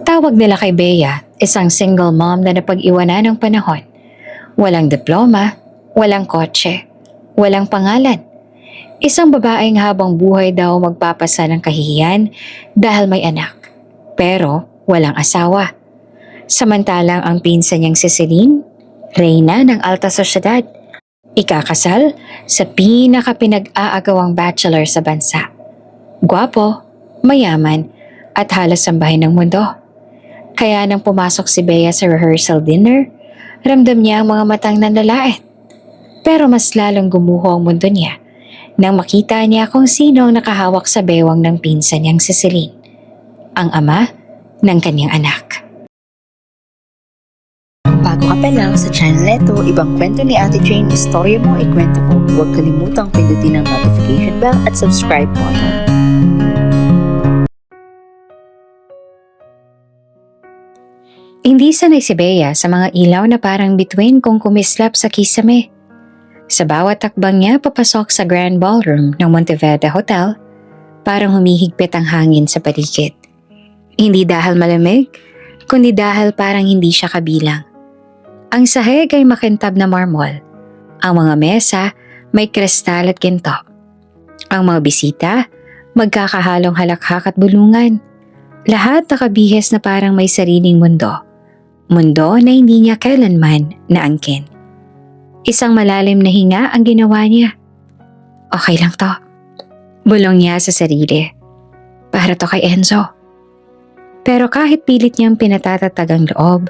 Tawag nila kay Bea, isang single mom na napag-iwanan ng panahon. Walang diploma, walang kotse, walang pangalan. Isang babaeng habang buhay daw magpapasa ng kahihiyan dahil may anak, pero walang asawa. Samantalang ang pinsan niyang si Celine, reyna ng alta sosyedad, ikakasal sa pinaka-pinag-aagawang bachelor sa bansa. Gwapo, mayaman, at halos sambahin ng mundo. Kaya nang pumasok si Bea sa rehearsal dinner, ramdam niya ang mga matang nanlalait. Pero mas lalong gumuho ang mundo niya nang makita niya kung sino ang nakahawak sa bewang ng pinsan niyang si Celine, ang ama ng kanyang anak. Bago ka pa lang sa channel neto, ibang kwento ni Ate Jane, istorya mo, ikwento ko. Huwag kalimutang pindutin ang notification bell at subscribe button. Hindi sanay si Bea sa mga ilaw na parang bituin kung kumislap sa kisame. Sa bawat takbang niya papasok sa Grand Ballroom ng Monteverde Hotel, parang humihigpit ang hangin sa paligid. Hindi dahil malamig, kundi dahil parang hindi siya kabilang. Ang sahig ay makintab na marmol. Ang mga mesa may kristal at ginto. Ang mga bisita, magkakahalong halakhak at bulungan. Lahat nakabihis na parang may sariling mundo. Mundo na hindi niya kailanman naangkin. Isang malalim na hinga ang ginawa niya. Okay lang to. Bulong niya sa sarili. Para to kay Enzo. Pero kahit pilit niyang pinatatatag ang loob,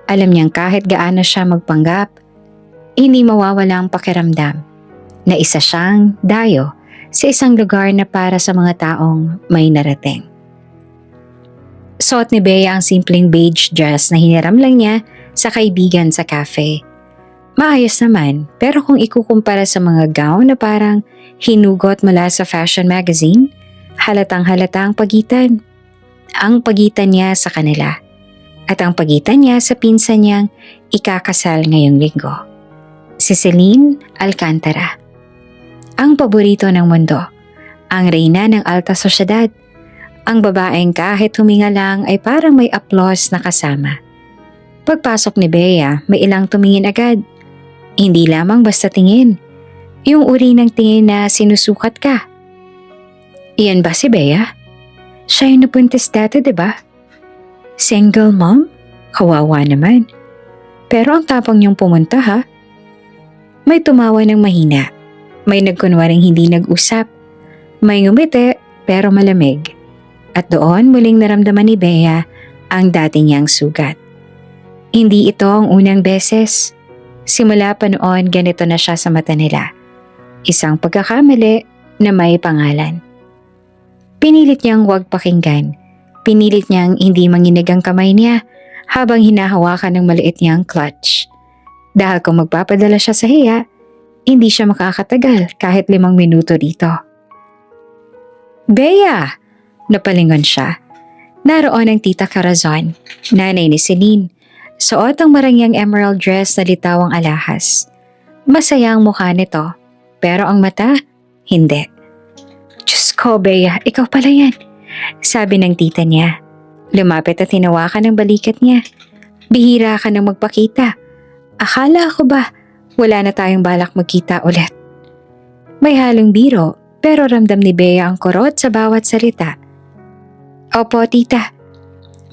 alam niyang kahit gaano siya magpanggap, hindi mawawala ang pakiramdam na isa siyang dayo sa isang lugar na para sa mga taong may narating. Suot ni Bea ang simpleng beige dress na hiniram lang niya sa kaibigan sa cafe. Maayos naman, pero kung ikukumpara sa mga gown na parang hinugot mula sa fashion magazine, halatang halata ang pagitan. Ang pagitan niya sa kanila at ang pagitan niya sa pinsan niyang ikakasal ngayong linggo. Si Celine Alcantara. Ang paborito ng mundo, ang reyna ng alta sosyedad. Ang babaeng kahit huminga lang ay parang may applause na kasama. Pagpasok ni Bea, may ilang tumingin agad. Hindi lamang basta tingin. Yung uri ng tingin na sinusukat ka. Iyan ba si Bea? Siya yung napuntis dati, diba? Single mom? Kawawa naman. Pero ang tapang niyong pumunta ha? May tumawa ng mahina. May nagkunwaring hindi nag-usap. May ngumiti pero malamig. At doon muling naramdaman ni Bea ang dati niyang sugat. Hindi ito ang unang beses. Simula pa noon ganito na siya sa mata nila. Isang pagkakamali na may pangalan. Pinilit niyang huwag pakinggan. Pinilit niyang hindi manginig ang kamay niya habang hinahawakan ng maliit niyang clutch. Dahil kung magpapadala siya sa hiya, hindi siya makakatagal kahit 5 minuto dito. Bea! Napalingon siya. Naroon ang tita Corazon, nanay ni Celine. Suot ang marangyang emerald dress na litawang alahas. Masaya ang mukha nito, pero ang mata, hindi. Diyos ko, Bea, ikaw pala yan, sabi ng tita niya. Lumapit at hinawakan ang balikat niya. Bihira ka nang magpakita. Akala ko ba, wala na tayong balak magkita ulit. May halong biro, pero ramdam ni Bea ang kurot sa bawat salita. Opo, tita.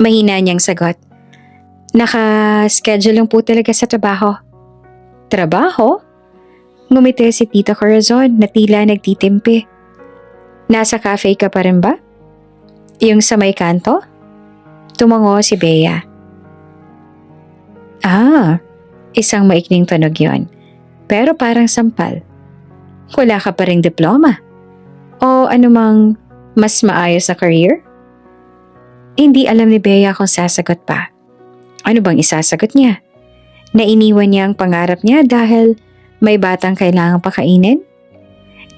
Mahina niyang sagot. Naka-schedule lang po talaga sa trabaho. Trabaho? Ngumiti si Tita Corazon na tila nagtitimpi. Nasa cafe ka pa rin ba? Yung sa may kanto? Tumango si Bea. Isang maikling tunog yon. Pero parang sampal. Wala ka pa ring diploma? O anumang mas maayos na career? Hindi alam ni Bea kung sasagot pa. Ano bang isasagot niya? Na iniwan niya ang pangarap niya dahil may batang kailangang pakainin?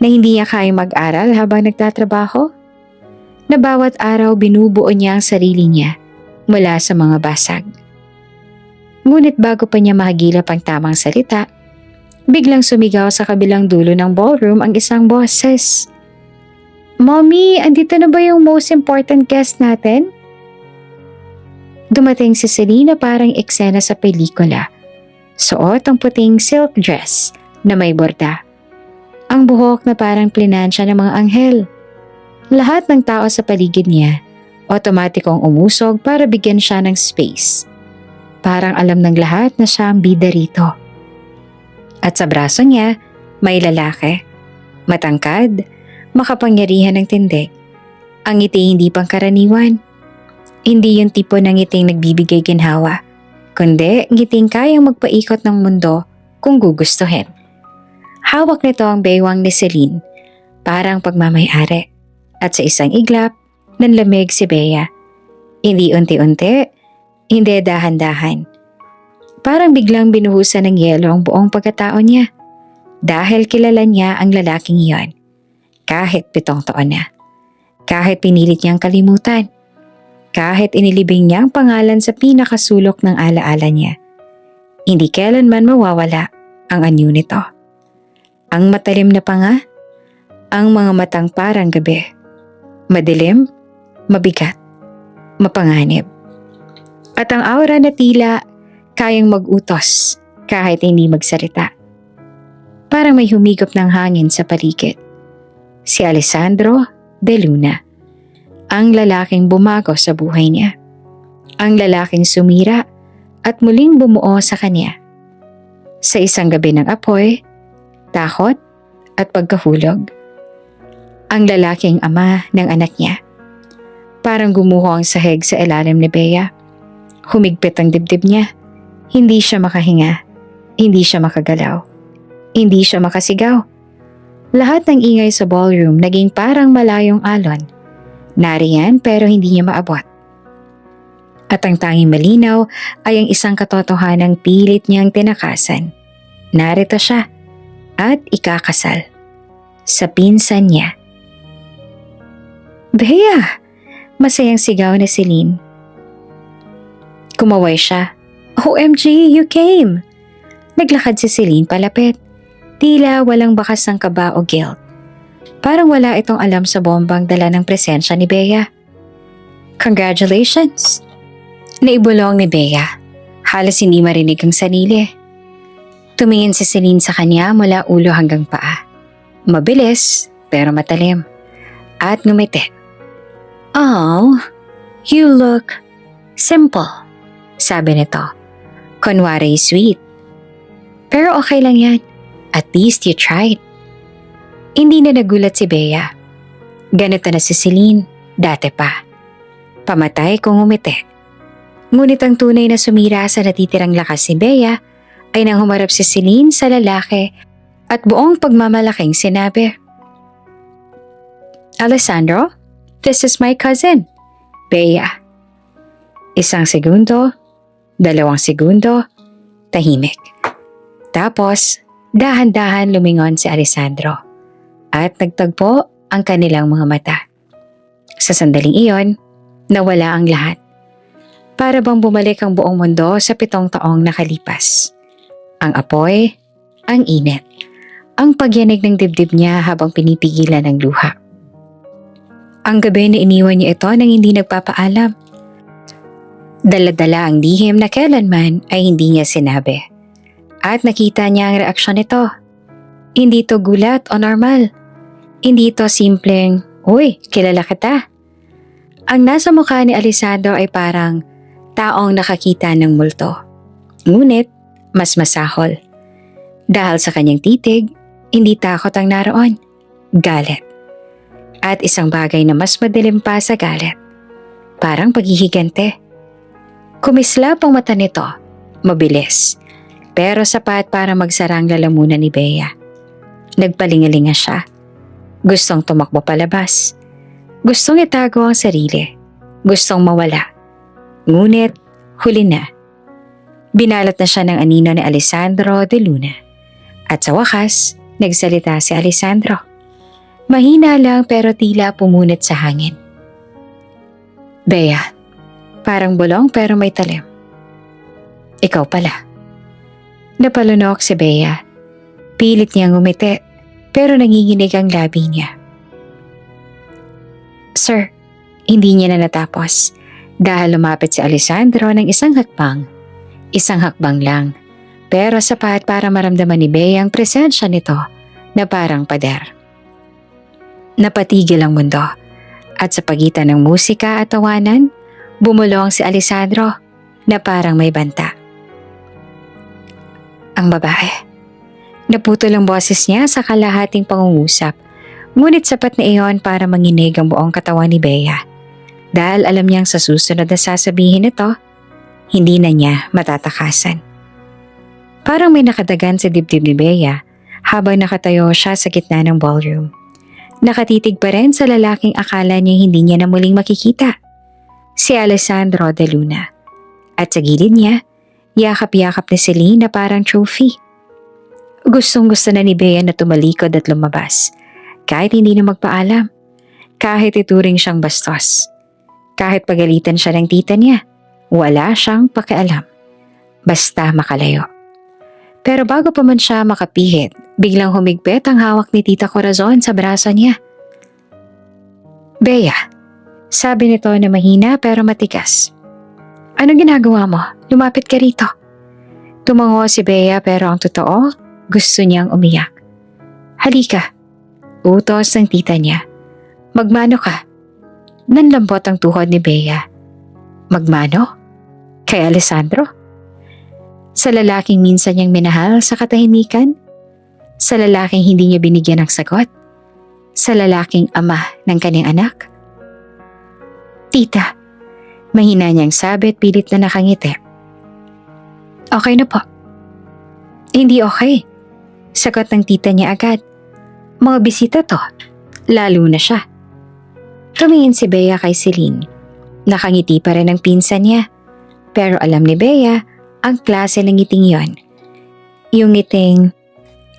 Na hindi niya kayang mag-aral habang nagtatrabaho? Na bawat araw binubuo niya ang sarili niya mula sa mga basag. Ngunit bago pa niya mahagilap ang tamang salita, biglang sumigaw sa kabilang dulo ng ballroom ang isang boses. Mommy, andito na ba yung most important guest natin? Dumating si Celine na parang eksena sa pelikula. Suot ang puting silk dress na may borda. Ang buhok na parang plinansya ng mga anghel. Lahat ng tao sa paligid niya, otomatikong umusog para bigyan siya ng space. Parang alam ng lahat na siya ang bida rito. At sa braso niya, may lalaki. Matangkad, makapangyarihan ng tindig. Ang ngiti hindi pangkaraniwan. Hindi yung tipo ng ngiting nagbibigay ginhawa, kundi ngiting kayang magpaikot ng mundo kung gugustuhin. Hawak nito ang baywang ni Celine, parang pagmamayari. At sa isang iglap, nanlamig si Bea. Hindi unti-unti, hindi dahan-dahan. Parang biglang binuhusan ng yelo ang buong pagkatao niya. Dahil kilala niya ang lalaking iyon. Kahit 7 taon na. Kahit pinilit niyang kalimutan. Kahit inilibing niya ang pangalan sa pinakasulok ng alaala niya. Hindi kailanman mawawala ang anyo nito. Ang matalim na panga, ang mga matang parang gabi. Madilim, mabigat, mapanganib. At ang aura na tila kayang mag-utos kahit hindi magsalita. Parang may humigop ng hangin sa paligid. Si Alessandro de Luna. Ang lalaking bumago sa buhay niya. Ang lalaking sumira at muling bumuo sa kanya. Sa isang gabi ng apoy, takot at pagkahulog. Ang lalaking ama ng anak niya. Parang gumuho ang sahig sa ilalim ni Bea. Humigpit ang dibdib niya. Hindi siya makahinga. Hindi siya makagalaw. Hindi siya makasigaw. Lahat ng ingay sa ballroom naging parang malayong alon. Nariyan pero hindi niya maabot. At ang tanging malinaw ay ang isang katotohanang pilit niyang tinakasan. Narito siya at ikakasal. Sa pinsan niya. Bea! Masayang sigaw na Celine. Kumaway siya. OMG, you came! Naglakad si Celine palapit. Tila walang bakas ng kaba o guilt. Parang wala itong alam sa bombang dala ng presensya ni Bea. Congratulations! Naibulong ni Bea. Halos hindi marinig ang sarili. Tumingin si Celine sa kanya mula ulo hanggang paa. Mabilis pero matalim. At ngumiti. Oh, you look simple, sabi nito. Kunwari sweet. Pero okay lang yan. At least you tried. Hindi na nagulat si Bea. Ganito na si Celine, dati pa. Pamatay kung umiti. Ngunit ang tunay na sumira sa natitirang lakas ni Bea ay nang humarap si Celine sa lalaki at buong pagmamalaking sinabi. Alessandro, this is my cousin, Bea. 1 segundo, 2 segundo, tahimik. Tapos, dahan-dahan lumingon si Alessandro. At nagtagpo ang kanilang mga mata. Sa sandaling iyon, nawala ang lahat. Para bang bumalik ang buong mundo sa 7 taong nakalipas. Ang apoy, ang init, ang pagyanig ng dibdib niya habang pinipigilan ang luha. Ang gabi na iniwan niya ito nang hindi nagpapaalam. Dala-dala ang lihim na kailanman ay hindi niya sinabi. At nakita niya ang reaksyon nito. Hindi ito gulat o normal. Hindi ito simpleng, uy, kilala kita. Ang nasa mukha ni Alessandro ay parang taong nakakita ng multo. Ngunit, mas masahol. Dahil sa kanyang titig, hindi takot ang naroon. Galit. At isang bagay na mas madilim pa sa galit. Parang paghihigante. Kumislap ang mata nito. Mabilis. Pero sapat para magsara ang lalamunan ni Bea. Nagpalingalinga siya. Gustong tumakbo palabas. Gustong itago ang sarili. Gustong mawala. Ngunit, huli na. Binalot na siya ng anino ni Alessandro de Luna. At sa wakas, nagsalita si Alessandro. Mahina lang pero tila pumunit sa hangin. Bea, parang bulong pero may talim. Ikaw pala. Napalunok si Bea. Pilit niyang umiti. Pero nanginginig ang labi niya. Sir, hindi niya na natapos. Dahil lumapit si Alessandro ng isang hakbang lang, pero sapat para maramdaman ni Bea ang presensya nito na parang pader. Napatigil ang mundo at sa pagitan ng musika at tawanan, bumulong si Alessandro na parang may banta. Ang babae. Naputol ang boses niya sa kalahating pangungusap, ngunit sapat na iyon para manginig ang buong katawan ni Bea. Dahil alam niyang sa susunod na sasabihin nito, hindi na niya matatakasan. Parang may nakadagan sa dibdib ni Bea habang nakatayo siya sa gitna ng ballroom. Nakatitig pa rin sa lalaking akala niya hindi niya na muling makikita, si Alessandro de Luna. At sa gilid niya, yakap-yakap ni Celine na parang trophy. Gustong-gusto na ni Bea na tumalikod at lumabas, kahit hindi na magpaalam, kahit ituring siyang bastos. Kahit pagalitan siya ng tita niya, wala siyang pakialam. Basta makalayo. Pero bago pa man siya makapihit, biglang humigpit ang hawak ni Tita Corazon sa braso niya. Bea, sabi nito na mahina pero matigas. Anong ginagawa mo? Lumapit ka rito. Tumango si Bea pero ang totoo, gusto niyang umiyak. Halika, utos ng tita niya. Magmano ka. Nanlambot ang tuhod ni Bea. Magmano? Kay Alessandro? Sa lalaking minsan niyang minahal sa katahimikan? Sa lalaking hindi niya binigyan ng sagot? Sa lalaking ama ng kanyang anak? Tita, mahina niyang sabi at pilit na nakangiti. Okay na po. Hindi okay. Sagot ng tita niya agad. Mga bisita to, lalo na siya. Tumingin si Bea kay Celine. Nakangiti pa rin ang pinsan niya. Pero alam ni Bea ang klase ng ngiting yon. Yung ngiting,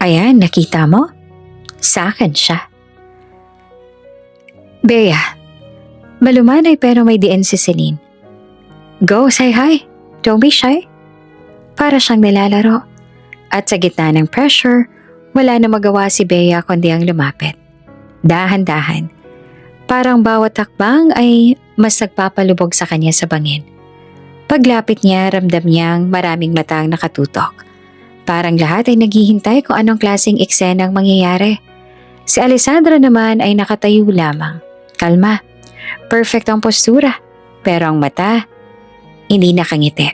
ayan, nakita mo? Sa akin siya. Bea, malumanay pero may diin si Celine. Go, say hi. Don't be shy. Para siyang nilalaro. At sa gitna ng pressure, wala na magawa si Bea kundi ang lumapit. Dahan-dahan. Parang bawat hakbang ay mas nagpapalubog sa kanya sa bangin. Paglapit niya, ramdam niyang maraming matang nakatutok. Parang lahat ay naghihintay kung anong klaseng eksena ang mangyayari. Si Alessandro naman ay nakatayo lamang. Kalma. Perfect ang postura. Pero ang mata, hindi nakangiti.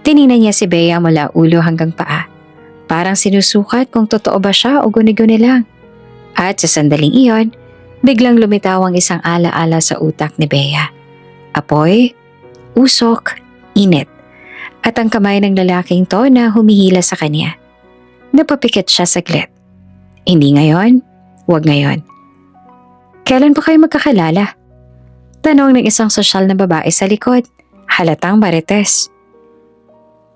Tiningnan niya si Bea mula ulo hanggang paa. Parang sinusukat kung totoo ba siya o guni-guni lang. At sa sandaling iyon, biglang lumitaw ang isang ala-ala sa utak ni Bea. Apoy, usok, init. At ang kamay ng lalaking to na humihila sa kanya. Napapikit siya saglit. Hindi ngayon, wag ngayon. Kailan pa kayo magkakilala? Tanong ng isang sosyal na babae sa likod. Halatang marites.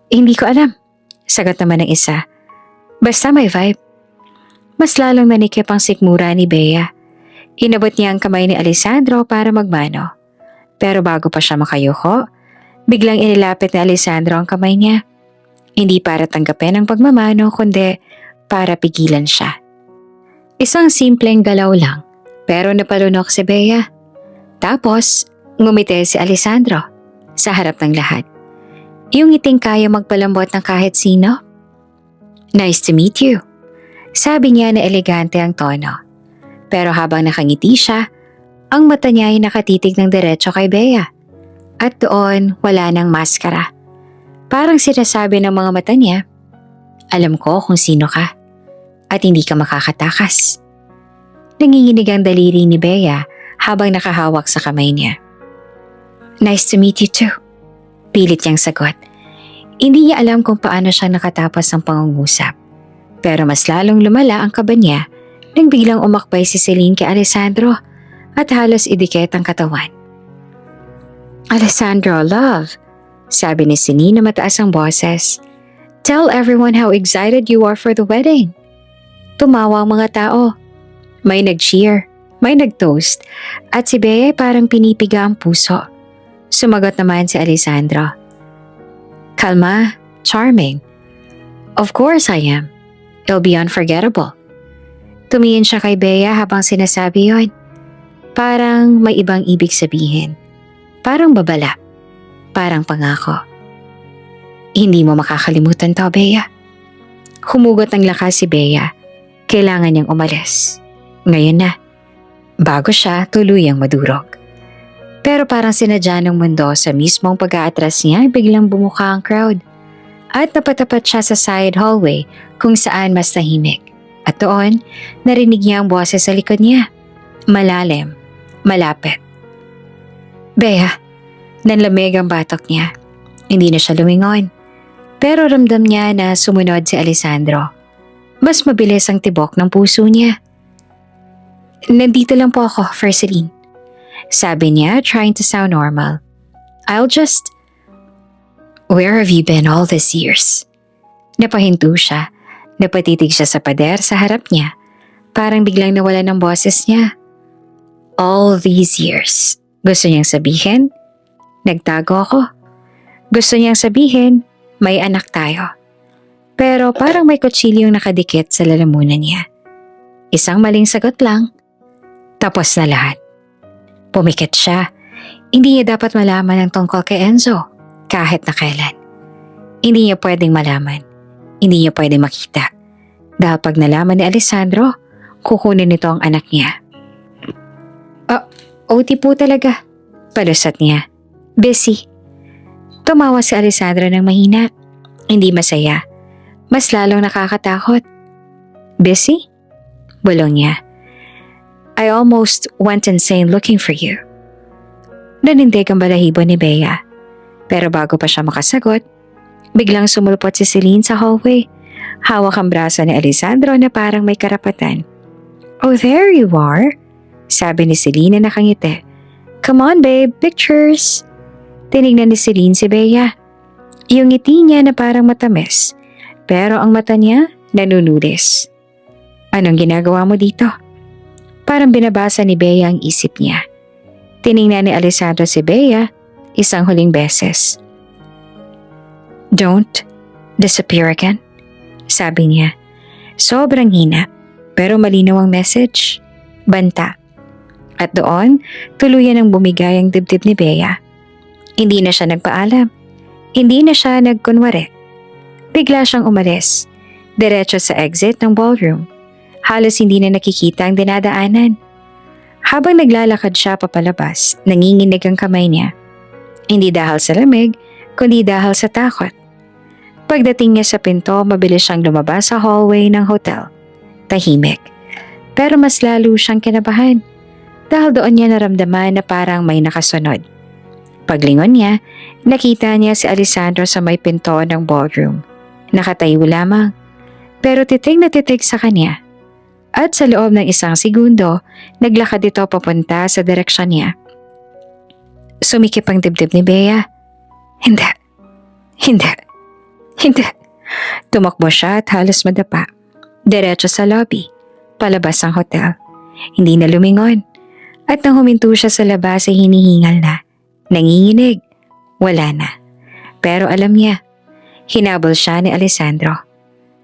Hindi ko alam. Sagot naman ng isa. Basta may vibe. Mas lalong nanikip ang sikmura ni Bea. Inabot niya ang kamay ni Alessandro para magmano. Pero bago pa siya makayuko, biglang inilapit ni Alessandro ang kamay niya. Hindi para tanggapin ang pagmamano kundi para pigilan siya. Isang simpleng galaw lang, pero napalunok si Bea. Tapos, ngumiti si Alessandro sa harap ng lahat. Yung ngiting kaya magpalambot ng kahit sino. Nice to meet you. Sabi niya na elegante ang tono. Pero habang nakangiti siya, ang mata niya ay nakatitig ng diretso kay Bea. At doon wala nang maskara. Parang sinasabi ng mga mata niya, alam ko kung sino ka at hindi ka makakatakas. Nanginginig ang daliri ni Bea habang nakahawak sa kamay niya. Nice to meet you too. Pilit niyang sagot. Hindi niya alam kung paano siya nakatapos ng pangungusap. Pero mas lalong lumala ang kaba niya nang biglang umakbay si Celine kay Alessandro at halos idikit ang katawan. Alessandro, love, sabi ni Celine na mataas ang boses. Tell everyone how excited you are for the wedding. Tumawa ang mga tao. May nag-cheer, may nag-toast, at si Bea parang pinipiga ang puso. Sumagot naman si Alessandro. Kalma, charming. Of course I am. It'll be unforgettable. Tumingin siya kay Bea habang sinasabi yon. Parang may ibang ibig sabihin. Parang babala. Parang pangako. Hindi mo makakalimutan to, Bea. Humugot ng lakas si Bea. Kailangan niyang umalis. Ngayon na. Bago siya tuluyang madurog. Pero parang sinadya ng mundo sa mismong pag-aatras niya, biglang bumuka ang crowd. At napatapat siya sa side hallway kung saan mas tahimik. At doon, narinig niya ang boses sa likod niya. Malalim, malapit. Bea, nanlamig ang batok niya. Hindi na siya lumingon. Pero ramdam niya na sumunod si Alessandro. Mas mabilis ang tibok ng puso niya. Nandito lang po ako, Ferceline. Sabi niya, trying to sound normal. Where have you been all these years? Napahinto siya. Napatitig siya sa pader sa harap niya. Parang biglang nawala ng boses niya. All these years. Gusto niyang sabihin, nagtago ako. Gusto niyang sabihin, may anak tayo. Pero parang may kutsilyong nakadikit sa lalamunan niya. Isang maling sagot lang. Tapos na lahat. Pumikit siya. Hindi niya dapat malaman ang tungkol kay Enzo. Kahit na kailan. Hindi niya pwedeng malaman. Hindi niya pwedeng makita. Dahil pag nalaman ni Alessandro, kukunin nito ang anak niya. OT po talaga. Palusat niya. Busy. Tumawa si Alessandro ng mahina. Hindi masaya. Mas lalong nakakatakot. Busy? Bulong niya. I almost went insane looking for you. Nanindig ang balahibo ni Bea. Pero bago pa siya makasagot, biglang sumulpot si Celine sa hallway. Hawak ang braso ni Alessandro na parang may karapatan. Oh, there you are, sabi ni Celine na nakangiti. Come on babe, pictures. Tinignan ni Celine si Bea. Yung ngiti niya na parang matamis, pero ang mata niya nanunulis. Anong ginagawa mo dito? Parang binabasa ni Bea ang isip niya. Tinignan ni Alessandro si Bea isang huling beses. Don't disappear again, sabi niya. Sobrang hina, pero malinaw ang message. Banta. At doon, tuluyan ang bumigay ang dibdib ni Bea. Hindi na siya nagpaalam. Hindi na siya nagkunwari. Bigla siyang umalis. Diretso sa exit ng ballroom. Halos hindi na nakikita ang dinadaanan. Habang naglalakad siya papalabas, nanginginig ang kamay niya. Hindi dahil sa lamig, kundi dahil sa takot. Pagdating niya sa pinto, mabilis siyang lumabas sa hallway ng hotel. Tahimik. Pero mas lalo siyang kinabahan. Dahil doon niya naramdaman na parang may nakasunod. Paglingon niya, nakita niya si Alessandro sa may pinto ng ballroom. Nakatayo lamang, pero titig na titig sa kanya. At sa loob ng isang segundo, naglakad ito papunta sa direksyon niya. Sumikip ang dibdib ni Bea. Hindi. Tumakbo siya at halos madapa. Diretso sa lobby, palabas ng hotel. Hindi na lumingon. At nang huminto siya sa labas ay hinihingal na. Nanginginig. Wala na. Pero alam niya, hinabol siya ni Alessandro.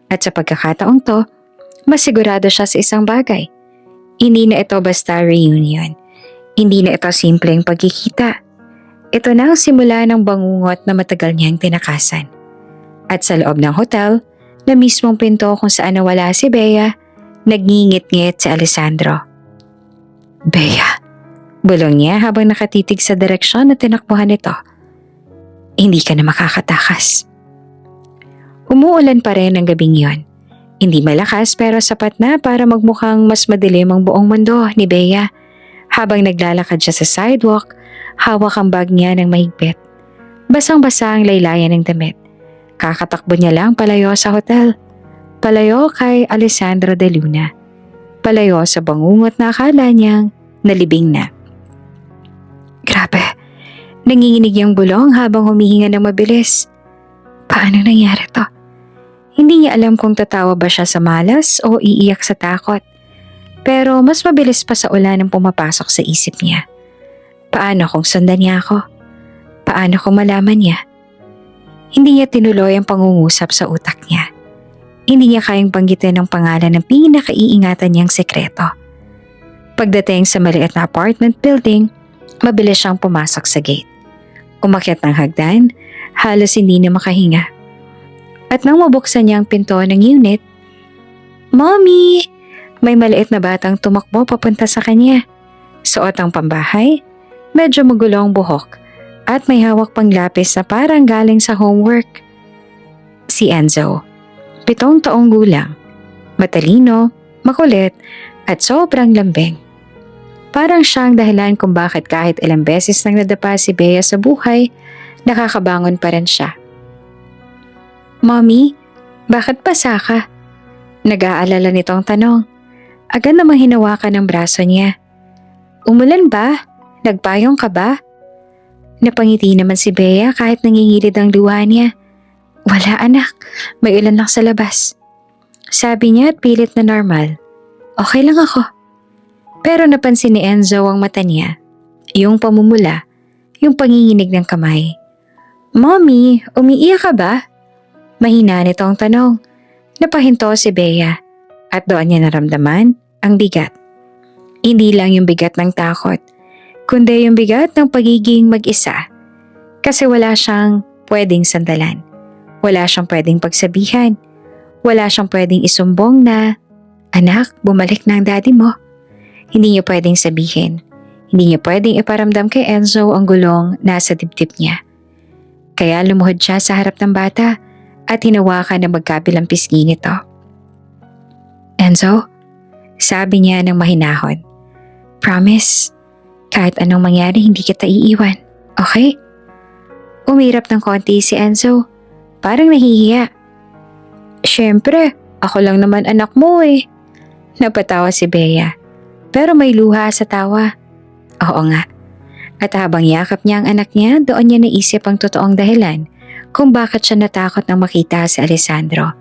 At sa pagkakataong to, masigurado siya sa isang bagay. Hindi na ito basta reunion. Hindi na ito simpleng pagkikita. Ito na ang simula ng bangungot na matagal niyang tinakasan. At sa loob ng hotel, na mismong pinto kung saan nawala si Bea, nagngingit-ngit si Alessandro. Bea, bulong niya habang nakatitig sa direksyon na tinakbuhan nito. Hindi ka na makakatakas. Umuulan pa rin ang gabing yon. Hindi malakas pero sapat na para magmukhang mas madilim ang buong mundo ni Bea. Habang naglalakad siya sa sidewalk, hawak ang bag niya ng mahigpit. Basang-basa ang laylayan ng damit. Kakatakbo niya lang palayo sa hotel. Palayo kay Alessandro de Luna. Palayo sa bangungot na akala niyang nalibing na. Grabe, nanginginig yung bulong habang humihinga ng mabilis. Paano nangyari to? Hindi niya alam kung tatawa ba siya sa malas o iiyak sa takot. Pero mas mabilis pa sa ulan ang pumapasok sa isip niya. Paano kung sundan niya ako? Paano kung malaman niya? Hindi niya tinuloy ang pangungusap sa utak niya. Hindi niya kayang banggitin ang pangalan ng pinakaiingatan niyang sekreto. Pagdating sa maliit na apartment building, mabilis siyang pumasok sa gate. Umakyat ng hagdan, halos hindi na makahinga. At nang mabuksan niya ang pinto ng unit, "Mommy!" May maliit na batang tumakbo papunta sa kanya. Suot ang pambahay, medyo magulo ang buhok, at may hawak pang lapis na parang galing sa homework. Si Enzo, 7 taong gulang, matalino, makulit, at sobrang lambing. Parang siya ang dahilan kung bakit kahit ilang beses nang nadapa si Bea sa buhay, nakakabangon pa rin siya. "Mommy, bakit basa ka?" Nag-aalala nitong tanong. Agad namang hinawakan ang braso niya. "Umulan ba? Nagpayong ka ba?" Napangiti naman si Bea kahit nangingilid ang luha niya. "Wala anak, may ulan lang sa labas." Sabi niya at pilit na normal. "Okay lang ako." Pero napansin ni Enzo ang mata niya, yung pamumula, yung panginginig ng kamay. "Mommy, umiiyak ka ba?" Mahina nito ang tanong. Napahinto si Bea at doon niya naramdaman ang bigat. Hindi lang yung bigat ng takot, kundi yung bigat ng pagiging mag-isa. Kasi wala siyang pwedeng sandalan. Wala siyang pwedeng pagsabihan. Wala siyang pwedeng isumbong na, "Anak, bumalik na ang daddy mo." Hindi niya pwedeng sabihin. Hindi niya pwedeng iparamdam kay Enzo ang gulong nasa dibdib niya. Kaya lumuhod siya sa harap ng bata at hinawakan ng magkabilang pisngi nito. "Enzo," sabi niya ng mahinahon. "Promise, kahit anong mangyari hindi kita iiwan, okay?" Umirap ng konti si Enzo, parang nahihiya. "Siyempre, ako lang naman anak mo eh." Napatawa si Bea, pero may luha sa tawa. Oo nga. At habang yakap niya ang anak niya, doon niya naisip ang totoong dahilan kung bakit siya natakot nang makita si Alessandro.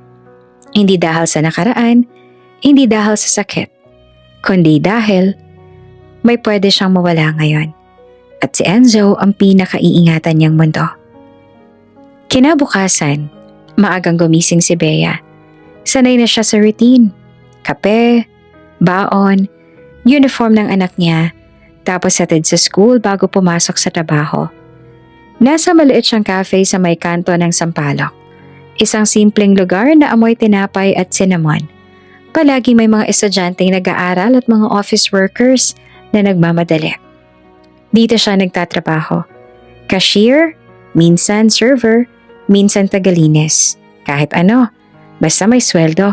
Hindi dahil sa nakaraan, hindi dahil sa sakit, kundi dahil may pwede siyang mawala ngayon. At si Enzo ang pinakaiingatan niyang mundo. Kinabukasan, maagang gumising si Bea. Sanay na siya sa routine. Kape, baon, uniform ng anak niya, tapos hatid sa school bago pumasok sa trabaho. Nasa maliit siyang cafe sa may kanto ng Sampaloc. Isang simpleng lugar na amoy tinapay at cinnamon. Palagi may mga estudyanteng nag-aaral at mga office workers na nagmamadali. Dito siya nagtatrabaho. Cashier, minsan server, minsan tagalinis. Kahit ano, basta may sweldo.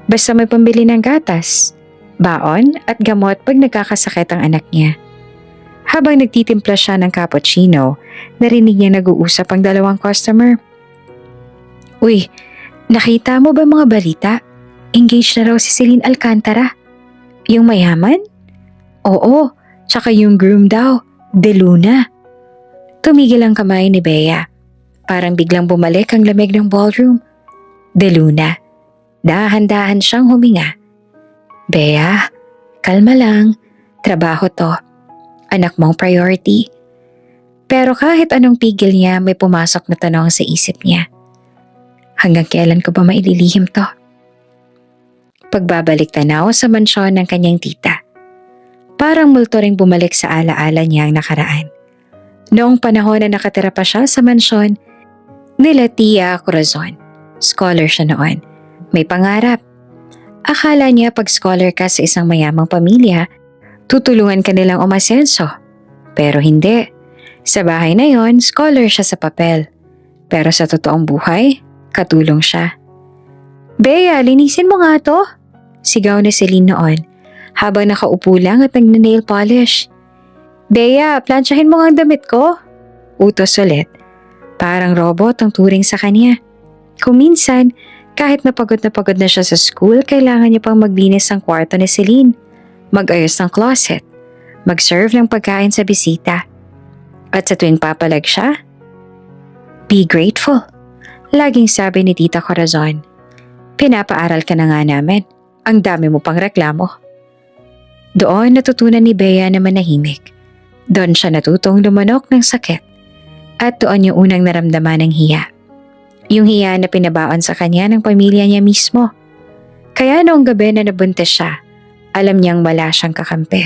Basta may pambili ng gatas, baon at gamot pag nagkakasakit ang anak niya. Habang nagtitimpla siya ng cappuccino, narinig niya nag-uusap ang dalawang customer. "Uy, nakita mo ba mga balita? Engaged na raw si Celine Alcantara. Yung mayaman?" "Oo, tsaka yung groom daw, De Luna." Tumigil ang kamay ni Bea. Parang biglang bumalik ang lamig ng ballroom. De Luna. Dahan-dahan siyang huminga. "Bea, kalma lang. Trabaho to. Anak mong priority." Pero kahit anong pigil niya, may pumasok na tanong sa isip niya. Hanggang kailan ko ba maililihim to? Pagbabalik tanaw sa mansyon ng kanyang tita. Parang multo ring bumalik sa alaala niya ang nakaraan. Noong panahon na nakatira pa siya sa mansyon nila Tia Corazon. Scholar siya noon. May pangarap. Akala niya pag scholar ka sa isang mayamang pamilya, tutulungan ka nilang umasenso. Pero hindi. Sa bahay na yon, scholar siya sa papel. Pero sa totoong buhay, katulong siya. "Bea, linisin mo nga to," sigaw ni Celine noon, habang nakaupo lang at nagne-nail polish. "Bea, plansyahin mo nga ang damit ko," utos ulit. Parang robot ang turing sa kanya. Kung minsan, kahit na pagod na siya sa school, kailangan niya pang maglinis ng kwarto ni Celine, mag-ayos ng closet, mag-serve ng pagkain sa bisita. At sa tuwing papalag siya, "Be grateful," laging sabi ni Tita Corazon. "Pinapaaral ka na nga namin, ang dami mo pang reklamo." Doon natutunan ni Bea na manahimik. Doon siya natutong lumanok ng sakit. At doon yung unang naramdaman ng hiya. Yung hiya na pinabaon sa kanya ng pamilya niya mismo. Kaya noong gabi na nabuntis siya, alam niyang wala siyang kakampi.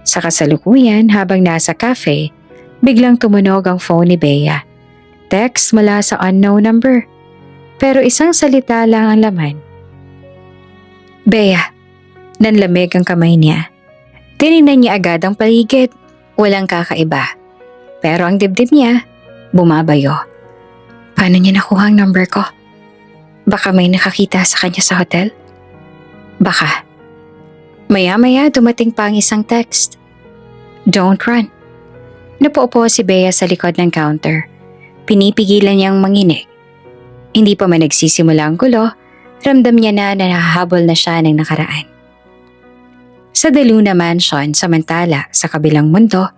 Sa kasalukuyan habang nasa cafe, Biglang tumunog ang phone ni Bea. Text mula sa unknown number. Pero isang salita lang ang laman. Bea. Nanlamig ang kamay niya. Tinignan niya agad ang paligid. Walang kakaiba. Pero ang dibdib niya, bumabayo. Paano niya nakuha ang number ko? Baka may nakakita sa kanya sa hotel? Baka. Maya-maya dumating pa ang isang text. Don't run. Napaupo si Bea sa likod ng counter. Pinipigilan niyang manginig. Hindi pa man nagsisimula ang gulo, ramdam niya na nahahabol na siya ng nakaraan. Sa Deluna Mansion, samantala sa kabilang mundo,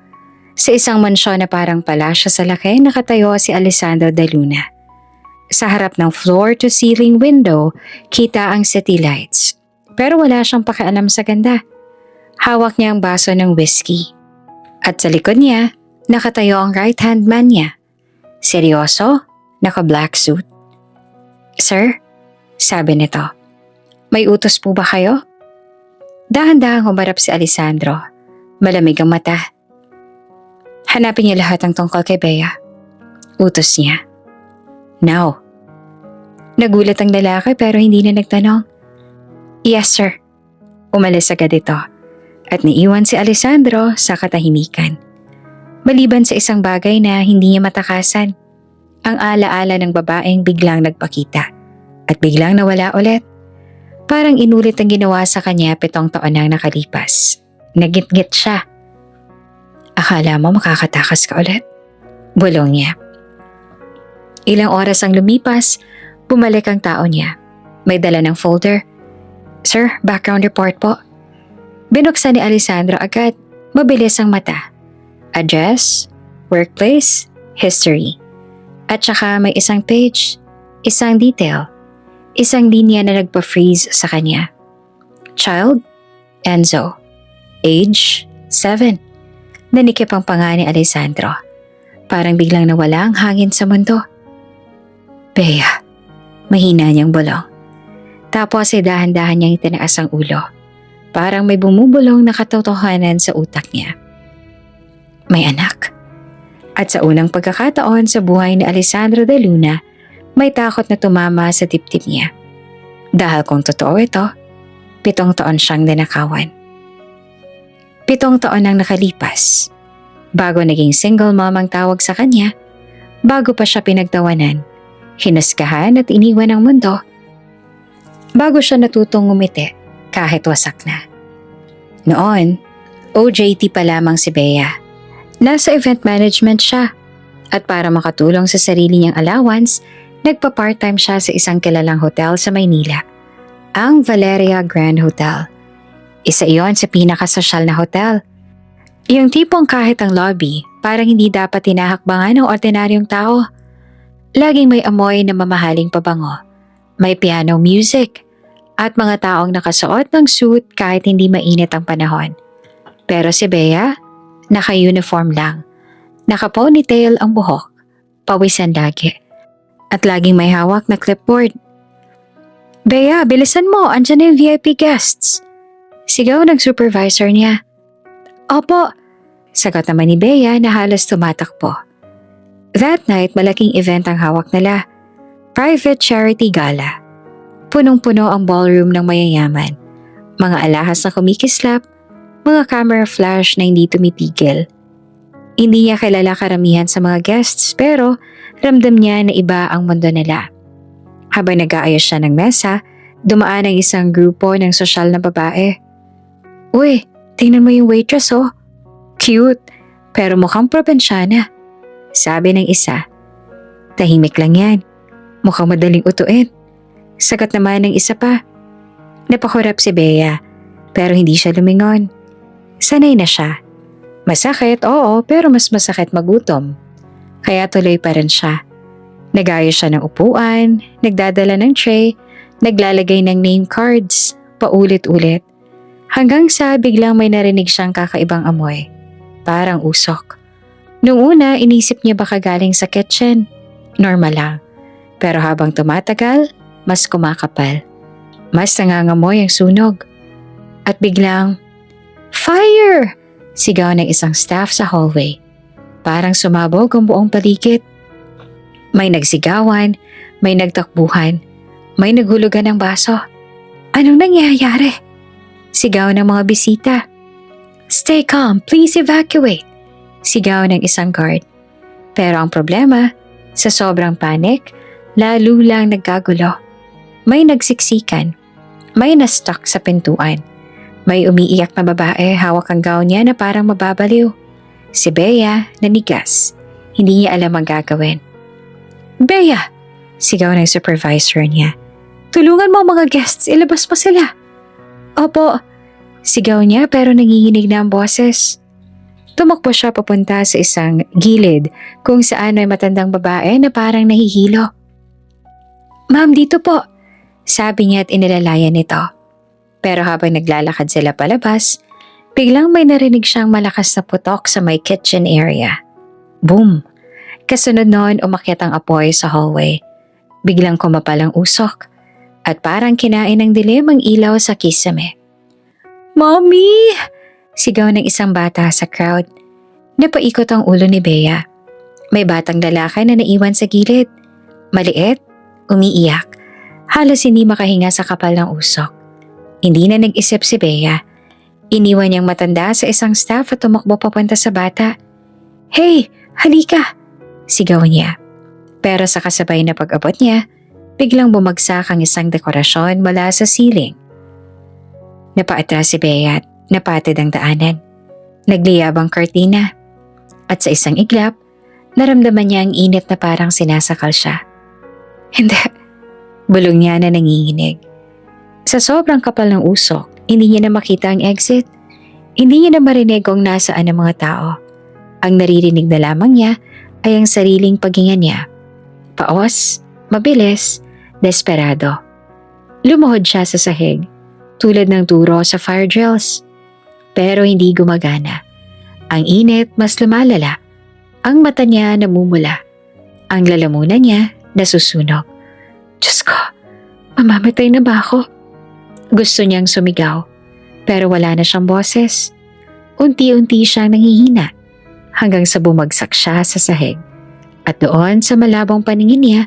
sa isang mansyon na parang palasyo sa laki, nakatayo si Alessandro De Luna. Sa harap ng floor-to-ceiling window, kita ang city lights. Pero wala siyang pakialam sa ganda. Hawak niya ang baso ng whiskey. At sa likod niya, nakatayo ang right-hand man niya. Seryoso, naka-black suit. Sir, sabi nito, may utos po ba kayo? Dahan-dahang humarap si Alessandro. Malamig ang mata. Hanapin niya lahat ang tungkol kay Bea. Utos niya. Now. Nagulat ang lalaki pero hindi na nagtanong. Yes sir. Umalis agad ito at naiwan si Alessandro sa katahimikan. Maliban sa isang bagay na hindi niya matakasan. Ang alaala ng babaeng biglang nagpakita at biglang nawala ulit. Parang inulit ang ginawa sa kanya 7 taon nang nakalipas. Nagit-git siya. Akala mo makakatakas ka ulit? Bulong niya. Ilang oras ang lumipas, bumalik ang tao niya. May dala ng folder. Sir, background report po. Binuksan ni Alessandro agad. Mabilis ang mata. Address, workplace, history. At saka may isang page, isang detail. Isang linya na nagpa-freeze sa kanya. Child, Enzo. Age, 7. Nanikip ang panga ni Alessandro. Parang biglang nawala ang hangin sa mundo. Bea, mahina niyang bulong. Tapos ay dahan-dahan niyang itinaas ang ulo. Parang may bumubulong na katotohanan sa utak niya. May anak. At sa unang pagkakataon sa buhay ni Alessandro De Luna, may takot na tumama sa dibdib niya. Dahil kung totoo ito, 7 taon siyang nanakawan. 7 taon nang nakalipas. Bago naging single mom ang tawag sa kanya, bago pa siya pinagtawanan, hinusgahan at iniwan ng mundo, bago siya natutong ngumiti kahit wasak na. Noon, OJT pa lamang si Bea. Nasa event management siya at para makatulong sa sarili niyang allowance, nagpa-part-time siya sa isang kilalang hotel sa Maynila, ang Valeria Grand Hotel. Isa iyon sa pinakasosyal na hotel. Yung tipong kahit ang lobby, parang hindi dapat tinahakbangan ng ordinaryong tao. Laging may amoy na mamahaling pabango, may piano music, at mga taong nakasuot ng suit kahit hindi mainit ang panahon. Pero si Bea, naka-uniform lang. Naka-ponytail ang buhok, pawisan lagi. At laging may hawak na clipboard. Bea, bilisan mo, andyan na yung VIP guests. Sigaw ng supervisor niya. Opo, sagot naman ni Bea na halos tumatakbo. That night, malaking event ang hawak nila. Private charity gala. Punong-puno ang ballroom ng mayayaman. Mga alahas na kumikislap, mga camera flash na hindi tumitigil. Hindi niya kilala karamihan sa mga guests pero ramdam niya na iba ang mundo nila. Habang nag-aayos siya ng mesa, dumaan ang isang grupo ng sosyal na babae. Uy, tingnan mo yung waitress oh. Cute, pero mukhang probinsyana. Sabi ng isa. Tahimik lang yan. Mukhang madaling utuin. Sagot naman ng isa pa. Napakurap si Bea, pero hindi siya lumingon. Sanay na siya. Masakit, oo, pero mas masakit magutom. Kaya tuloy pa rin siya. Nag-ayos siya ng upuan, nagdadala ng tray, naglalagay ng name cards, paulit-ulit. Hanggang sa biglang may narinig siyang kakaibang amoy. Parang usok. Nung una, inisip niya baka galing sa kitchen. Normal lang. Pero habang tumatagal, mas kumakapal. Mas nangangamoy ang sunog. At biglang, fire! Sigaw ng isang staff sa hallway. Parang sumabog ang buong paligid. May nagsigawan, may nagtakbuhan, may naghulugan ng baso. Anong nangyayari? Sigaw ng mga bisita. Stay calm, please evacuate. Sigaw ng isang guard. Pero ang problema, sa sobrang panic, lalo lang nagkagulo. May nagsiksikan, may na-stuck sa pintuan. May umiiyak na babae, hawak ang gown niya na parang mababaliw. Si Bea, nanigas. Hindi niya alam ang gagawin. Bea! Sigaw ng supervisor niya. Tulungan mo ang mga guests, ilabas mo sila. Opo. Sigaw niya pero nanginginig na ang boses. Tumakbo siya papunta sa isang gilid kung saan may matandang babae na parang nahihilo. Ma'am, dito po. Sabi niya at inilalayan nito. Pero habang naglalakad sila palabas, biglang may narinig siyang malakas na putok sa may kitchen area. Boom! Kasunod noon umakyat ang apoy sa hallway. Biglang kumapal ang usok at parang kinain ng dilim ang ilaw sa kisame. Mommy! Sigaw ng isang bata sa crowd. Napaikot ang ulo ni Bea. May batang lalaki na naiwan sa gilid. Maliit, umiiyak. Halos hindi makahinga sa kapal ng usok. Hindi na nag-isip si Bea. Iniwan niyang matanda sa isang staff at tumakbo papunta sa bata. Hey, halika! Sigaw niya. Pero sa kasabay na pag-abot niya, biglang bumagsak ang isang dekorasyon mula sa ceiling. Napaatras si Bea at napatid ang daanan. Nagliyab ang kortina. At sa isang iglap, naramdaman niya ang init na parang sinasakal siya. Hindi. Bulong niya na nanginginig. Sa sobrang kapal ng usok, hindi niya na makita ang exit. Hindi niya na marinig kung nasaan ang mga tao. Ang naririnig na lamang niya ay ang sariling paghinga niya. Paos, mabilis, desperado. Lumuhod siya sa sahig, tulad ng turo sa fire drills. Pero hindi gumagana. Ang init mas lumalala. Ang mata niya namumula. Ang lalamunan niya nasusunog. Diyos ko, mamamatay na ba ako? Gusto niyang sumigaw, pero wala na siyang boses. Unti-unti siyang nanghihina hanggang sa bumagsak siya sa sahig. At doon sa malabong paningin niya,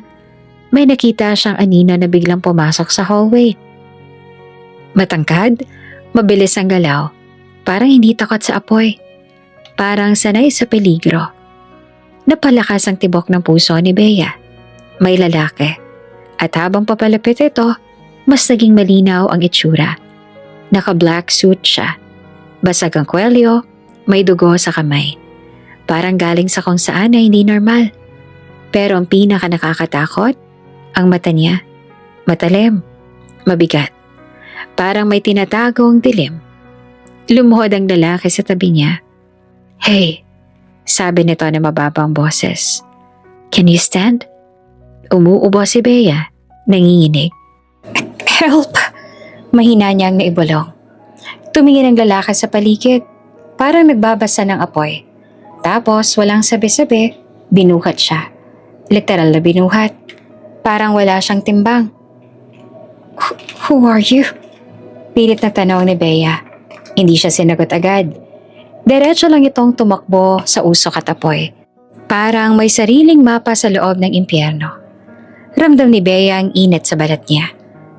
may nakita siyang anino na biglang pumasok sa hallway. Matangkad, mabilis ang galaw, parang hindi takot sa apoy. Parang sanay sa peligro. Napalakas ang tibok ng puso ni Bea. May lalaki. At habang papalapit ito, mas naging malinaw ang itsura. Naka-black suit siya. Basag ang kwelyo, may dugo sa kamay. Parang galing sa kung saan na hindi normal. Pero ang pinaka nakakatakot, ang mata niya. Matalim, mabigat. Parang may tinatagong dilim. Lumuhod ang lalaki sa tabi niya. Hey, sabi nito na mababang boses. Can you stand? Umuubo si Bea, nanginginig. Help! Mahina niyang naibulong. Tumingin ang lalaki sa paligid, parang nagbabasa ng apoy. Tapos walang sabi-sabi, binuhat siya. Literal na binuhat. Parang wala siyang timbang. Who are you? Pilit na tanong ni Bea. Hindi siya sinagot agad. Diretso lang itong tumakbo sa usok at apoy. Parang may sariling mapa sa loob ng impyerno. Ramdam ni Bea ang init sa balat niya.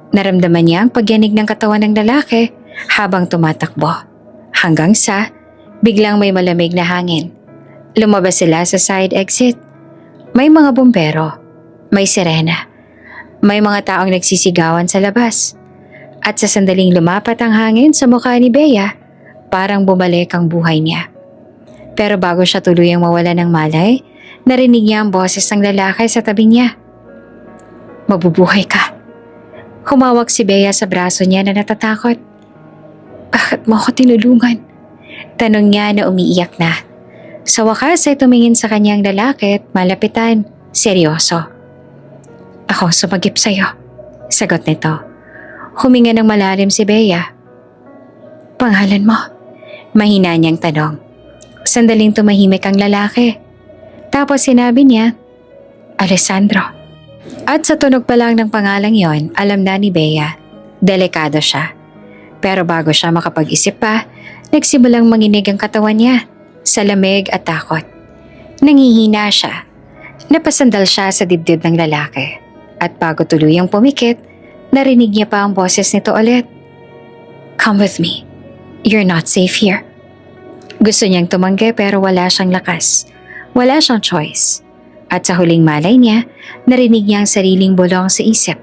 Naramdaman niya ang pagyanig ng katawan ng lalaki habang tumatakbo. Hanggang sa biglang may malamig na hangin. Lumabas sila sa side exit. May mga bumbero, may sirena, may mga taong nagsisigawan sa labas. At sa sandaling lumapat ang hangin sa mukha ni Bea, parang bumalik ang buhay niya. Pero bago siya tuluyang mawala ng malay, narinig niya ang boses ng lalaki sa tabi niya. Mabubuhay ka. Humawak si Bea sa braso niya na natatakot. Bakit mo ako tinulungan? Tanong niya na umiiyak na. Sa wakas ay tumingin sa kanyang lalaki at malapitan, seryoso. Ako sumagip sa'yo, sagot nito. Huminga ng malalim si Bea. Pangalan mo? Mahina niyang tanong. Sandaling tumahimik ang lalaki. Tapos sinabi niya, Alessandro. At sa tunog pa lang ng pangalang yon, alam na ni Bea, delikado siya. Pero bago siya makapag-isip pa, nagsimulang manginig ang katawan niya sa lamig at takot. Nangihina siya. Napasandal siya sa dibdib ng lalaki. At bago tuluyang pumikit, narinig niya pa ang boses nito ulit. "Come with me. You're not safe here." Gusto niyang tumanggi pero wala siyang lakas. Wala siyang choice. At sa huling malay niya, narinig niya ang sariling bulong sa isip.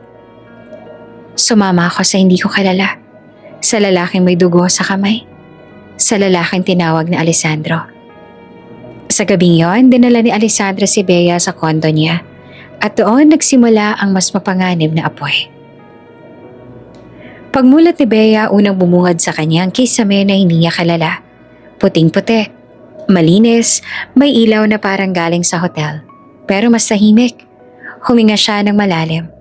Sumama ako sa hindi ko kilala. Sa lalaking may dugo sa kamay. Sa lalaking tinawag na Alessandro. Sa gabing yon, dinala ni Alessandro si Bea sa kondo niya. At doon nagsimula ang mas mapanganib na apoy. Pagmulat ni Bea, unang bumungad sa kanya ang kisame na hindi niya kilala. Puting-puti, malinis, may ilaw na parang galing sa hotel. Pero mas tahimik. Huminga siya ng malalim.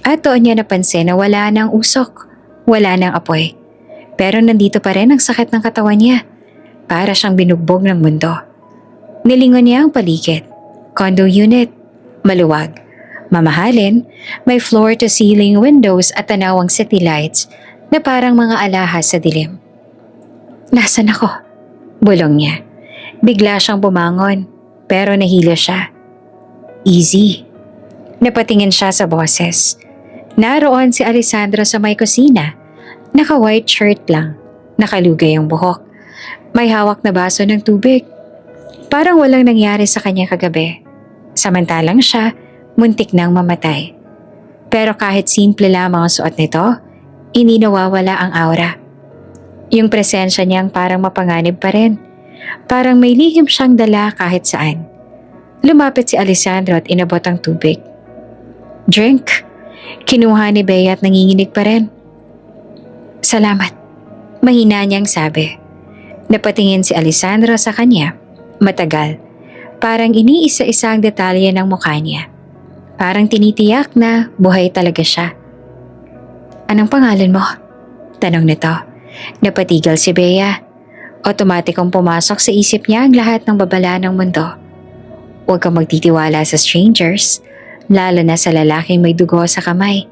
At doon niya napansin na wala nang usok, wala nang apoy. Pero nandito pa rin ang sakit ng katawan niya. Para siyang binugbog ng mundo. Nilingon niya ang paligid. Condo unit. Maluwag. Mamahalin. May floor-to-ceiling windows at tanawang city lights na parang mga alahas sa dilim. "Nasaan ako?" bulong niya. Bigla siyang bumangon. Pero nahilo siya. "Easy." Napatingin siya sa boses. Naroon si Alessandro sa may kusina. Naka-white shirt lang. Nakalugay ang buhok. May hawak na baso ng tubig. Parang walang nangyari sa kanya kagabi. Samantalang siya, muntik nang mamatay. Pero kahit simple lamang ang suot nito, hindi nawawala ang aura. Yung presensya niyang parang mapanganib pa rin. Parang may lihim siyang dala kahit saan. Lumapit si Alessandro at inabot ang tubig. "Drink." Kinuha ni Bea at nanginginig pa rin. "Salamat." Mahina niyang sabi. Napatingin si Alessandro sa kanya. Matagal. Parang iniisa-isa ang detalye ng mukha niya. Parang tinitiyak na buhay talaga siya. "Anong pangalan mo?" tanong nito. Napatigil si Bea. Otomatikong pumasok sa isip niya ang lahat ng babala ng mundo. Huwag kang magtitiwala sa strangers, lalo na sa lalaking may dugo sa kamay.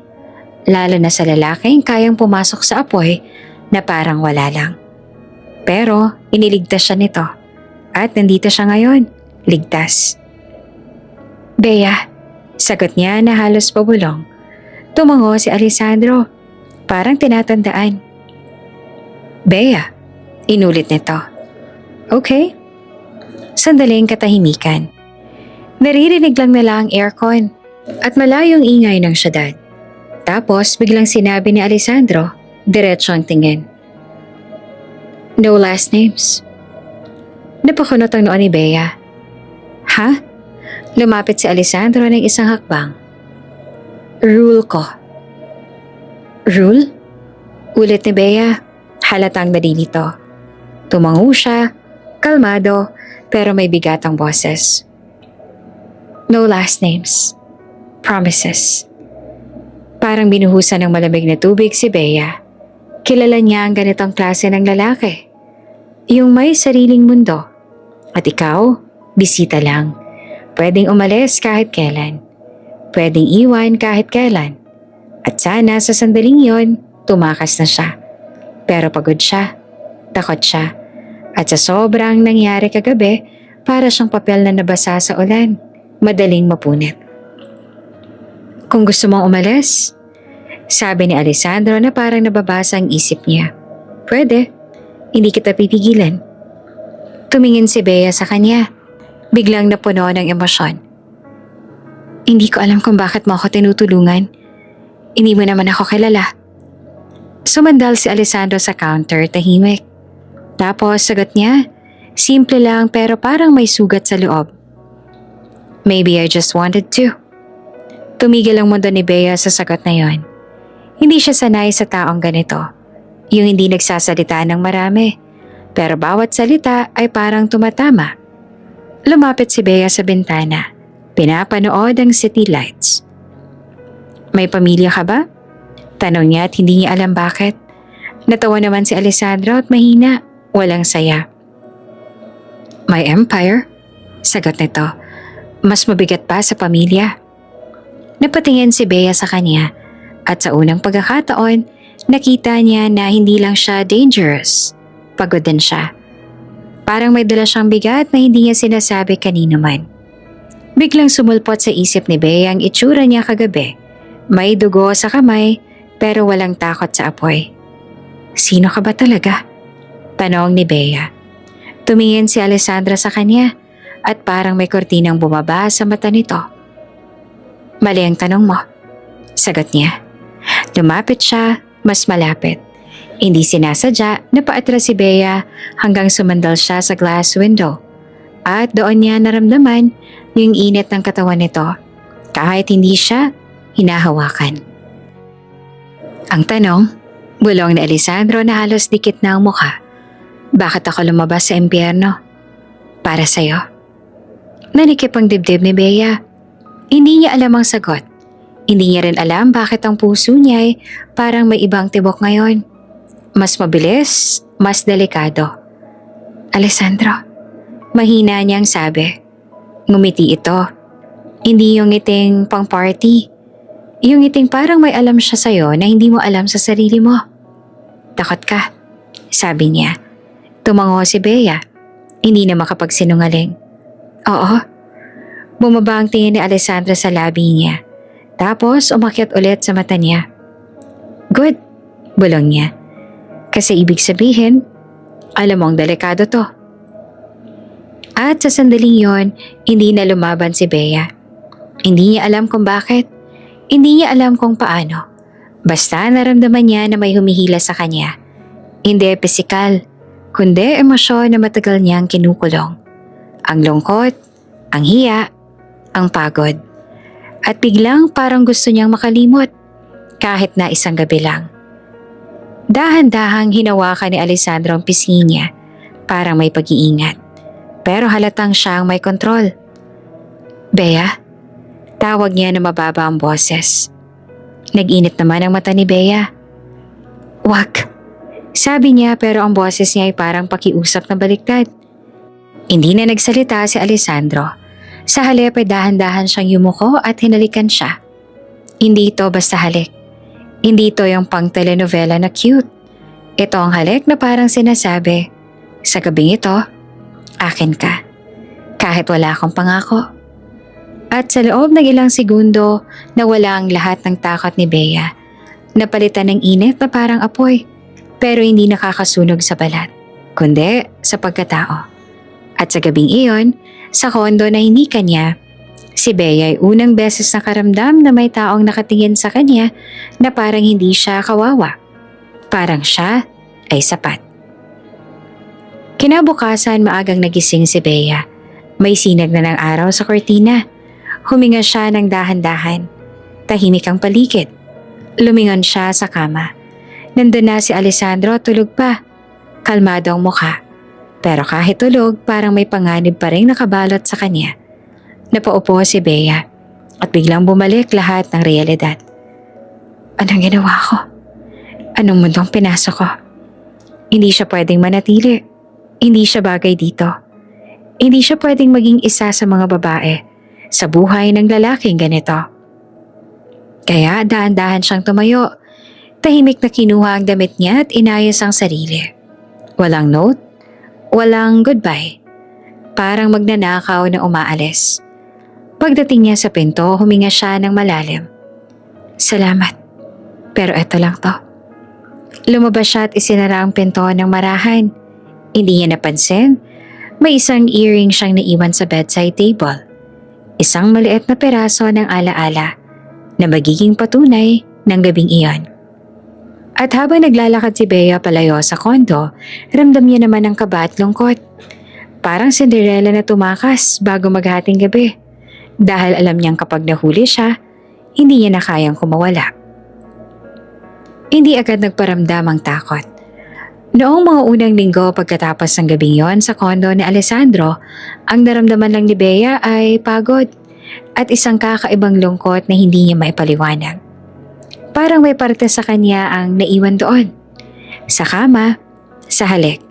Lalo na sa lalaking kayang pumasok sa apoy na parang wala lang. Pero iniligtas siya nito. At nandito siya ngayon, ligtas. "Bea," sagot niya na halos pabulong. Tumango si Alessandro, parang tinatandaan. "Bea," inulit nito. "Okay." Sandaling katahimikan. Naririnig lang nila ang aircon at malayong ingay ng syudad. Tapos biglang sinabi ni Alessandro, diretso ang tingin. "No last names." Napakunot ang noo ni Bea. "Ha?" Lumapit si Alessandro ng isang hakbang. "Rule ko." "Rule?" Ulit ni Bea, halatang nalilito. Tumango siya, kalmado, pero may bigat ang boses. "No last names. Promises." Parang binuhusan ng malamig na tubig si Bea. Kilala niya ang ganitong klase ng lalaki. Yung may sariling mundo. At ikaw, bisita lang. Pwedeng umalis kahit kailan. Pwedeng iwan kahit kailan. At sana sa sandaling yon, tumakas na siya. Pero pagod siya, takot siya. At sa sobrang nangyari kagabi, para siyang papel na nabasa sa ulan. Madaling mapunit. "Kung gusto mong umalis," sabi ni Alessandro na parang nababasa ang isip niya. "Pwede, hindi kita pipigilan." Tumingin si Bea sa kanya. Biglang napuno ng emosyon. "Hindi ko alam kung bakit mo ako tinutulungan. Hindi mo naman ako kilala." Sumandal si Alessandro sa counter, tahimik. Tapos sagot niya, simple lang pero parang may sugat sa loob. "Maybe I just wanted to." Tumigil ang mundo ni Bea sa sagot na yon. Hindi siya sanay sa taong ganito. Yung hindi nagsasalita ng marami. Pero bawat salita ay parang tumatama. Lumapit si Bea sa bintana. Pinapanood ang city lights. "May pamilya ka ba?" Tanong niya at hindi niya alam bakit. Natawa naman si Alessandro at mahina, walang saya. "My empire?" Sagot nito. Mas mabigat pa sa pamilya. Napatingin si Bea sa kanya at sa unang pagkakataon, nakita niya na hindi lang siya dangerous. Pagod din siya. Parang may dala siyang bigat na hindi niya sinasabi kanina man. Biglang sumulpot sa isip ni Bea ang itsura niya kagabi. May dugo sa kamay pero walang takot sa apoy. Sino ka ba talaga? Tanong ni Bea. Tumingin si Alessandra sa kanya at parang may kortinang bumaba sa mata nito. Mali ang tanong mo. Sagot niya. Lumapit siya, mas malapit. Hindi sinasadya na paatras si Bea hanggang sumandal siya sa glass window. At doon niya naramdaman yung init ng katawan nito kahit hindi siya hinahawakan. Ang tanong, bulong ni Alessandro na halos dikit na ang mukha. Bakit ako lumabas sa impyerno? Para sa'yo. Nanikip ang dibdib ni Bea. Hindi niya alam ang sagot. Hindi niya rin alam bakit ang puso niya ay parang may ibang tibok ngayon. Mas mabilis, mas delikado. Alessandro, mahina niyang sabi. Ngumiti ito. Hindi yung ngiting pang party. Yung ngiting parang may alam siya sa'yo na hindi mo alam sa sarili mo. Takot ka, sabi niya. Tumango si Bea. Hindi na makapagsinungaling. Oo. Bumaba ang tingin ni Alessandra sa labi niya. Tapos umakyat ulit sa mata niya. Good, bulong niya. Kasi ibig sabihin, alam mong delikado to. At sa sandaling yon, hindi na lumaban si Bea. Hindi niya alam kung bakit. Hindi niya alam kung paano. Basta naramdaman niya na may humihila sa kanya. Hindi pisikal, kundi emosyon na matagal niyang kinukulong. Ang lungkot, ang hiya, ang pagod. At biglang parang gusto niyang makalimot, kahit na isang gabi lang. Dahan-dahang hinawakan ni Alessandro ang pisngi niya, parang may pag-iingat. Pero halatang siyang may kontrol. Bea, tawag niya na mababa ang boses. Nag-init naman ang mata ni Bea. Wag, sabi niya pero ang boses niya ay parang pakiusap na baliktad. Hindi na nagsalita si Alessandro. Sa halip ay dahan-dahan siyang yumuko at hinalikan siya. Hindi ito basta halik. Hindi ito yung pang telenovela na cute. Ito ang halik na parang sinasabi, sa gabing ito, akin ka. Kahit wala akong pangako. At sa loob ng ilang segundo, nawala ang lahat ng takot ni Bea. Napalitan ng init na parang apoy, pero hindi nakakasunog sa balat, kundi sa pagkatao. At sa gabing iyon, sa kondo na hindi kanya, si Bea ay unang beses nakaramdam na may taong nakatingin sa kanya na parang hindi siya kawawa. Parang siya ay sapat. Kinabukasan maagang nagising si Bea. May sinag na ng araw sa kortina. Huminga siya ng dahan-dahan. Tahimik ang paligid. Lumingon siya sa kama. Nandun na si Alessandro tulog pa. Kalmado ang mukha. Pero kahit tulog, parang may panganib pa rin nakabalot sa kanya. Napaupo si Bea at biglang bumalik lahat ng realidad. Anong ginawa ko? Anong mundong pinasok ko? Hindi siya pwedeng manatili. Hindi siya bagay dito. Hindi siya pwedeng maging isa sa mga babae sa buhay ng lalaking ganito. Kaya dahan-dahan siyang tumayo. Tahimik na kinuha ang damit niya at inayos ang sarili. Walang note. Walang goodbye. Parang magnanakaw na umaalis. Pagdating niya sa pinto, huminga siya ng malalim. Salamat. Pero eto lang to. Lumabas siya at isinara ang pinto ng marahan. Hindi niya napansin, may isang earring siyang naiwan sa bedside table. Isang maliit na peraso ng alaala na magiging patunay ng gabing iyon. At habang naglalakad si Bea palayo sa kondo, ramdam niya naman ang kaba at lungkot. Parang Cinderella na tumakas bago maghating gabi. Dahil alam niyang kapag nahuli siya, hindi niya na kayang kumawala. Hindi agad nagparamdam ang takot. Noong mga unang linggo pagkatapos ng gabing yon sa kondo ni Alessandro, ang naramdaman lang ni Bea ay pagod at isang kakaibang lungkot na hindi niya maipaliwanag. Parang may parte sa kanya ang naiwan doon. Sa kama, sa halik.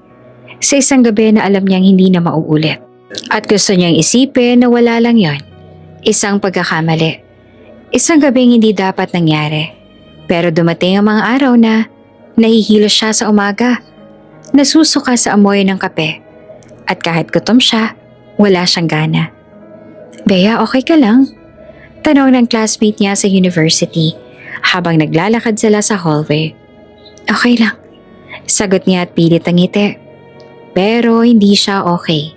Sa isang gabi na alam niyang hindi na mauulit. At gusto niyang isipin na wala lang yon. Isang pagkakamali. Isang gabing hindi dapat nangyari. Pero dumating ang mga araw na nahihilo siya sa umaga. Nasusuka sa amoy ng kape. At kahit gutom siya, wala siyang gana. Bea, okay ka lang? Tanong ng classmate niya sa university habang naglalakad sila sa hallway. Okay lang. Sagot niya at pilit ang ngiti. Pero hindi siya okay.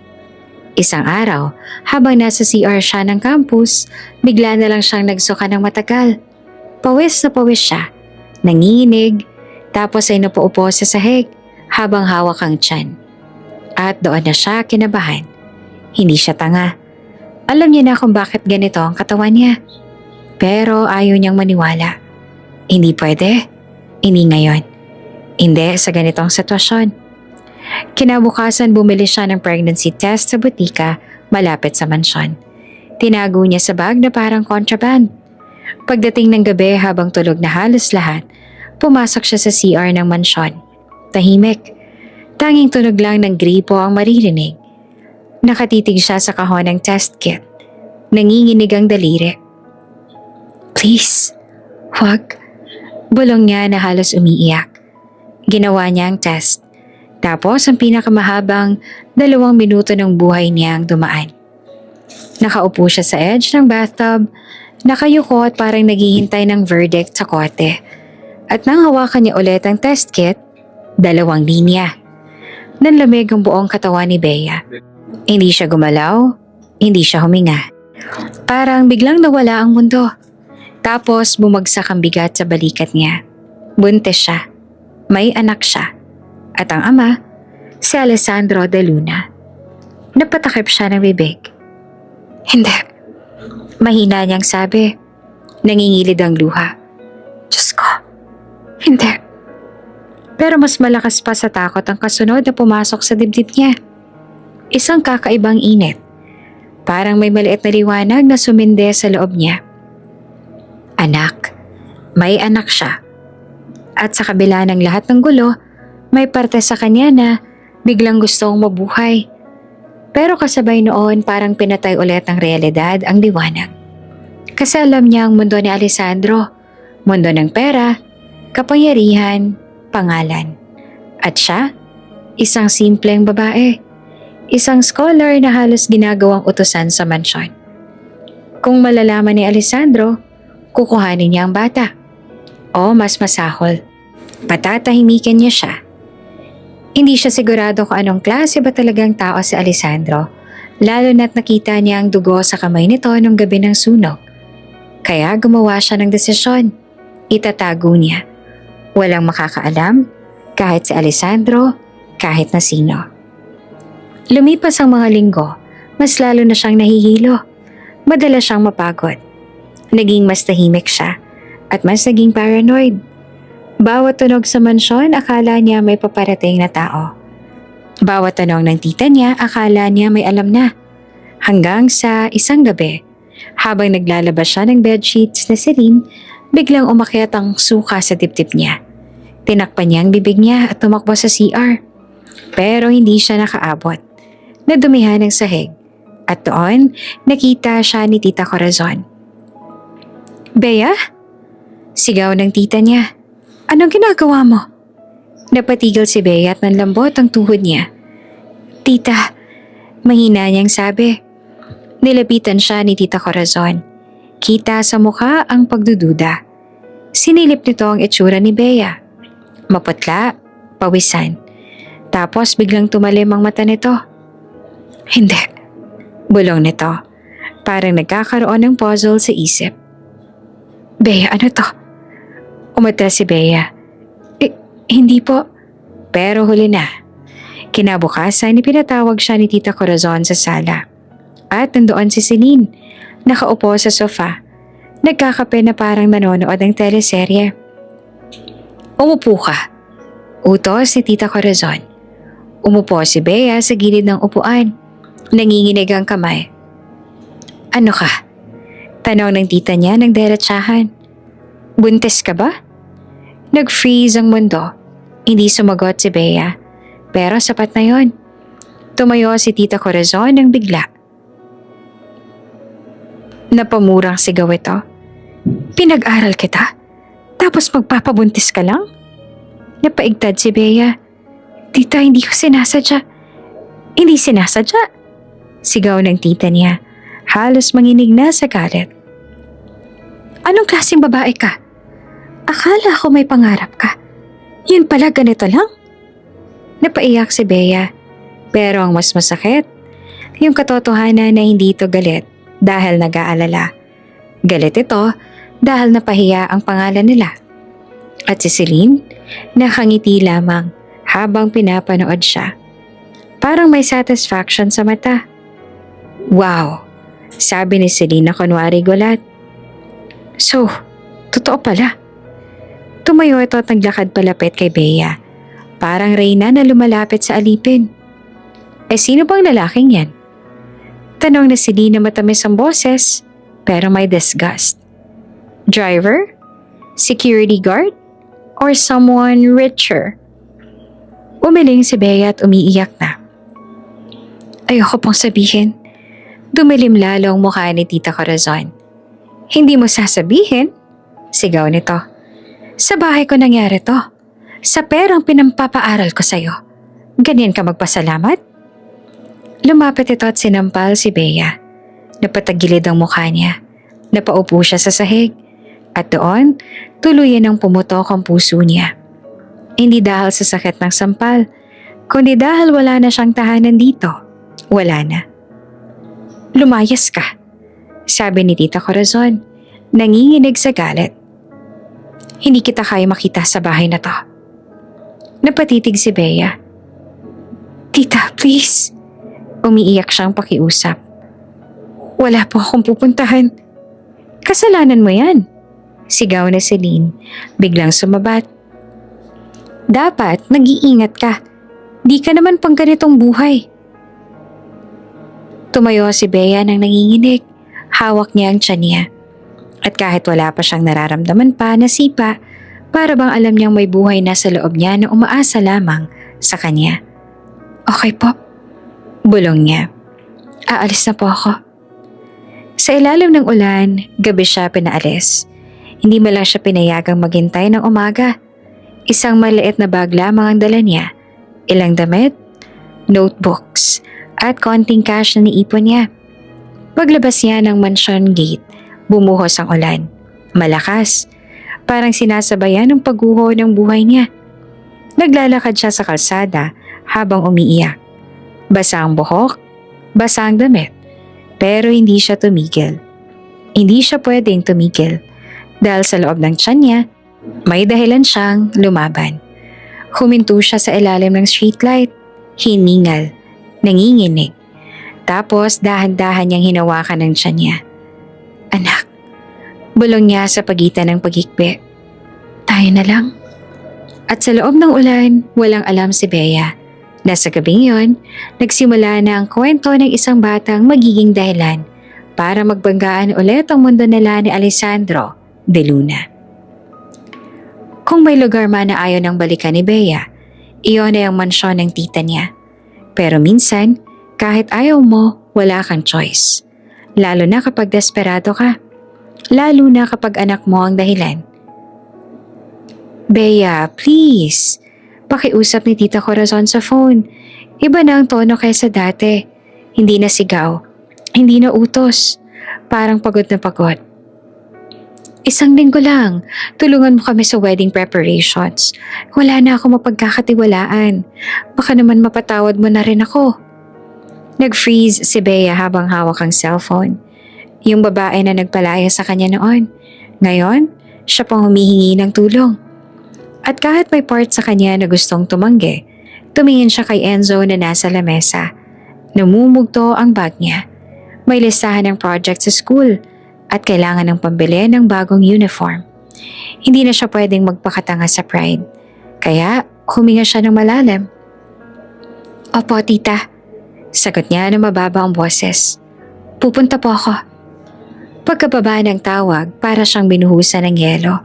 Isang araw, habang nasa CR siya ng campus, bigla na lang siyang nagsuka ng matagal. Pawis na pawis siya, nanginginig, tapos ay napaupo sa sahig habang hawak ang tiyan. At doon na siya kinabahan. Hindi siya tanga. Alam niya na kung bakit ganito ang katawan niya. Pero ayaw niyang maniwala. Hindi pwede. Hindi ngayon. Hindi sa ganitong sitwasyon. Kinabukasan bumili siya ng pregnancy test sa butika malapit sa mansyon. Tinago niya sa bag na parang contraband. Pagdating ng gabi habang tulog na halos lahat, pumasok siya sa CR ng mansyon. Tahimik. Tanging tunog lang ng gripo ang maririnig. Nakatitig siya sa kahon ng test kit. Nanginginig ang daliri. Please, wag. Bulong niya na halos umiiyak. Ginawa niya ang test. Tapos ang pinakamahabang 2 minuto ng buhay niya ang dumaan. Nakaupo siya sa edge ng bathtub, nakayuko at parang naghihintay ng verdict sa korte. At nang hawakan niya ulit ang test kit, 2 linya. Nanlamig ang buong katawan ni Bea. Hindi siya gumalaw, hindi siya huminga. Parang biglang nawala ang mundo. Tapos bumagsak ang bigat sa balikat niya. Buntis siya. May anak siya. At ang ama, si Alessandro de Luna. Napatakip siya ng bibig. Hindi. Mahina niyang sabi. Nangingilid ang luha. Diyos ko. Hindi. Pero mas malakas pa sa takot ang kasunod na pumasok sa dibdib niya. Isang kakaibang init. Parang may maliit na liwanag na suminde sa loob niya. Anak. May anak siya. At sa kabila ng lahat ng gulo, may parte sa kanya na biglang gustong mabuhay. Pero kasabay noon parang pinatay ulit ng realidad ang liwanag. Kasi alam niya ang mundo ni Alessandro, mundo ng pera, kapangyarihan, pangalan. At siya, isang simpleng babae. Isang scholar na halos ginagawang utusan sa mansyon. Kung malalaman ni Alessandro, kukuhanin niya ang bata. O mas masahol, patatahimikin niya siya. Hindi siya sigurado kung anong klase ba talagang tao si Alessandro, lalo na't nakita niya ang dugo sa kamay nito nung gabi ng sunog. Kaya gumawa siya ng desisyon. Itatago niya. Walang makakaalam, kahit si Alessandro, kahit na sino. Lumipas ang mga linggo, mas lalo na siyang nahihilo. Madalas siyang mapagod. Naging mas tahimik siya at mas naging paranoid. Bawat tunog sa mansyon, akala niya may paparating na tao. Bawat tanong ng tita niya, akala niya may alam na. Hanggang sa isang gabi, habang naglalabas siya ng bedsheets na silin, biglang umakyat ang suka sa dibdib niya. Tinakpan niya ang bibig niya at tumakbo sa CR. Pero hindi siya nakaabot. Nadumihan ng sahig. At doon, nakita siya ni Tita Corazon. Bea? Sigaw ng tita niya. Anong ginagawa mo? Napatigil si Bea at nanlambot ang tuhod niya. Tita, mahina niyang sabi. Nilapitan siya ni Tita Corazon. Kita sa mukha ang pagdududa. Sinilip nito ang itsura ni Bea. Maputla, pawisan. Tapos biglang tumalim ang mata nito. Hindi. Bulong nito. Parang nagkakaroon ng puzzle sa isip. Bea, ano to? Umatras si Bea. Hindi po. Pero huli na. Kinabukasan, pinatawag siya ni Tita Corazon sa sala. At nandoon si Celine, nakaupo sa sofa. Nagkakape na parang nanonood ng teleserye. Umupo ka. Utos ni Tita Corazon. Umupo si Bea sa gilid ng upuan. Nanginginig ang kamay. Ano ka? Tanong ng tita niya ng derechahan. Buntis ka ba? Nag-freeze ang mundo. Hindi sumagot si Bea. Pero sapat na yon. Tumayo si Tita Corazon ng bigla. Napamurang sigaw ito. Pinag-aral kita? Tapos magpapabuntis ka lang? Napaigtad si Bea. Tita, hindi ko sinasadya. Hindi sinasadya. Sigaw ng tita niya. Halos manginig na sa galit. Anong klaseng babae ka? Akala ko may pangarap ka. Yun pala ganito lang? Napaiyak si Bea. Pero ang mas masakit, yung katotohanan na hindi ito galit dahil nag-aalala. Galit ito dahil napahiya ang pangalan nila. At si Celine, nakangiti lamang habang pinapanood siya. Parang may satisfaction sa mata. Wow, sabi ni Celine na kunwari gulat. So, totoo pala. Tumayo ito at naglakad palapit kay Bea. Parang reyna na lumalapit sa alipin. Eh sino bang lalaking yan? Tanong na Celine na matamis ang boses, pero may disgust. Driver? Security guard? Or someone richer? Umiling si Bea at umiiyak na. Ayoko pong sabihin. Dumilim lalo ang mukha ni Tita Corazon. Hindi mo sasabihin? Sigaw nito. Sa bahay ko nangyari to. Sa perang pinampapaaral ko sa'yo. Ganyan ka magpasalamat? Lumapit ito at sinampal si Bea. Napatagilid ang mukha niya. Napaupo siya sa sahig. At doon, tuluyan ang pumutok ang puso niya. Hindi dahil sa sakit ng sampal, kundi dahil wala na siyang tahanan dito. Wala na. Lumayas ka, sabi ni Tita Corazon, nanginginig sa galit. Hindi kita kaya makita sa bahay na to. Napatitig si Bea. Tita, please. Umiiyak siyang pakiusap. Wala po akong pupuntahan. Kasalanan mo yan. Sigaw na Celine, biglang sumabat. Dapat nag-iingat ka. Di ka naman pang ganitong buhay. Tumayo si Bea nang nanginginig. Hawak niya ang tiyan niya. At kahit wala pa siyang nararamdaman pa na sipa, para bang alam niyang may buhay na sa loob niya na umaasa lamang sa kanya. Okay po. Bulong niya. Aalis na po ako. Sa ilalim ng ulan, gabi siya pinaalis. Hindi mo lang siya pinayagang maghintay ng umaga. Isang maliit na bag lamang ang dala niya. Ilang damit, notebooks, at konting cash na niipon niya. Paglabas niya ng mansion gate, bumuhos ang ulan. Malakas, parang sinasabayan ng pagguho ng buhay niya. Naglalakad siya sa kalsada habang umiiyak. Basa ang buhok, basa ang damit, pero hindi siya tumigil. Hindi siya pwedeng tumigil dahil sa loob ng tiyan niya, may dahilan siyang lumaban. Huminto siya sa ilalim ng streetlight, hiningal, nanginginig. Tapos dahan-dahan niyang hinawakan ng tiyan niya. Anak, bulong niya sa pagitan ng pagikbi. Tayo na lang. At sa loob ng ulan, walang alam si Bea. Nasa gabing yon, nagsimula na ang kwento ng isang batang magiging dahilan para magbanggaan ulit ang mundo nila ni Alessandro de Luna. Kung may lugar man na ayaw ng balikan ni Bea, iyon ay ang mansyon ng tita niya. Pero minsan, kahit ayaw mo, wala kang choice. Lalo na kapag desperado ka. Lalo na kapag anak mo ang dahilan. Bea, please. Pakiusap ni Tita Corazon sa phone. Iba na ang tono kaysa dati. Hindi na sigaw. Hindi na utos. Parang pagod na pagod. Isang linggo lang. Tulungan mo kami sa wedding preparations. Wala na ako mapagkakatiwalaan. Baka naman mapatawad mo na rin ako. Nag-freeze si Bea habang hawak ang cellphone. Yung babae na nagpalaya sa kanya noon. Ngayon, siya pang humihingi ng tulong. At kahit may part sa kanya na gustong tumanggi, tumingin siya kay Enzo na nasa lamesa. Namumugto ang bag niya. May listahan ng project sa school at kailangan ng pambili ng bagong uniform. Hindi na siya pwedeng magpakatanga sa pride. Kaya huminga siya ng malalim. Opo, tita. Sagot niya na mababa ang boses. Pupunta po ako. Pagkababa ng tawag, para siyang binuhusan ng yelo.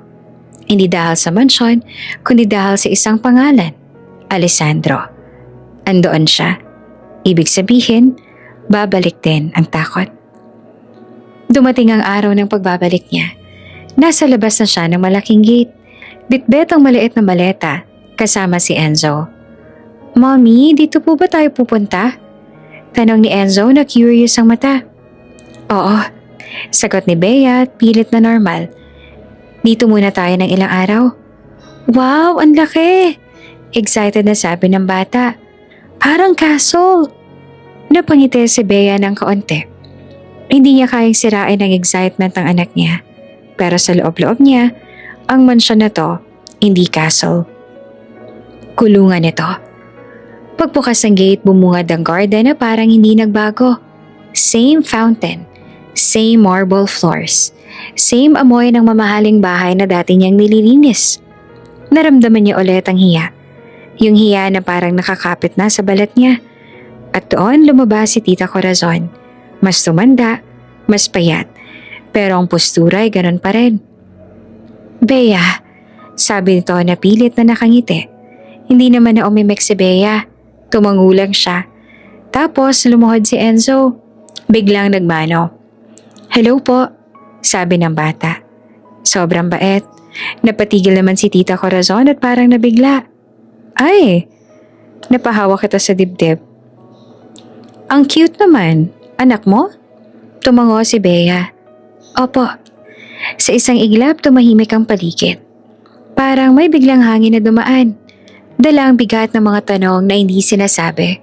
Hindi dahil sa mansyon, kundi dahil sa isang pangalan, Alessandro. Andoon siya. Ibig sabihin, babalik din ang takot. Dumating ang araw ng pagbabalik niya. Nasa labas na siya ng malaking gate. Bitbit ang maliit na maleta, kasama si Enzo. Mommy, dito po ba tayo pupunta? Tanong ni Enzo na curious ang mata. Oo, sagot ni Bea at pilit na normal. Dito muna tayo ng ilang araw. Wow, ang laki! Excited na sabi ng bata. Parang castle! Napangiti si Bea ng kaunti. Hindi niya kayang sirain ang excitement ng anak niya. Pero sa loob-loob niya, ang mansyon na to, hindi castle. Kulungan ito. Pagbukas ng gate, bumungad ang garden na parang hindi nagbago. Same fountain, same marble floors, same amoy ng mamahaling bahay na dati niyang nililinis. Naramdaman niya ulit ang hiya. Yung hiya na parang nakakapit na sa balat niya. At doon lumabas si Tita Corazon. Mas tumanda, mas payat, pero ang postura ay ganun pa rin. Bea, sabi nito na pilit na nakangiti. Hindi naman na umimik si Bea. Tumangulang siya. Tapos lumuhod si Enzo. Biglang nagmano. Hello po, sabi ng bata. Sobrang bait. Napatigil naman si Tita Corazon at parang nabigla. Ay, napahawak kita sa dibdib. Ang cute naman. Anak mo? Tumango si Bea. Opo. Sa isang iglap tumahimik ang paligid. Parang may biglang hangin na dumaan. Dala ang bigat ng mga tanong na hindi sinasabi.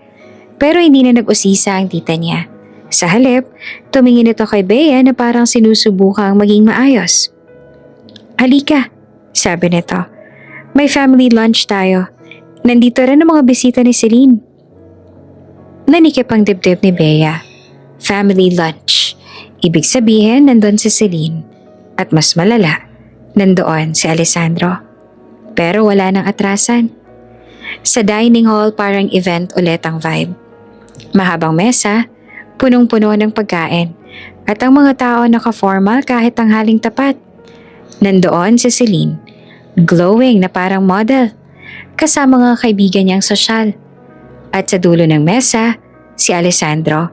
Pero hindi na nag-usisa ang tita niya. Sa halip, tumingin ito kay Bea na parang sinusubukang maging maayos. Halika, sabi nito. May family lunch tayo. Nandito rin ang mga bisita ni Celine. Nanikip ang dibdib ni Bea. Family lunch. Ibig sabihin, nandun si Celine. At mas malala, nandoon si Alessandro. Pero wala nang atrasan. Sa dining hall parang event ulit ang vibe. Mahabang mesa, punong-puno ng pagkain, at ang mga tao naka-formal kahit tanghaling tapat. Nandoon si Celine, glowing na parang model, kasama mga kaibigan niyang sosyal. At sa dulo ng mesa, si Alessandro.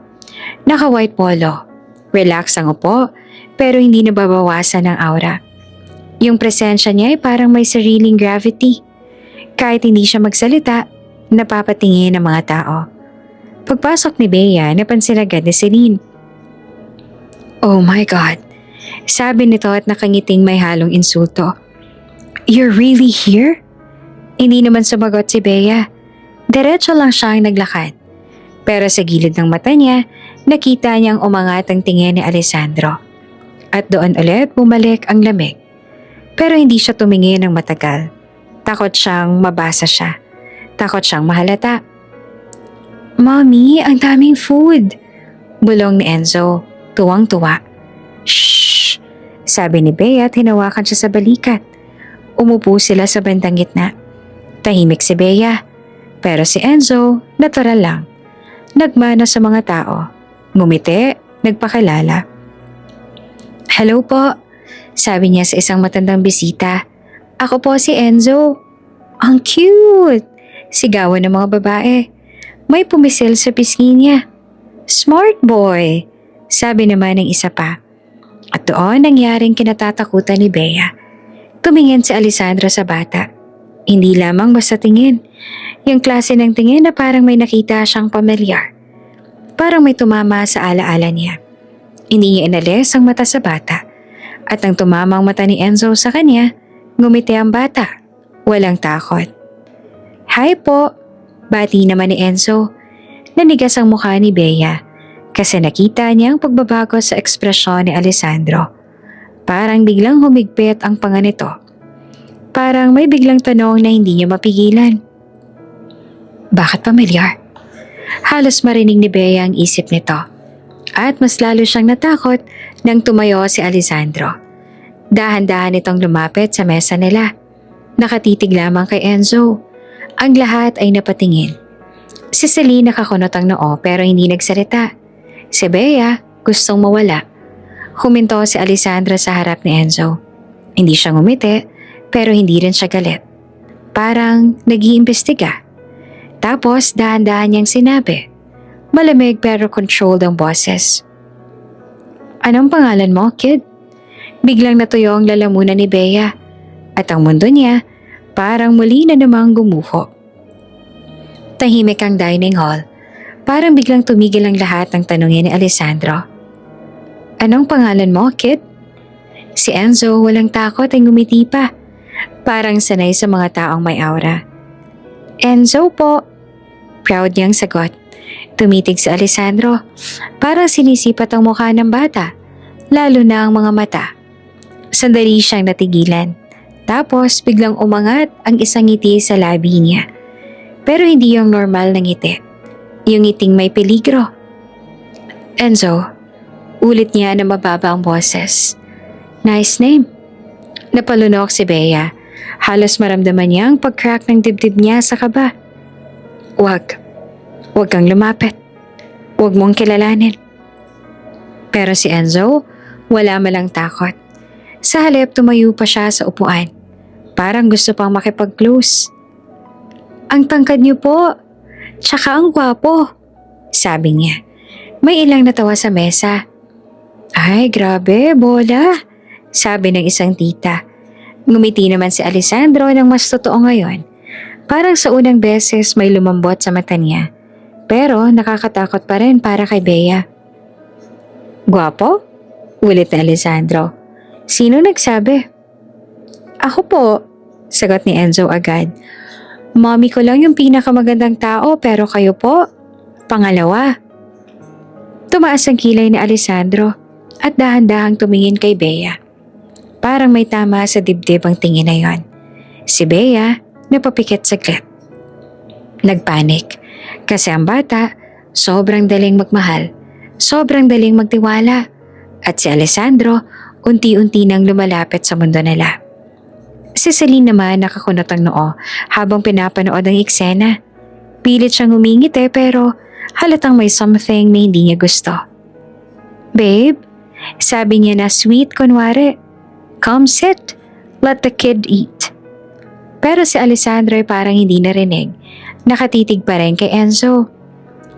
Naka-white polo, relax ang upo, pero hindi nababawasan ang aura. Yung presensya niya ay parang may sariling gravity. Kahit hindi siya magsalita, napapatingin ang mga tao. Pagpasok ni Bea, napansin agad ni Celine. Oh my God, sabi nito at nakangiting may halong insulto. You're really here? Hindi naman sumagot si Bea. Diretso lang siyang naglakad. Pero sa gilid ng mata niya, nakita niyang umangat ang tingin ni Alessandro. At doon ulit bumalik ang lamig. Pero hindi siya tumingin ng matagal. Takot siyang mabasa siya. Takot siyang mahalata. Mommy, ang daming food! Bulong ni Enzo, tuwang-tuwa. Shhh! Sabi ni Bea at hinawakan siya sa balikat. Umupo sila sa bandang gitna. Tahimik si Bea. Pero si Enzo, natural lang. Nagmana sa mga tao. Ngumiti, nagpakilala. Hello po, sabi niya sa isang matandang bisita. Ako po si Enzo. Ang cute! Sigawan ng mga babae. May pumisil sa pisngi niya. Smart boy, sabi naman ng isa pa. At doon nangyaring kinatatakutan ni Bea. Tumingin si Alessandro sa bata. Hindi lamang basta tingin. Yung klase ng tingin na parang may nakita siyang pamilyar. Parang may tumama sa alaala niya. Hindi niya inalis ang mata sa bata. At ang tumamang mata ni Enzo sa kanya, ngumiti ang bata. Walang takot. Hi po, bati naman ni Enzo. Nanigas ang mukha ni Bea kasi nakita niya ang pagbabago sa ekspresyon ni Alessandro. Parang biglang humigpit ang panga nito. Parang may biglang tanong na hindi niya mapigilan. Bakit pamilyar? Halos marinig ni Bea ang isip nito. At mas lalo siyang natakot nang tumayo si Alessandro. Dahan-dahan itong lumapit sa mesa nila. Nakatitig lamang kay Enzo. Ang lahat ay napatingin. Si Celine nakakunot ang noo pero hindi nagsalita. Si Bea gustong mawala. Huminto si Alessandro sa harap ni Enzo. Hindi siya ngumiti pero hindi rin siya galit. Parang nag-iimbestiga. Tapos dahan-dahan niyang sinabi. Malamig pero controlled ang boses. Anong pangalan mo, kid? Biglang natuyo ang lalamunan ni Bea. At ang mundo niya parang muli na namang gumuho. Tahimik ang dining hall. Parang biglang tumigil ang lahat ng tanungin ni Alessandro. Anong pangalan mo, kid? Si Enzo walang takot ay ngumiti pa. Parang sanay sa mga taong may aura. Enzo po. Proud niyang sagot. Tumitig si Alessandro. Parang sinisipat ang mukha ng bata. Lalo na ang mga mata. Sandali siyang natigilan. Tapos biglang umangat ang isang ngiti sa labi niya. Pero hindi yung normal na ngiti. Yung ngiting may peligro. Enzo, ulit niya na mababa ang boses. Nice name. Napalunok si Bea. Halos maramdaman niya ang pag-crack ng dibdib niya sa kaba. Huwag kang lumapit. Huwag mong kilalanin. Pero si Enzo, wala malang takot. Sa halip tumayo pa siya sa upuan. Parang gusto pang makipag-close. Ang tangkad niyo po. Tsaka ang gwapo. Sabi niya. May ilang natawa sa mesa. Ay, grabe, bola. Sabi ng isang tita. Ngumiti naman si Alessandro ng mas totoo ngayon. Parang sa unang beses may lumambot sa mata niya. Pero nakakatakot pa rin para kay Bea. Gwapo? Ulit na Alessandro. Sino nagsabi? Ako po, sagot ni Enzo agad. Mommy ko lang yung pinakamagandang tao pero kayo po, pangalawa. Tumaas ang kilay ni Alessandro at dahan-dahang tumingin kay Bea. Parang may tama sa dibdib ang tingin na yon. Si Bea napapikit saglit. Nagpanik kasi ang bata sobrang daling magmahal, sobrang daling magtiwala at si Alessandro unti-unti nang lumalapit sa mundo nila. Si Celine naman nakakunot ang noo habang pinapanood ang eksena. Pilit siyang humingiti pero halatang may something na hindi niya gusto. Babe, sabi niya na sweet kunwari. Come sit, let the kid eat. Pero si Alessandro ay parang hindi narinig. Nakatitig pa rin kay Enzo.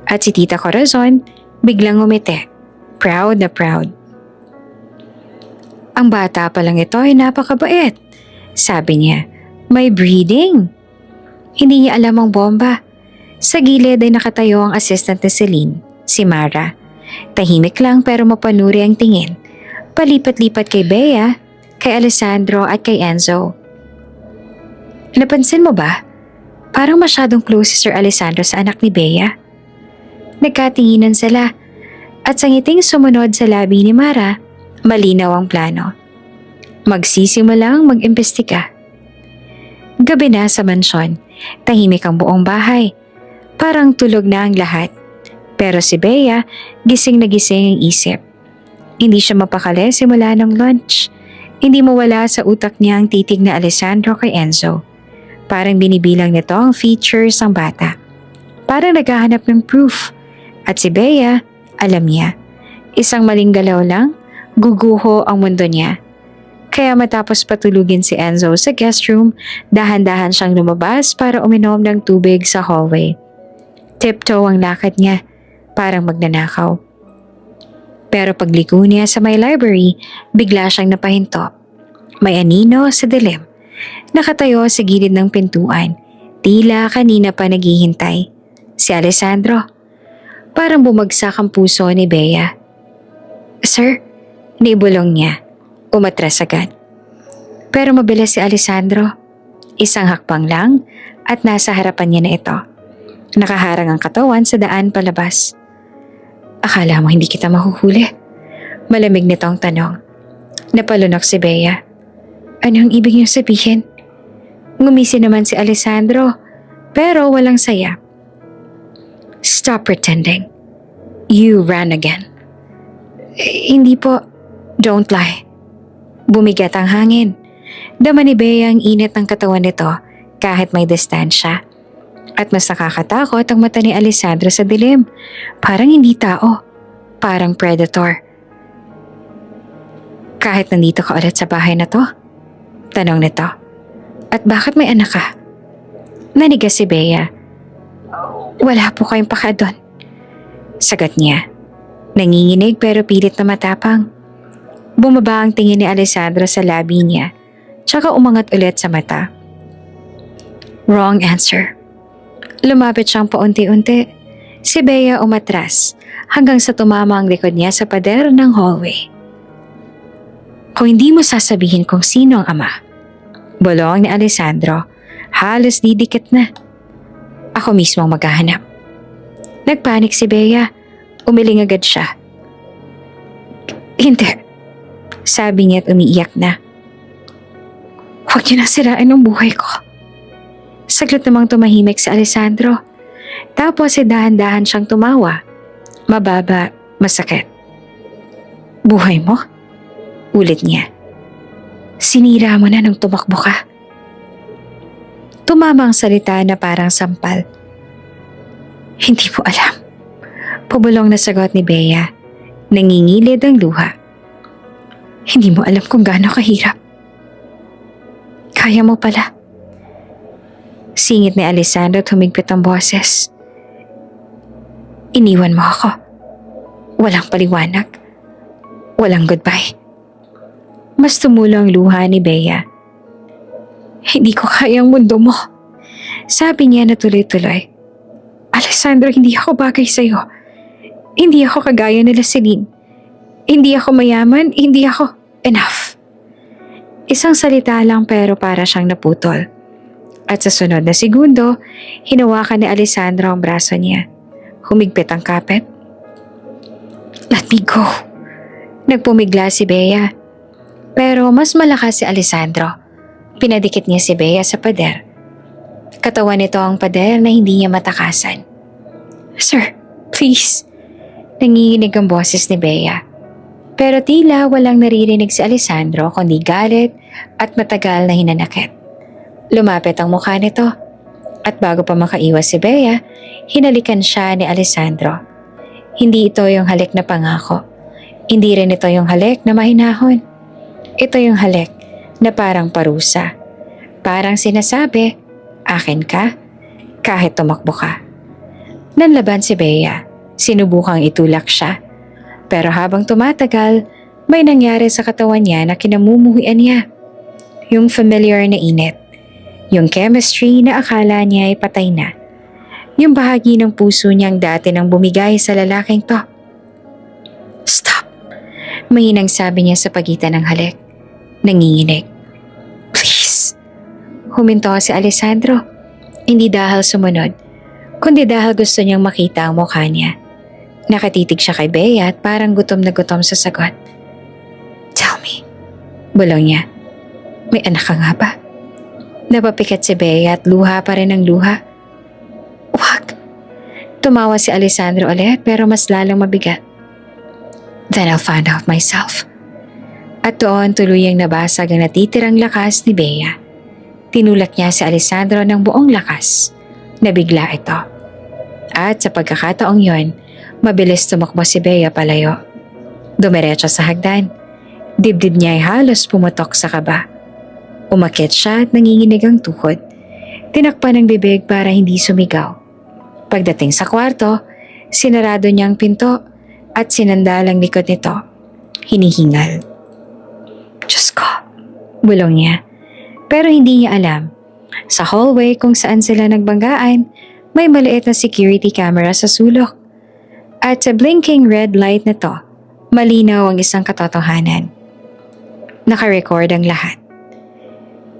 At si Tita Corazon biglang umiti. Proud na proud. Ang bata pa lang ito ay napakabait. Sabi niya, may breeding. Hindi niya alam ang bomba. Sa gilid ay nakatayo ang assistant ni Celine, si Mara. Tahimik lang pero mapanuri ang tingin. Palipat-lipat kay Bea, kay Alessandro at kay Enzo. Napansin mo ba? Parang masyadong close si Sir Alessandro sa anak ni Bea. Nagkatinginan sila at sa ngiting sumunod sa labi ni Mara, malinaw ang plano. Magsisimulang mag-imbestiga. Gabi na sa mansyon, tahimik ang buong bahay. Parang tulog na ang lahat. Pero si Bea, gising na gising ang isip. Hindi siya mapakali simula ng lunch. Hindi mawala sa utak niya ang titig na Alessandro kay Enzo. Parang binibilang nito ang features ng bata. Parang naghahanap ng proof. At si Bea, alam niya. Isang maling galaw lang, guguho ang mundo niya. Kaya matapos patulugin si Enzo sa guest room, dahan-dahan siyang lumabas para uminom ng tubig sa hallway. Tiptoe ang lakad niya, parang magnanakaw. Pero pagliko niya sa may library, bigla siyang napahinto. May anino sa dilim. Nakatayo sa gilid ng pintuan. Tila kanina pa naghihintay. Si Alessandro. Parang bumagsak ang puso ni Bea. Sir, naibulong niya. Umatras agad. Pero mabilis si Alessandro. Isang hakbang lang at nasa harapan niya na ito. Nakaharang ang katawan sa daan palabas. Akala mo hindi kita mahuhuli? Malamig nitong tanong. Napalunok si Bea. Anong ibig niyo sabihin? Ngumisi naman si Alessandro, pero walang saya. Stop pretending. You ran again. Hindi po. Don't lie. Bumigat ang hangin. Dama ni Bea ang init ng katawan nito kahit may distansya. At mas nakakatakot ang mata ni Alessandro sa dilim. Parang hindi tao. Parang predator. Kahit nandito ka ulit sa bahay na to? Tanong nito. At bakit may anak ka? Nanigas si Bea. Wala po kayong paka doon. Sagot niya. Nanginginig pero pilit na matapang. Bumaba ang tingin ni Alessandro sa labi niya, tsaka umangat ulit sa mata. Wrong answer. Lumapit siyang paunti-unti. Si Bea umatras hanggang sa tumama ang likod niya sa pader ng hallway. Kung hindi mo sasabihin kung sino ang ama, bulong ni Alessandro, halos didikit na. Ako mismo ang maghahanap. Nagpanik si Bea. Umiling agad siya. Hindi, sabi niya at umiiyak na. Huwag niyo na sirain ang buhay ko. Saglit namang tumahimik si Alessandro. Tapos dahan-dahan siyang tumawa. Mababa, masakit. Buhay mo? Ulit niya. Sinira mo na nung tumakbo ka. Tumama ang salita na parang sampal. Hindi mo alam. Pabulong na sagot ni Bea. Nangingilid ang luha. Hindi mo alam kung gaano kahirap. Kaya mo pala. Singit ni Alessandro at humigpit ang boses. Iniwan mo ako. Walang paliwanag. Walang goodbye. Mas tumulo ang luha ni Bea. Hindi ko kaya ang mundo mo. Sabi niya na tuloy-tuloy. Alessandro, hindi ako bagay sa'yo. Hindi ako kagaya nila Celine. Hindi ako mayaman, hindi ako enough. Isang salita lang pero para siyang naputol. At sa sunod na segundo, hinawakan ni Alessandro ang braso niya. Humigpit ang kapit. Let me go. Nagpumigla si Bea. Pero mas malakas si Alessandro. Pinadikit niya si Bea sa pader. Katawan nito ang pader na hindi niya matakasan. Sir, please. Nanginginig ang boses ni Bea. Pero tila walang naririnig si Alessandro kundi galit at matagal na hinanakit. Lumapit ang mukha nito. At bago pa makaiwas si Bea, hinalikan siya ni Alessandro. Hindi ito yung halik na pangako. Hindi rin ito yung halik na mahinahon. Ito yung halik na parang parusa. Parang sinasabi, akin ka, kahit tumakbo ka. Nanlaban si Bea. Sinubukang itulak siya. Pero habang tumatagal, may nangyari sa katawan niya na kinamumuhian niya. Yung familiar na init. Yung chemistry na akala niya ay patay na. Yung bahagi ng puso niyang dati nang bumigay sa lalaking to. Stop! Mahinang sabi niya sa pagitan ng halik. Nanginginig. Please! Huminto si Alessandro. Hindi dahil sumunod, kundi dahil gusto niyang makita ang mukha niya. Nakatitig siya kay Bea at parang gutom na gutom sa sagot. Tell me. Bulong niya. May anak ka nga ba? Napapikat si Bea at luha pa rin ang luha. Wag. Tumawa si Alessandro ulit pero mas lalong mabigat. Then I'll find out myself. At doon tuluyang nabasag ang natitirang lakas ni Bea. Tinulak niya si Alessandro ng buong lakas. Nabigla ito. At sa pagkakataong yon, mabilis tumakbo si Bea palayo. Dumiretso sa hagdan. Dibdib niya ay halos pumutok sa kaba. Umakyat siya at nanginginig ang tuhod. Tinakpan ang bibig para hindi sumigaw. Pagdating sa kwarto, sinarado niya ang pinto at sinandal ang likod nito. Hinihingal. Diyos ko, bulong niya. Pero hindi niya alam. Sa hallway kung saan sila nagbanggaan, may maliit na security camera sa sulok. At sa blinking red light na to, malinaw ang isang katotohanan. Naka-record ang lahat.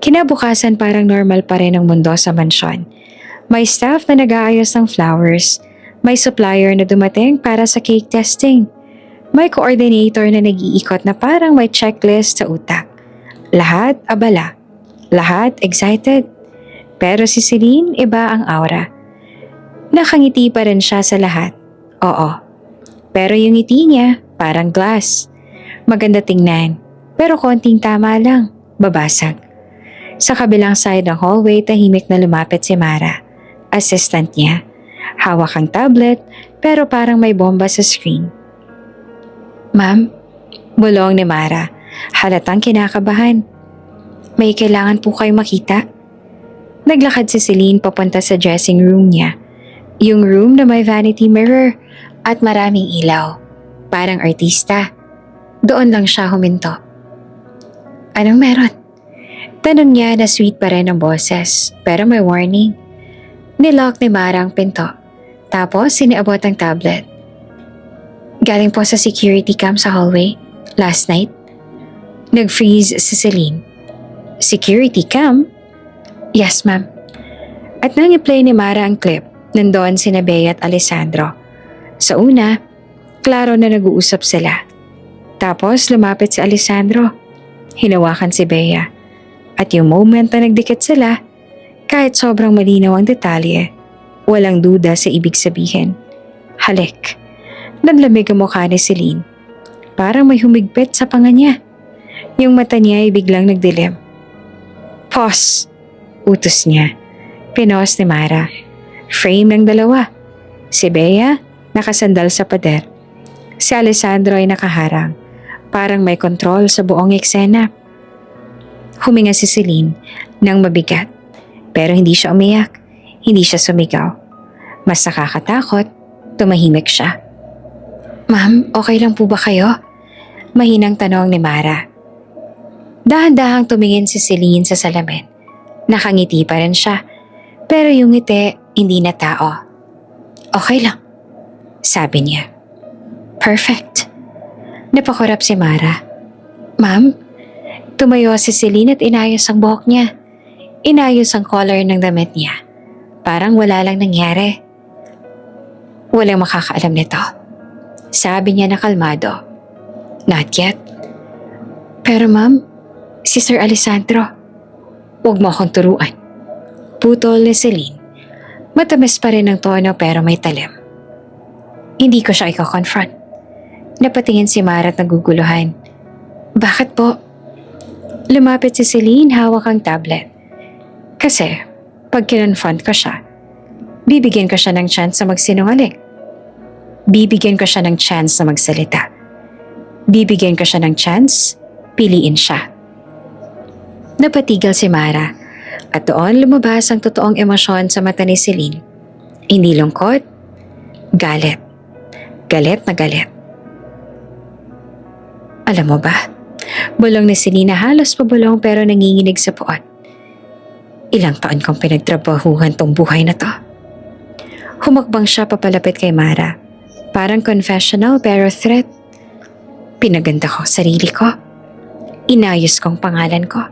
Kinabukasan parang normal pa rin ang mundo sa mansyon. May staff na nag-aayos ng flowers. May supplier na dumating para sa cake testing. May coordinator na nag-iikot na parang may checklist sa utak. Lahat abala. Lahat excited. Pero si Celine, iba ang aura. Nakangiti pa rin siya sa lahat. Oo. Pero yung ngiti niya, parang glass. Maganda tingnan. Pero konting tama lang. Babasag. Sa kabilang side ng hallway, tahimik na lumapit si Mara. Assistant niya. Hawak ang tablet, pero parang may bomba sa screen. Ma'am, bulong ni Mara. Halatang kinakabahan. May kailangan po kayo makita. Naglakad si Celine papunta sa dressing room niya. Yung room na may vanity mirror at maraming ilaw. Parang artista. Doon lang siya huminto. Anong meron? Tanong niya na sweet pa rin ang boses, pero may warning. Nilock ni Mara ang pinto. Tapos siniabot ang tablet. Galing po sa security cam sa hallway last night. Nag-freeze si Celine. Security cam? Yes, ma'am. At nang i-play ni Mara ang clip, nandoon sina Bea at Alessandro. Sa una, klaro na nag-uusap sila. Tapos lumapit si Alessandro. Hinawakan si Bea. At yung moment na nagdikit sila, kahit sobrang malinaw ang detalye, walang duda sa ibig sabihin. Halik. Nanlamig ang mukha ni Celine. Parang may humigpit sa panga niya. Yung mata niya ay biglang nagdilim. Pause! Utos niya. Pinos ni Mara. Frame ng dalawa. Si Bea, nakasandal sa pader. Si Alessandro ay nakaharang. Parang may kontrol sa buong eksena. Huminga si Celine nang mabigat. Pero hindi siya umiyak. Hindi siya sumigaw. Mas nakakatakot, tumahimik siya. Ma'am, okay lang po ba kayo? Mahinang tanong ni Mara. Dahan-dahang tumingin si Celine sa salamin. Nakangiti pa rin siya. Pero yung ngiti, hindi na tao. Okay lang, sabi niya. Perfect. Napakurap si Mara. Ma'am, tumayo si Celine at inayos ang buhok niya. Inayos ang collar ng damit niya. Parang wala lang nangyari. Walang makakaalam nito. Sabi niya na kalmado. Not yet. Pero ma'am, si Sir Alessandro, huwag mo akong turuan. Putol ni Celine. Matamis pa rin ang tono pero may talim. Hindi ko siya iko-confront. Napatingin si Mara at naguguluhan. Bakit po? Lumapit si Celine, hawak ang tablet. Kasi, pag kinonfront ko siya, bibigyan ko siya ng chance na magsinungaling. Bibigyan ko siya ng chance na magsalita. Bibigyan ko siya ng chance, piliin siya. Napatigil si Mara at doon lumabas ang totoong emosyon sa mata ni Celine. Hindi lungkot, galit. Galit na galit. Alam mo ba, bulong ni Celine na halos pabulong pero nanginginig sa puot. Ilang taon kong pinagtrabahuhan tong buhay na to. Humakbang siya papalapit kay Mara. Parang confessional pero threat. Pinaganda ko sarili ko. Inayos kong pangalan ko.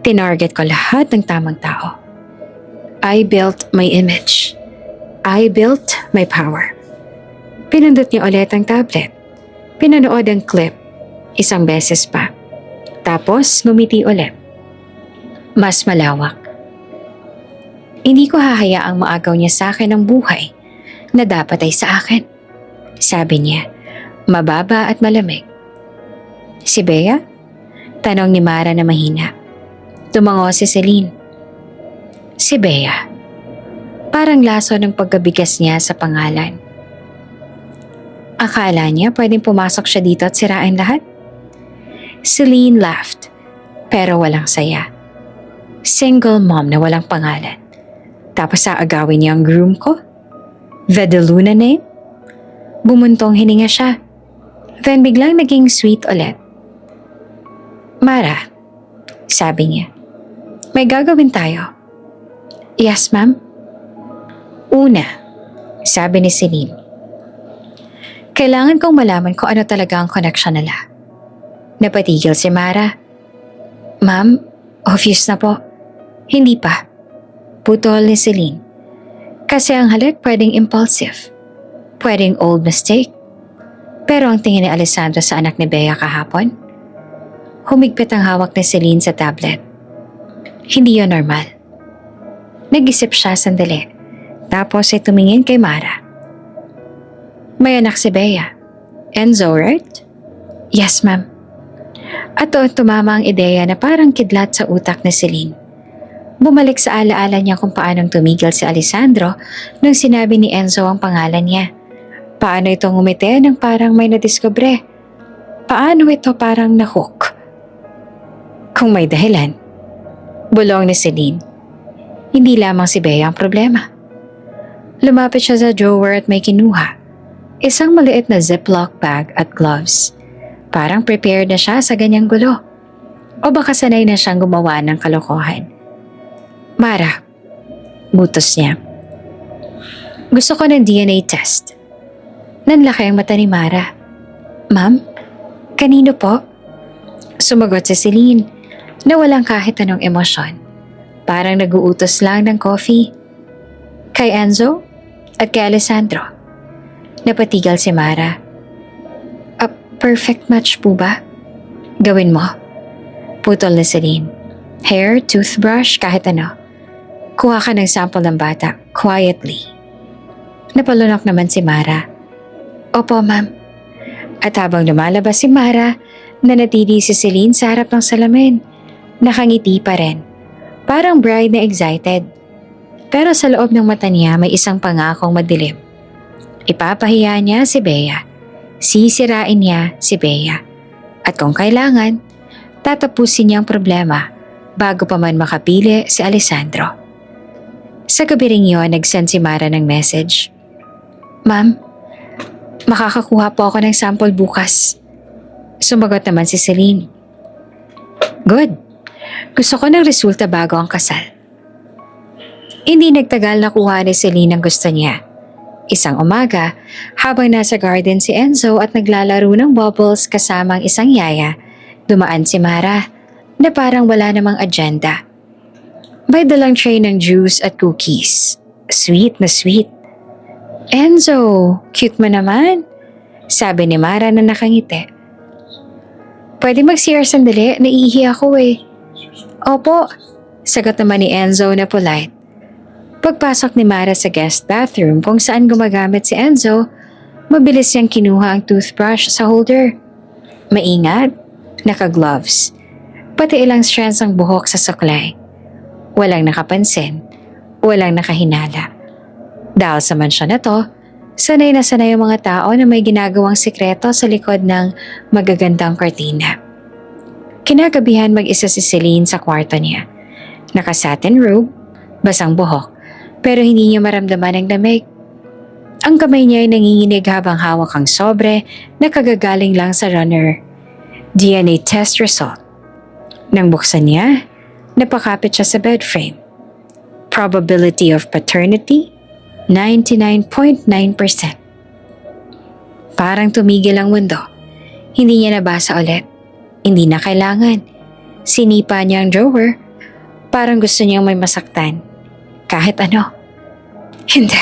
Tinarget ko lahat ng tamang tao. I built my image. I built my power. Pinindot niya ulit ang tablet. Pinanood ang clip. Isang beses pa. Tapos ngumiti ulit. Mas malawak. Hindi ko hahayaang maagaw niya sa akin ang buhay na dapat ay sa akin. Sabi niya, mababa at malamig. Si Bea? Tanong ni Mara na mahina. Tumango si Celine. Si Bea. Parang laso ng pagkabigas niya sa pangalan. Akala niya pwedeng pumasok siya dito at sirain lahat? Celine laughed, pero walang saya. Single mom na walang pangalan. Tapos aagawin niya ang groom ko? The De Luna name? Bumuntong hininga siya. Then biglang naging sweet ulit. Mara, sabi niya, may gagawin tayo. Yes, ma'am. Una, sabi ni Celine, kailangan kong malaman kung ano talaga ang connection nila. Napatigil si Mara. Ma'am, obvious na po. Hindi pa. Putol ni Celine. Kasi ang halik pwedeng impulsive. Pwedeng old mistake. Pero ang tingin ni Alessandro sa anak ni Bea kahapon, humigpit ang hawak ni Celine sa tablet. Hindi yun normal. Nag-isip siya sandali. Tapos ay tumingin kay Mara. May anak si Bea. Enzo, right? Yes, ma'am. At doon tumama ang ideya na parang kidlat sa utak ni Celine. Bumalik sa alaala niya kung paanong tumigil si Alessandro nung sinabi ni Enzo ang pangalan niya. Paano ito ngumiti nang parang may nadiskubre? Paano ito parang nahook? Kung may dahilan. Bulong ni Celine. Hindi lamang si Bea ang problema. Lumapit siya sa drawer at may kinuha. Isang maliit na ziplock bag at gloves. Parang prepared na siya sa ganyang gulo. O baka sanay na siyang gumawa ng kalokohan. Mara, butos niya. Gusto ko ng DNA test. Nanlaki ang mata ni Mara. Ma'am, kanino po? Sumagot si Celine na walang kahit anong emosyon. Parang nag-uutos lang ng coffee. Kay Enzo at kay Alessandro. Napatigal si Mara. A perfect match po ba? Gawin mo. Putol na Celine. Hair, toothbrush, kahit ano. Kuha ka ng sample ng bata, quietly. Napalunok naman si Mara. Opo, ma'am. At habang lumalabas si Mara, nanatili si Celine sa harap ng salamin. Nakangiti pa rin. Parang bride na excited. Pero sa loob ng mata niya may isang pangakong madilim. Ipapahiya niya si Bea. Sisirain niya si Bea. At kung kailangan, tatapusin niya ang problema bago pa man makapili si Alessandro. Sa gabi ring yun, nag-send si Mara ng message. Ma'am, makakakuha po ako ng sample bukas. Sumagot naman si Celine. Good. Gusto ko ng resulta bago ang kasal. Hindi nagtagal na kuha ni Celine ang gusto niya. Isang umaga, habang nasa garden si Enzo at naglalaro ng bubbles kasama ang isang yaya, dumaan si Mara na parang wala namang agenda. May dalang tray ng juice at cookies. Sweet na sweet. Enzo, cute mo naman. Sabi ni Mara na nakangiti. Pwede mag-CR sandali, naiihi ako eh. Opo, sagot naman ni Enzo na polite. Pagpasok ni Mara sa guest bathroom kung saan gumagamit si Enzo, mabilis niyang kinuha ang toothbrush sa holder. Maingat, naka-gloves, pati ilang strands ng buhok sa suklay. Walang nakapansin, walang nakahinala. Dahil sa mansyon na to, sanay na sanay ang mga tao na may ginagawang sikreto sa likod ng magagandang kortina. Kinagabihan mag-isa si Celine sa kwarto niya. Naka-satin robe, basang buhok, pero hindi niya maramdaman ang lamig. Ang kamay niya ay nanginginig habang hawak ang sobre na kagagaling lang sa runner. DNA test result. Nang buksan niya, napakapit siya sa bed frame. Probability of paternity, 99.9%. Parang tumigil ang mundo. Hindi niya nabasa ulit. Hindi na kailangan. Sinipa niya ang drawer. Parang gusto niyang may masaktan. Kahit ano. Hindi.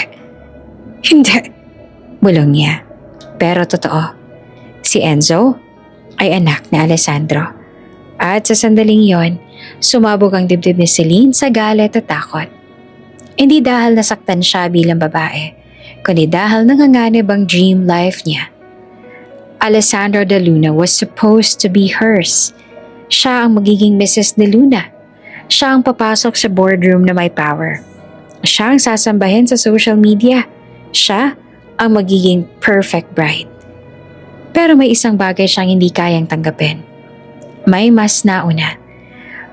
Hindi. Bulong niya. Pero totoo. Si Enzo ay anak ni Alessandro. At sa sandaling yon, sumabog ang dibdib ni Celine sa galit at takot. Hindi dahil nasaktan siya bilang babae, kundi dahil nanganganib ang dream life niya. Alessandro de Luna was supposed to be hers. Siya ang magiging Mrs. de Luna. Siya ang papasok sa boardroom na may power. Siya ang sasambahin sa social media. Siya ang magiging perfect bride. Pero may isang bagay siyang hindi kayang tanggapin. May mas nauna.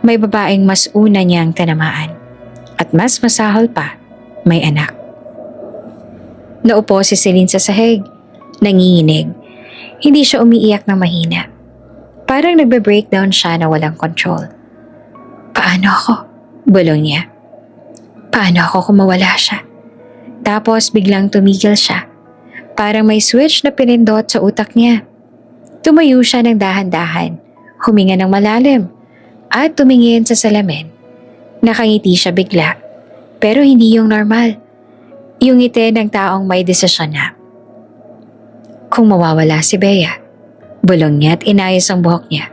May babaeng mas una niyang tinamaan. At mas masahol pa, may anak. Naupo si Celine sa sahig. Nanginginig. Hindi siya umiiyak ng mahina. Parang nagbe-breakdown siya na walang control. Paano ako? Bulong niya. Paano ako kung mawala siya? Tapos biglang tumigil siya. Parang may switch na pinindot sa utak niya. Tumayo siya ng dahan-dahan, huminga ng malalim, at tumingin sa salamin. Nakangiti siya bigla, pero hindi yung normal. Yung ngiti ng taong may desisyon na. Kung mawawala si Bea, bulong niya at inayos ang buhok niya.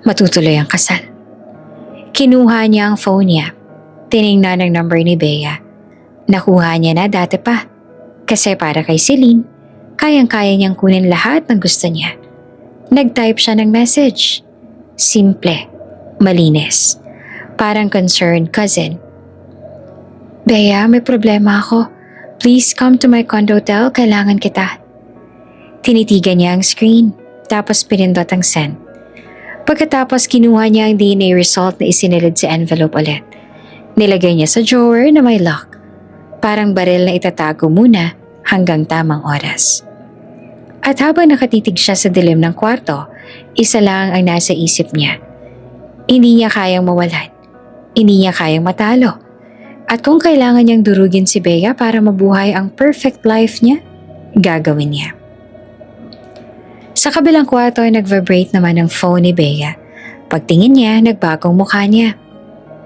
Matutuloy ang kasal. Kinuha niya ang phone niya. Tiningnan ang number ni Bea. Nakuha niya na dati pa. Kasi para kay Celine, kayang-kaya niyang kunin lahat ng gusto niya. Nag-type siya ng message. Simple, malinis. Parang concerned cousin. Bea, may problema ako. Please come to my condo hotel, kailangan kita. Tinitigan niya ang screen, tapos pinindot ang send. Pagkatapos kinuha niya ang DNA result na isinilid sa envelope ulit. Nilagay niya sa drawer na may lock. Parang baril na itatago muna hanggang tamang oras. At habang nakatitig siya sa dilim ng kwarto, isa lang ang nasa isip niya. Hindi niya kayang mawalan. Hindi niya kayang matalo. At kung kailangan niyang durugin si Bea para mabuhay ang perfect life niya, gagawin niya. Sa kabilang kwarto ay nag-vibrate naman ang phone ni Bea. Pagtingin niya, nagbagong mukha niya.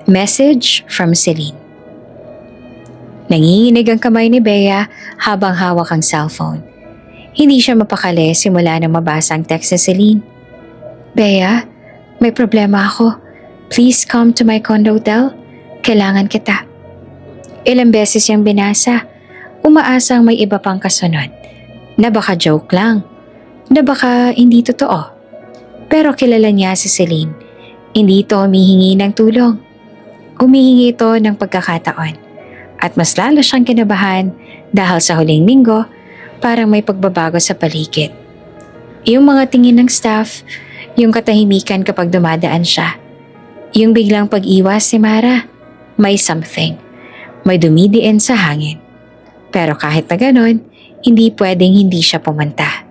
Message from Celine. Nanginginig ang kamay ni Bea habang hawak ang cellphone. Hindi siya mapakali simula nang mabasa ang text ni Celine. Bea, may problema ako. Please come to my condo hotel. Kailangan kita. Ilang beses niyang binasa, umaasang may iba pang kasunod. Na baka joke lang, na baka hindi totoo. Pero kilala niya si Celine. Hindi ito humihingi ng tulong. Humihingi ito ng pagkakataon. At mas lalo siyang kinabahan dahil sa huling linggo, parang may pagbabago sa paligid. Yung mga tingin ng staff, yung katahimikan kapag dumadaan siya. Yung biglang pag-iwas si Mara, may something. May dumidiin sa hangin. Pero kahit na ganon, hindi pwedeng hindi siya pumunta.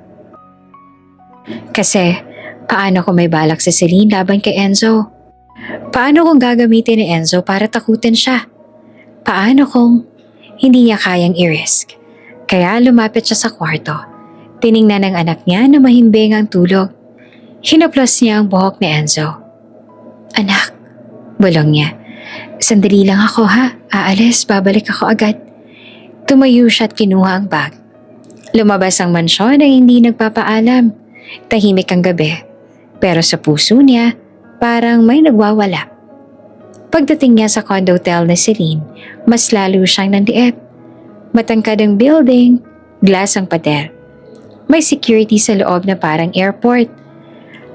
Kasi, paano kung may balak si Celine laban kay Enzo? Paano kung gagamitin ni Enzo para takutin siya? Paano kung hindi niya kayang i-risk? Kaya lumapit siya sa kwarto. Tiningnan ng anak niya na mahimbing ang tulog. Hinaplos niya ang buhok ni Enzo. Anak, bulong niya. Sandali lang ako ha, aalis, babalik ako agad. Tumayo siya at kinuha ang bag. Lumabas ang mansyon na hindi nagpapaalam. Tahimik ang gabi. Pero sa puso niya, parang may nagwawala. Pagdating niya sa condo hotel ni Celine, mas lalo siyang nandiet. Matangkad ang building, glass ang pader. May security sa loob na parang airport.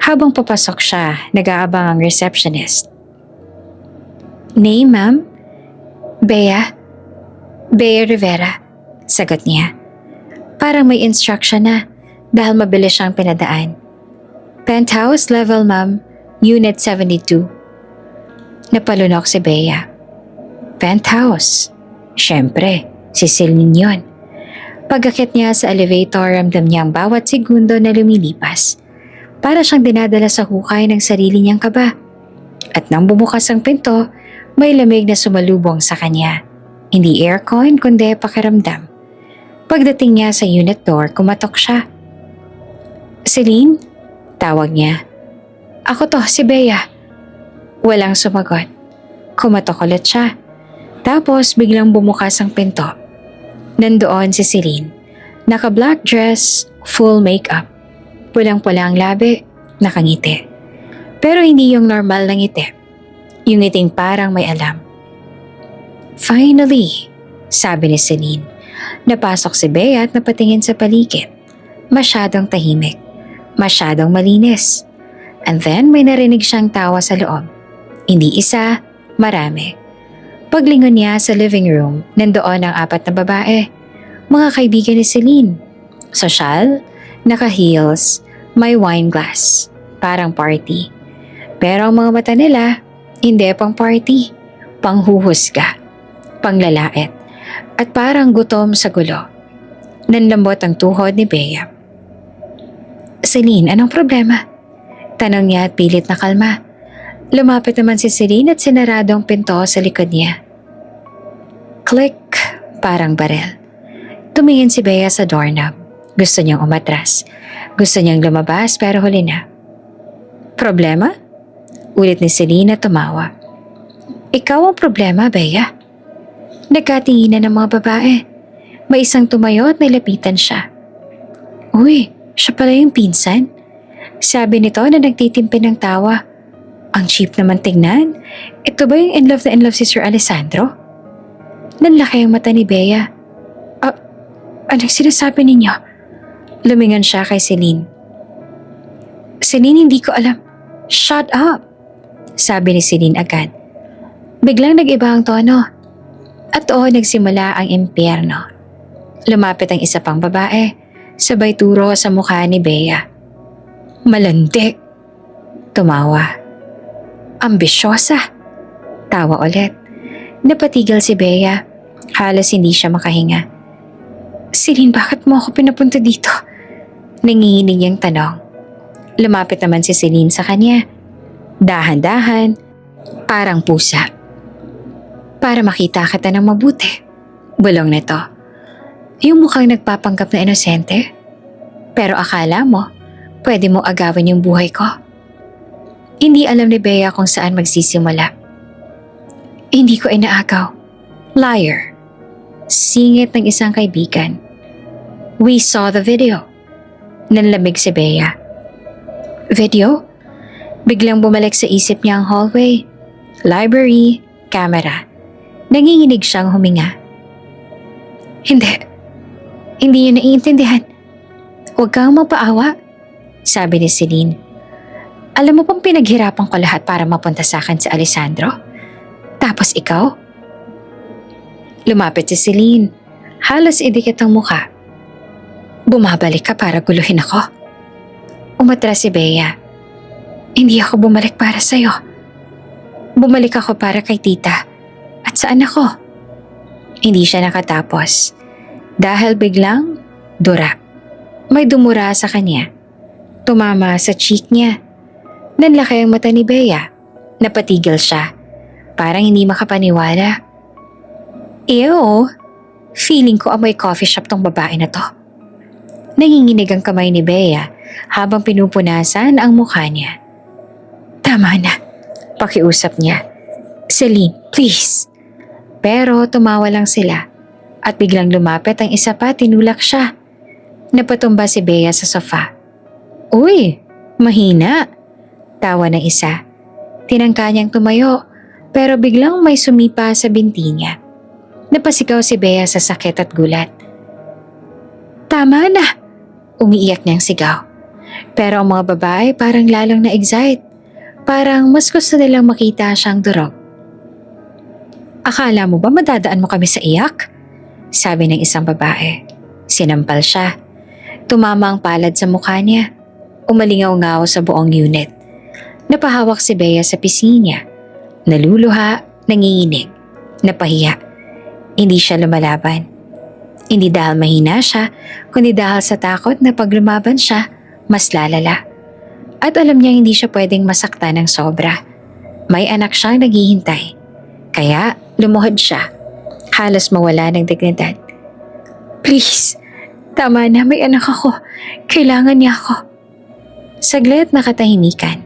Habang papasok siya, nag-aabang ang receptionist. Name, ma'am? Bea? Bea Rivera, sagot niya. Parang may instruction na dahil mabilis siyang pinadaan. Penthouse level, ma'am. Unit 72. Napalunok si Bea. Penthouse. Siyempre, si Celine yun. Pag-akit niya sa elevator, ramdam niya ang bawat segundo na lumilipas. Para siyang dinadala sa hukay ng sarili niyang kaba. At nang bumukas ang pinto, may lamig na sumalubong sa kanya. Hindi aircon kundi pakiramdam. Pagdating niya sa unit door, kumatok siya. Celine? Tawag niya. Ako to, si Bea. Walang sumagot. Kumatok ulit siya. Tapos biglang bumukas ang pinto. Nandoon si Celine. Naka-black dress, full makeup. Pulang-pula ang labi, nakangiti. Pero hindi yung normal na ngiti. Yung ngiting parang may alam. Finally, sabi ni Celine. Napasok si Bea at napatingin sa paligid. Masyadong tahimik. Masyadong malinis. And then may narinig siyang tawa sa loob. Hindi isa, marami. Paglingon niya sa living room, nandoon ang 4 na babae. Mga kaibigan ni Celine. Sosyal, naka-heels, may wine glass. Parang party. Pero ang mga mata nila, hindi pang party. Panghuhusga. Panglalait. At parang gutom sa gulo. Nanlambot ang tuhod ni Bea. Celine, anong problema? Tanong niya at pilit na kalma. Lumapit naman si Celine at sinarado ang pinto sa likod niya. Click, parang barel. Tumingin si Bea sa doorknob. Gusto niyang umatras. Gusto niyang lumabas pero huli na. Problema? Ulit ni Celine at tumawa. Ikaw ang problema, Bea. Nagkatinginan ng mga babae. May isang tumayo at nilapitan siya. Uy, siya pala yung pinsan. Sabi nito na nagtitimpi ng tawa. Ang cheap naman tingnan. Ito ba yung in love si Sir Alessandro? Nanlaki ang mata ni Bea. Anong sinasabi ninyo? Lumingon siya kay Celine. Celine, hindi ko alam. Shut up! Sabi ni Celine agad. Biglang nag-iba ang tono. At nagsimula ang impyerno. Lumapit ang isa pang babae, sabay turo sa mukha ni Bea. Malandi! Tumawa. Ambisyosa! Tawa ulit. Napatigil si Bea. Halos hindi siya makahinga. Celine, bakit mo ako pinapunta dito? Nanginginig niyang tanong. Lumapit naman si Celine sa kanya. Dahan-dahan, parang pusa. para makita kita ng mabuti. Bulong nito. Yung mukhang nagpapanggap na inosente. Pero akala mo, pwede mo agawin yung buhay ko. Hindi alam ni Bea kung saan magsisimula. Hindi ko inaagaw. Liar. Singit ng isang kaibigan. We saw the video. Nanlamig si Bea. Video? Biglang bumalik sa isip niya ang hallway, library, camera. Nanginginig siyang huminga. Hindi yun naiintindihan. Huwag kang mapaawa, sabi ni Celine. Alam mo bang pinaghirapan ko lahat para mapunta sa akin si Alessandro? Tapos ikaw? Lumapit si Celine. Halos idikit ang mukha. Bumabalik ka para guluhin ako. Umatras si Bea. Hindi ako bumalik para sa'yo. Bumalik ako para kay tita. At saan ako? Hindi siya nakatapos. Dahil biglang, dura. May dumura sa kanya. Tumama sa cheek niya. Nanlaki ang mata ni Bea. Napatigil siya. Parang hindi makapaniwala. Ew, feeling ko amoy coffee shop tong babae na to. Nanginginig ang kamay ni Bea habang pinupunasan ang mukha niya. Tama na, pakiusap niya. Celine, please. Pero tumawa lang sila at biglang lumapit ang isa pa, tinulak siya. Napatumba si Bea sa sofa. Uy, mahina. Tawa ng isa. Tinangka niyang tumayo pero biglang may sumipa sa binti niya. Napasigaw si Bea sa sakit at gulat. Tama na! Umiiyak niyang sigaw. Pero ang mga babae parang lalong na-excite. Parang mas gusto nilang makita siyang durog. Akala mo ba madadaan mo kami sa iyak? Sabi ng isang babae. Sinampal siya. Tumama ang palad sa mukha niya. Umalingaw-ngaw sa buong unit. Napahawak si Bea sa pisngi. Naluluha, nanginginig, napahiya. Hindi siya lumalaban. Hindi dahil mahina siya, kundi dahil sa takot na pag lumaban siya, mas lalala. At alam niya hindi siya pwedeng masaktan ng sobra. May anak siyang naghihintay. Kaya lumuhod siya. Halos mawala ng dignidad. Please, tama na, may anak ako. Kailangan niya ako. Saglit nakatahimikan.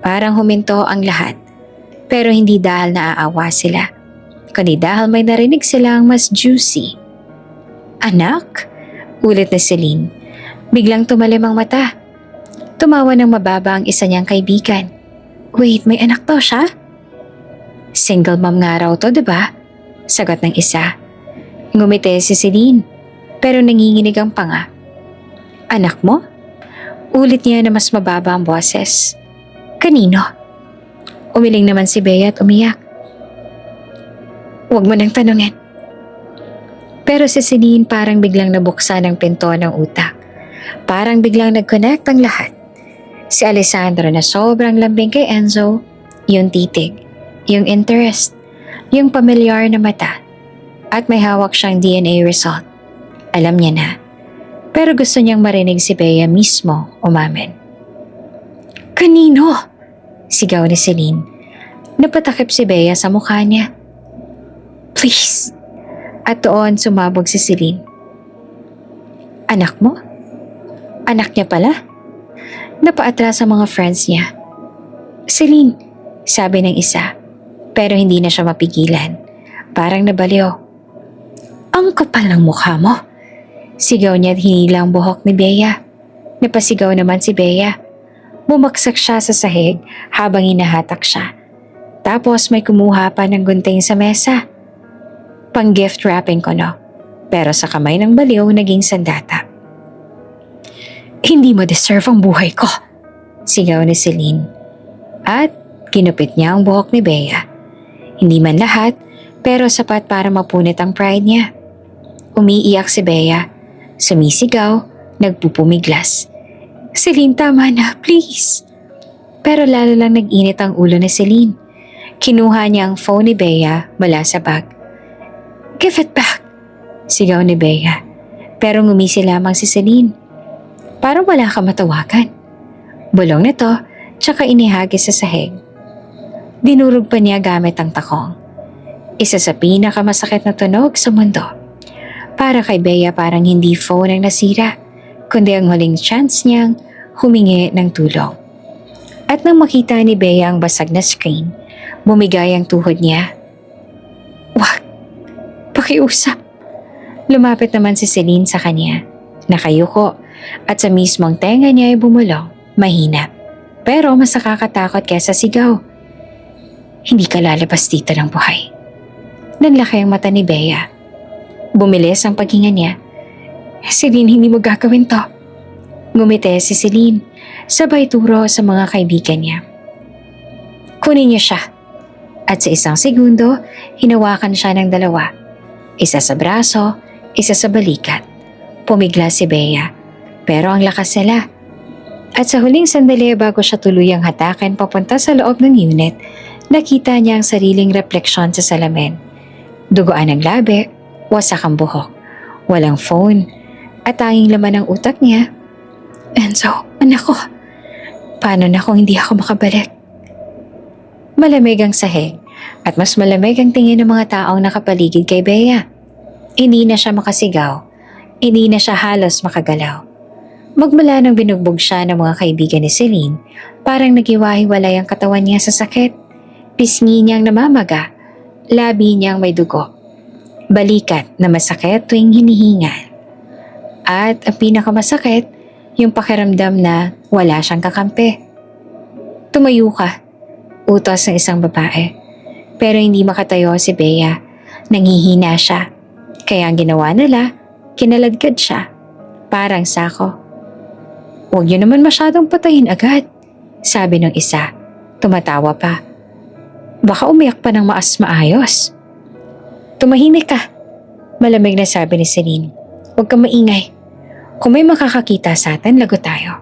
Parang huminto ang lahat. Pero hindi dahil naaawa sila, kundi dahil may narinig silang mas juicy. Anak? Ulit ni Celine. Biglang tumalim ang mata. Tumawa ng mababa ang isa niyang kaibigan. Wait, may anak to siya? Single mom nga raw to, diba? Sagot ng isa. Ngumiti si Celine, pero nanginginig ang panga. Anak mo? Ulit niya na mas mababa ang boses. Kanino? Umiling naman si Bea at umiyak. Huwag mo nang tanungin. Pero si Celine parang biglang nabuksan ang pinto ng utak. Parang biglang nag-connect ang lahat. Si Alessandro na sobrang lambing kay Enzo, yung titig, yung interest, yung pamilyar na mata, at may hawak siyang DNA result. Alam niya na. Pero gusto niyang marinig si Bea mismo umamin. Kanino? Sigaw ni Celine. Napatakip si Bea sa mukha niya. Please. At doon sumabog si Celine. Anak mo? Anak niya pala? Napaatras ang mga friends niya. Celine, sabi ng isa. Pero hindi na siya mapigilan. Parang nabaliw. Ang kapal ng mukha mo. Sigaw niya at hinila ang buhok ni Bea. Napasigaw naman si Bea. Bumaksak siya sa sahig habang hinahatak siya. Tapos may kumuha pa ng gunting sa mesa. Pang gift wrapping ko no. Pero sa kamay ng baliw naging sandata. Hindi mo deserve ang buhay ko, sigaw ni Celine. At kinupit niya ang buhok ni Bea. Hindi man lahat, pero sapat para mapunit ang pride niya. Umiiyak si Bea. Sumisigaw, nagpupumiglas. Celine, tama na, please. Pero lalo lang nag-init ang ulo ni Celine. Kinuha niya ang phone ni Bea mula sa bag. Give it back, sigaw ni Bea. Pero ngumisi lamang si Celine. Parang wala ka matawagan. Bulong nito, tsaka inihagis sa sahig. Dinurog pa niya gamit ang takong. Isa sa pinakamasakit na tunog sa mundo. Para kay Bea parang hindi phone ang nasira, kundi ang huling chance niyang humingi ng tulong. At nang makita ni Bea ang basag na screen, bumigay ang tuhod niya. Wag, pakiusap. Lumapit naman si Celine sa kanya. Nakayuko at sa mismong tenga niya ay bumulong, mahina. Pero mas nakakatakot kesa sigaw. Hindi ka lalabas dito ng buhay. Nanlaki ang mata ni Bea. Bumilis ang paghinga niya. Celine, hindi mo gagawin to. Ngumiti si Celine, sabay turo sa mga kaibigan niya. Kunin niyo siya. At sa isang segundo, hinawakan siya ng dalawa. Isa sa braso, isa sa balikat. Pumigla si Bea, pero ang lakas nila. At sa huling sandali bago siya tuluyang hatakin papunta sa loob ng unit, nakita niya ang sariling refleksyon sa salamin. Duguan ang labi, wasak ang buhok, walang phone, at tanging laman ng utak niya. Enzo, anak ko, paano na kung hindi ako makabalik? Malamig ang sahig at mas malamig ang tingin ng mga taong nakapaligid kay Bea. Hindi na siya makasigaw, hindi na siya halos makagalaw. Magmula nang binugbog siya ng mga kaibigan ni Celine, parang nagiwahiwalay ang katawan niya sa sakit. Pisngi niyang namamaga, labi niyang may dugo, balikat na masakit tuwing hinihinga. At ang pinakamasakit, yung pakiramdam na wala siyang kakampi. Tumayo ka, utos ng isang babae. Pero hindi makatayo si Bea, nanghihina siya. Kaya ang ginawa nila, kinaladkad siya, parang sako. Huwag niyo naman masyadong patayin agad, sabi ng isa, tumatawa pa. Baka umiyak pa ng maayos. Tumahimik ka, malamig na sabi ni Celine. Huwag kang maingay. Kung may makakakita sa atin, lagot tayo.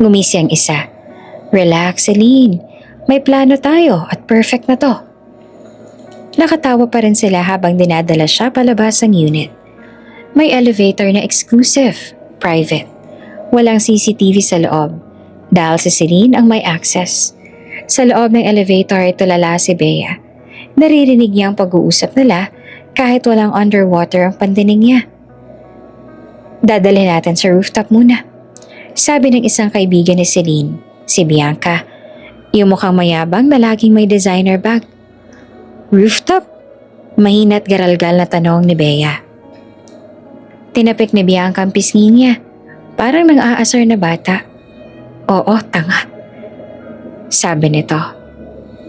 Ngumisi ang isa. Relax, Celine. May plano tayo at perfect na to. Nakatawa pa rin sila habang dinadala siya palabas ng unit. May elevator na exclusive, private. Walang CCTV sa loob dahil si Celine ang may access. Sa loob ng elevator ay tulala si Bea. Naririnig niya ang pag-uusap nila kahit walang underwater ang pandinig niya. Dadalhin natin sa rooftop muna, sabi ng isang kaibigan ni Celine, si Bianca. Yung mukhang mayabang na laging may designer bag. Rooftop? Mahina't garalgal na tanong ni Bea. Tinapik ni Bianca ang pisngi niya, parang nang-aasar na bata. Oo, tanga, sabi nito,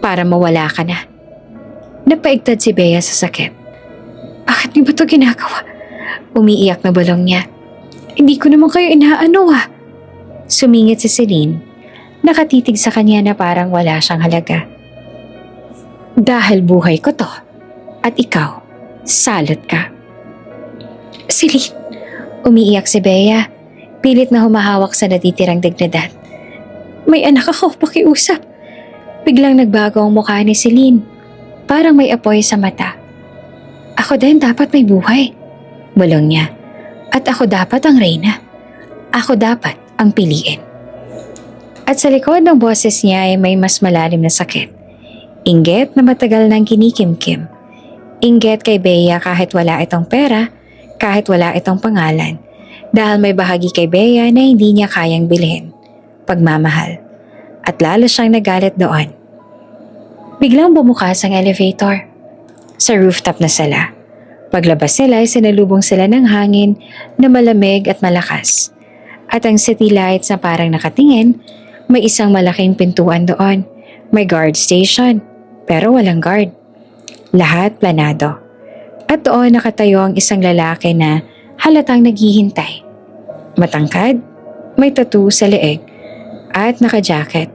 para mawala ka na. Napaigtad si Bea sa sakit. Bakit niyo ba ito ginagawa? Umiiyak na bulong niya. Hindi ko naman kayo inaano ah. Sumingit si Celine. Nakatitig sa kanya na parang wala siyang halaga. Dahil buhay ko to. At ikaw, salot ka. Celine, umiiyak si Bea. Pilit na humahawak sa natitirang dignidad. May anak ako, pakiusap. Biglang nagbago ang mukha ni Celine. Parang may apoy sa mata. Ako din dapat may buhay, bulong niya. At ako dapat ang reyna. Ako dapat ang piliin. At sa likod ng boses niya ay may mas malalim na sakit. Inggit na matagal nang kinikimkim. Inggit kay Bea kahit wala itong pera, kahit wala itong pangalan. Dahil may bahagi kay Bea na hindi niya kayang bilhin. Pagmamahal. At lalo siyang nagalit doon. Biglang bumukas ang elevator. Sa rooftop na sila. Paglabas nila ay sinalubong sila ng hangin na malamig at malakas. At ang city lights na parang nakatingin, may isang malaking pintuan doon. May guard station, pero walang guard. Lahat planado. At doon nakatayo ang isang lalaki na halatang naghihintay. Matangkad, may tattoo sa leeg, at naka-jacket.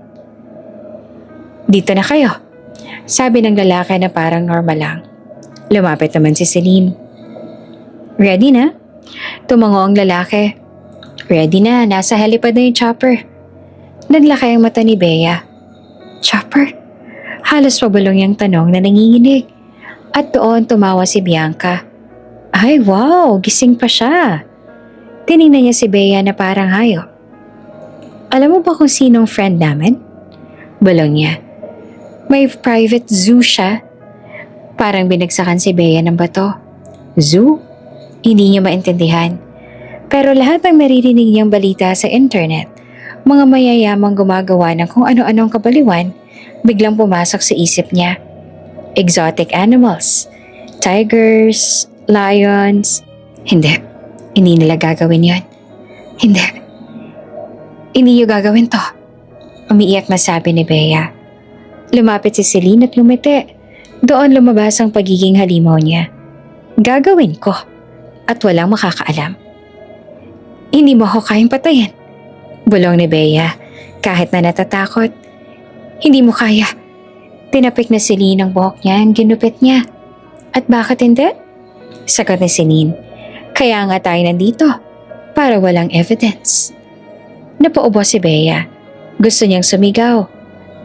Dito na kayo, sabi ng lalaki na parang normal lang. Lumapit naman si Celine. Ready na? Tumango ang lalaki. Ready na, nasa helipad na yung chopper. Naglaki ang mata ni Bea. Chopper? Halos pabulong yung tanong na nanginginig. At doon tumawa si Bianca. Ay wow, gising pa siya. Tinignan niya si Bea na parang hayop. Alam mo ba kung sinong friend namin? Bulong niya. May private zoo siya. Parang binagsakan si Bea ng bato. Zoo? Hindi niya maintindihan. Pero lahat ng naririnig niyang balita sa internet, mga mayayamang gumagawa ng kung ano-anong kabaliwan, biglang pumasok sa isip niya. Exotic animals, tigers, lions. Hindi nila gagawin yon. Hindi niyo gagawin to. Umiiyak na sabi ni Bea. Lumapit si Celine at lumiti. Doon lumabas ang pagiging halimaw niya. Gagawin ko at walang makakaalam. Hindi mo ako kayang patayin. Bulong ni Bea kahit na natatakot. Hindi mo kaya. Tinapik na Celine ang buhok niya ang ginupit niya. At bakit hindi? Sagot ni Celine. Kaya nga tayo nandito para walang evidence. Napaubo si Bea. Gusto niyang sumigaw.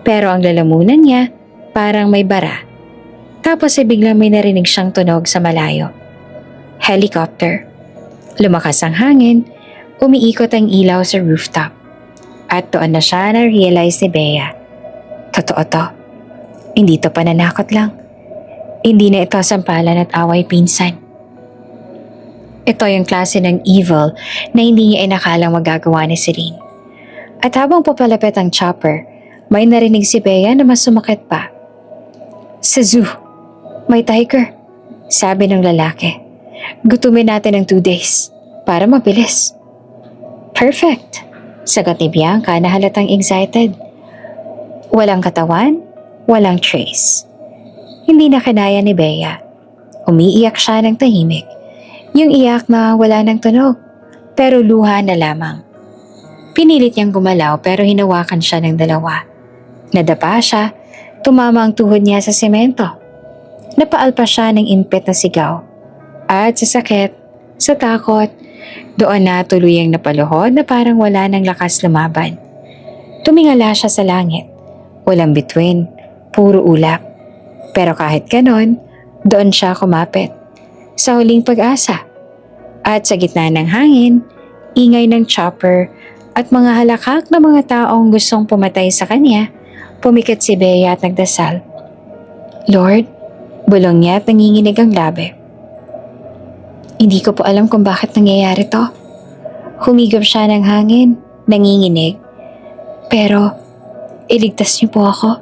Pero ang lalamunan niya parang may bara. Tapos ay biglang may narinig siyang tunog sa malayo. Helicopter. Lumakas ang hangin, umiikot ang ilaw sa rooftop. At doon na siya na-realize ni Bea. Totoo to. Hindi to pananakot lang. Hindi na ito sampalan at away pinsan. Ito yung klase ng evil na hindi niya inakalang magagawa ni Celine. At habang papalapit ang chopper, may narinig si Bea na mas sumakit pa. Sa zoo, may tiger, sabi ng lalaki. Gutumin natin ng 2 days para mabilis. Perfect, sagot ni Bianca na halatang excited. Walang katawan, walang trace. Hindi na kinaya ni Bea. Umiiyak siya ng tahimik. Yung iyak na wala ng tunog, pero luha na lamang. Pinilit niyang gumalaw pero hinawakan siya ng dalawa. Nadapa siya, tumama ang tuhod niya sa semento. Napaalpa siya ng impet na sigaw. At sa sakit, sa takot, doon na tuluyang napaluhod na parang wala ng lakas lumaban. Tumingala siya sa langit. Walang bituin, puro ulap. Pero kahit ganon, doon siya kumapit. Sa huling pag-asa. At sa gitna ng hangin, ingay ng chopper at mga halakak na mga taong gustong pumatay sa kanya, pumikit si Bea at nagdasal. Lord, bulong niya at nanginginig ang labi. Hindi ko po alam kung bakit nangyayari to. Humigop siya ng hangin, nanginginig. Pero, iligtas niyo po ako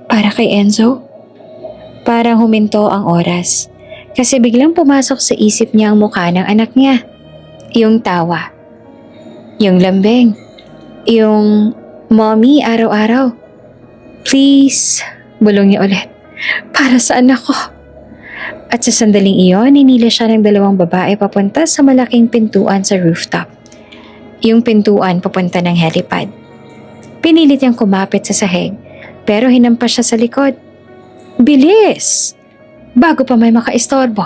para kay Enzo. Parang huminto ang oras kasi biglang pumasok sa isip niya ang mukha ng anak niya. Yung tawa. Yung lambing. Yung mommy araw-araw. Please, bulong niya ulit. Para sa anak ko. At sa sandaling iyon, ninila siya ng 2 babae papunta sa malaking pintuan sa rooftop. Yung pintuan papunta ng helipad. Pinilit niyang kumapit sa sahig, pero hinampas siya sa likod. Bilis! Bago pa may makaistorbo.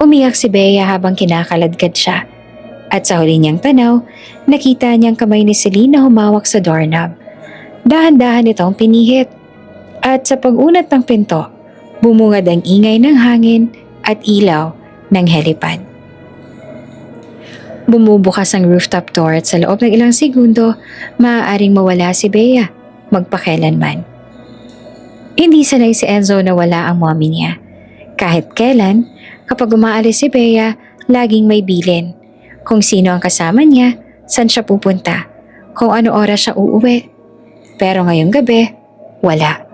Umiyak si Bea habang kinakaladkad siya. At sa huli niyang tanaw, nakita niyang kamay ni Celine na humawak sa doorknob. Dahan-dahan itong pinihit. At sa pag-unat ng pinto, bumungad ang ingay ng hangin at ilaw ng helipad. Bumubukas ang rooftop door at sa loob ng ilang segundo, maaaring mawala si Bea, magpakailanman. Hindi sanay si Enzo na wala ang mommy niya. Kahit kailan, kapag umaalis si Bea, laging may bilin. Kung sino ang kasama niya, saan siya pupunta, kung ano oras siya uuwi. Pero ngayong gabi, wala.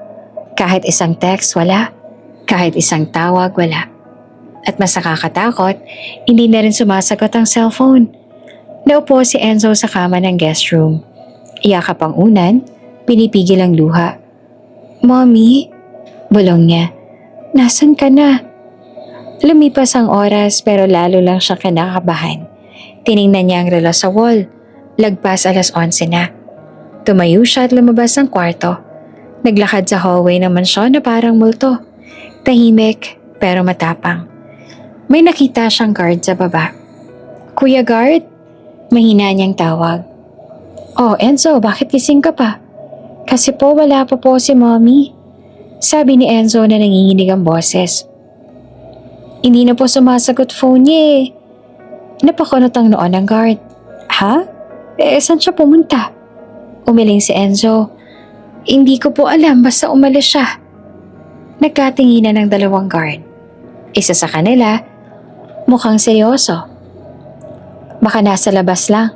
Kahit isang text, wala. Kahit isang tawag, wala. At mas nakakatakot, hindi na rin sumasagot ang cellphone. Naupo si Enzo sa kama ng guest room. Iyakap ang unan, pinipigil ang luha. Mommy, bulong niya. Nasaan ka na? Lumipas ang oras pero lalo lang siya kinakabahan. Tiningnan niya ang relo sa wall. Lagpas 11:00 na. Tumayo siya at lumabas ng kwarto. Naglakad sa hallway ng mansyon na parang multo. Tahimik pero matapang. May nakita siyang guard sa baba. Kuya guard? Mahina niyang tawag. Oh Enzo, bakit gising ka pa? Kasi po wala pa po si mommy. Sabi ni Enzo na nanginginig ang boses. Hindi na po sumasagot phone niya eh. Napakunot ang noon ng guard. Ha? Saan siya pumunta? Umiling si Enzo. Hindi ko po alam, basta umalis siya. Nagkatinginan ng dalawang guard. Isa sa kanila, mukhang seryoso. Baka nasa labas lang.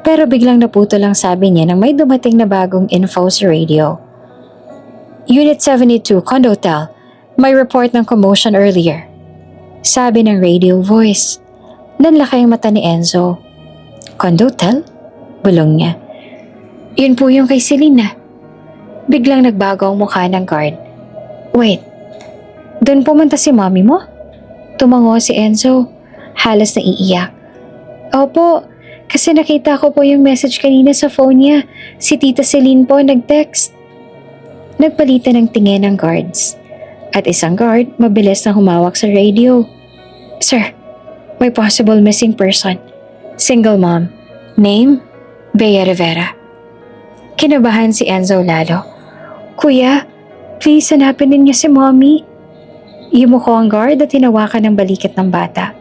Pero biglang naputo lang sabi niya nang may dumating na bagong info sa radio. Unit 72, Condotel. May report ng commotion earlier. Sabi ng radio voice. Nanlaki ang mata ni Enzo. Condotel? Bulong niya. Yun po yung kay Selena. Biglang nagbago ang mukha ng guard. Wait, doon pumunta si mommy mo? Tumango si Enzo. Halos naiiyak. Opo, kasi nakita ko po yung message kanina sa phone niya. Si Tita Celine po nag-text. Nagpalitan ng tingin ng guards. At isang guard mabilis na humawak sa radio. Sir, may possible missing person. Single mom. Name? Bea Rivera. Kinabahan si Enzo lalo. Kuya, please hanapin ninyo si mommy. Yumuko ang guard at tinawakan ng balikat ng bata.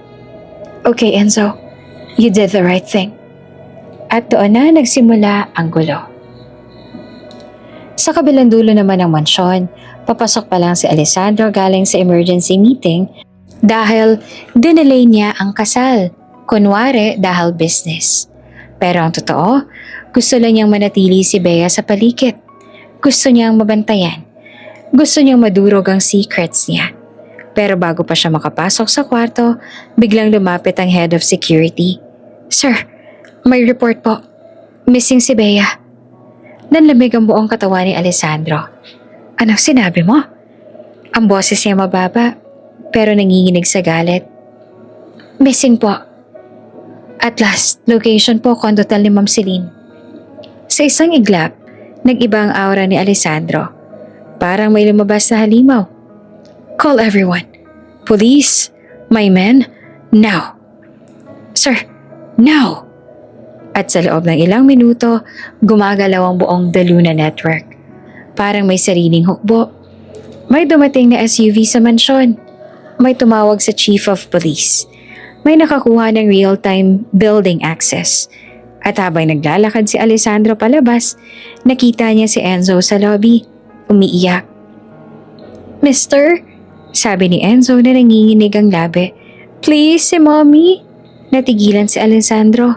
Okay, Enzo. You did the right thing. At doon na nagsimula ang gulo. Sa kabilang dulo naman ng mansyon, papasok pa lang si Alessandro galing sa emergency meeting dahil dinelay niya ang kasal. Kunwari dahil business. Pero ang totoo, gusto lang niyang manatili si Bea sa paligid. Gusto niyang mabantayan. Gusto niyang madurog ang secrets niya. Pero bago pa siya makapasok sa kwarto, biglang lumapit ang head of security. Sir, may report po. Missing si Bea. Nanlamig ang buong katawan ni Alessandro. Anong sinabi mo? Ang boses niya mababa, pero nanginginig sa galit. Missing po. At last, location po Condotel ni Ma'am Celine. Sa isang iglap, nag-iba ang aura ni Alessandro. Parang may lumabas na halimaw. Call everyone. Police, my men, now. Sir, now. At sa loob ng ilang minuto, gumagalaw ang buong The Luna Network. Parang may sariling hukbo. May dumating na SUV sa mansyon. May tumawag sa Chief of Police. May nakakuha ng real-time building access. At habang naglalakad si Alessandro palabas, nakita niya si Enzo sa lobby, umiiyak. Mister, sabi ni Enzo na nanginginig ang labi. Please, si mommy. Natigilan si Alessandro.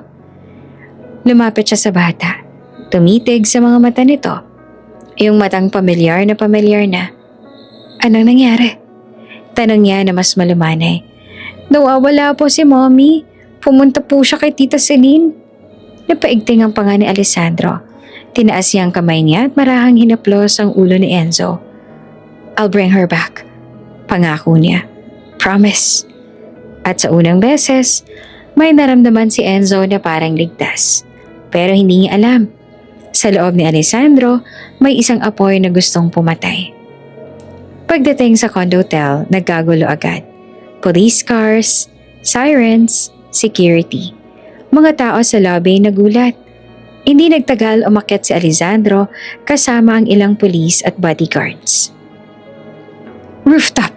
Lumapit siya sa bata. Tumitig sa mga mata nito. Yung matang pamilyar na. Anong nangyari? Tanong niya na mas malumanay. Nawawala po si mommy. Pumunta po siya kay Tita Celine. Napaigting ang panga ni Alessandro. Tinaas niya ang kamay niya at marahang hinaplos ang ulo ni Enzo. I'll bring her back. Pangako niya. Promise. At sa unang beses, may naramdaman si Enzo na parang ligtas. Pero hindi niya alam. Sa loob ni Alessandro, may isang apoy na gustong pumatay. Pagdating sa Condotel, nagkagulo agad. Police cars, sirens, security. Mga tao sa lobby nagulat. Hindi nagtagal umakyat si Alessandro kasama ang ilang police at bodyguards. Rooftop!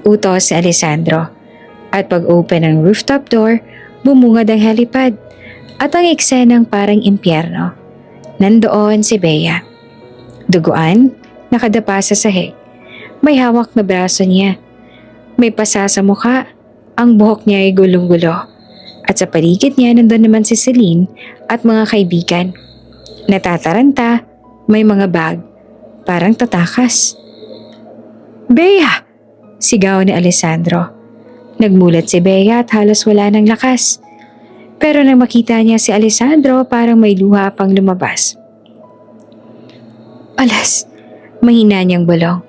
Utos si Alessandro. At pag-open ng rooftop door, bumungad ang helipad. At ang eksenang parang impyerno. Nandoon si Bea. Duguan, nakadapa sa sahig. May hawak na braso niya. May pasa sa mukha. Ang buhok niya ay gulong-gulo. At sa paligid niya nandun naman si Celine at mga kaibigan. Natataranta, may mga bag. Parang tatakas. Bea! Sigaw ni Alessandro. Nagmulat si Bea at halos wala ng lakas. Pero nang makita niya si Alessandro, parang may luha pang lumabas. Alas, mahina niyang bulong.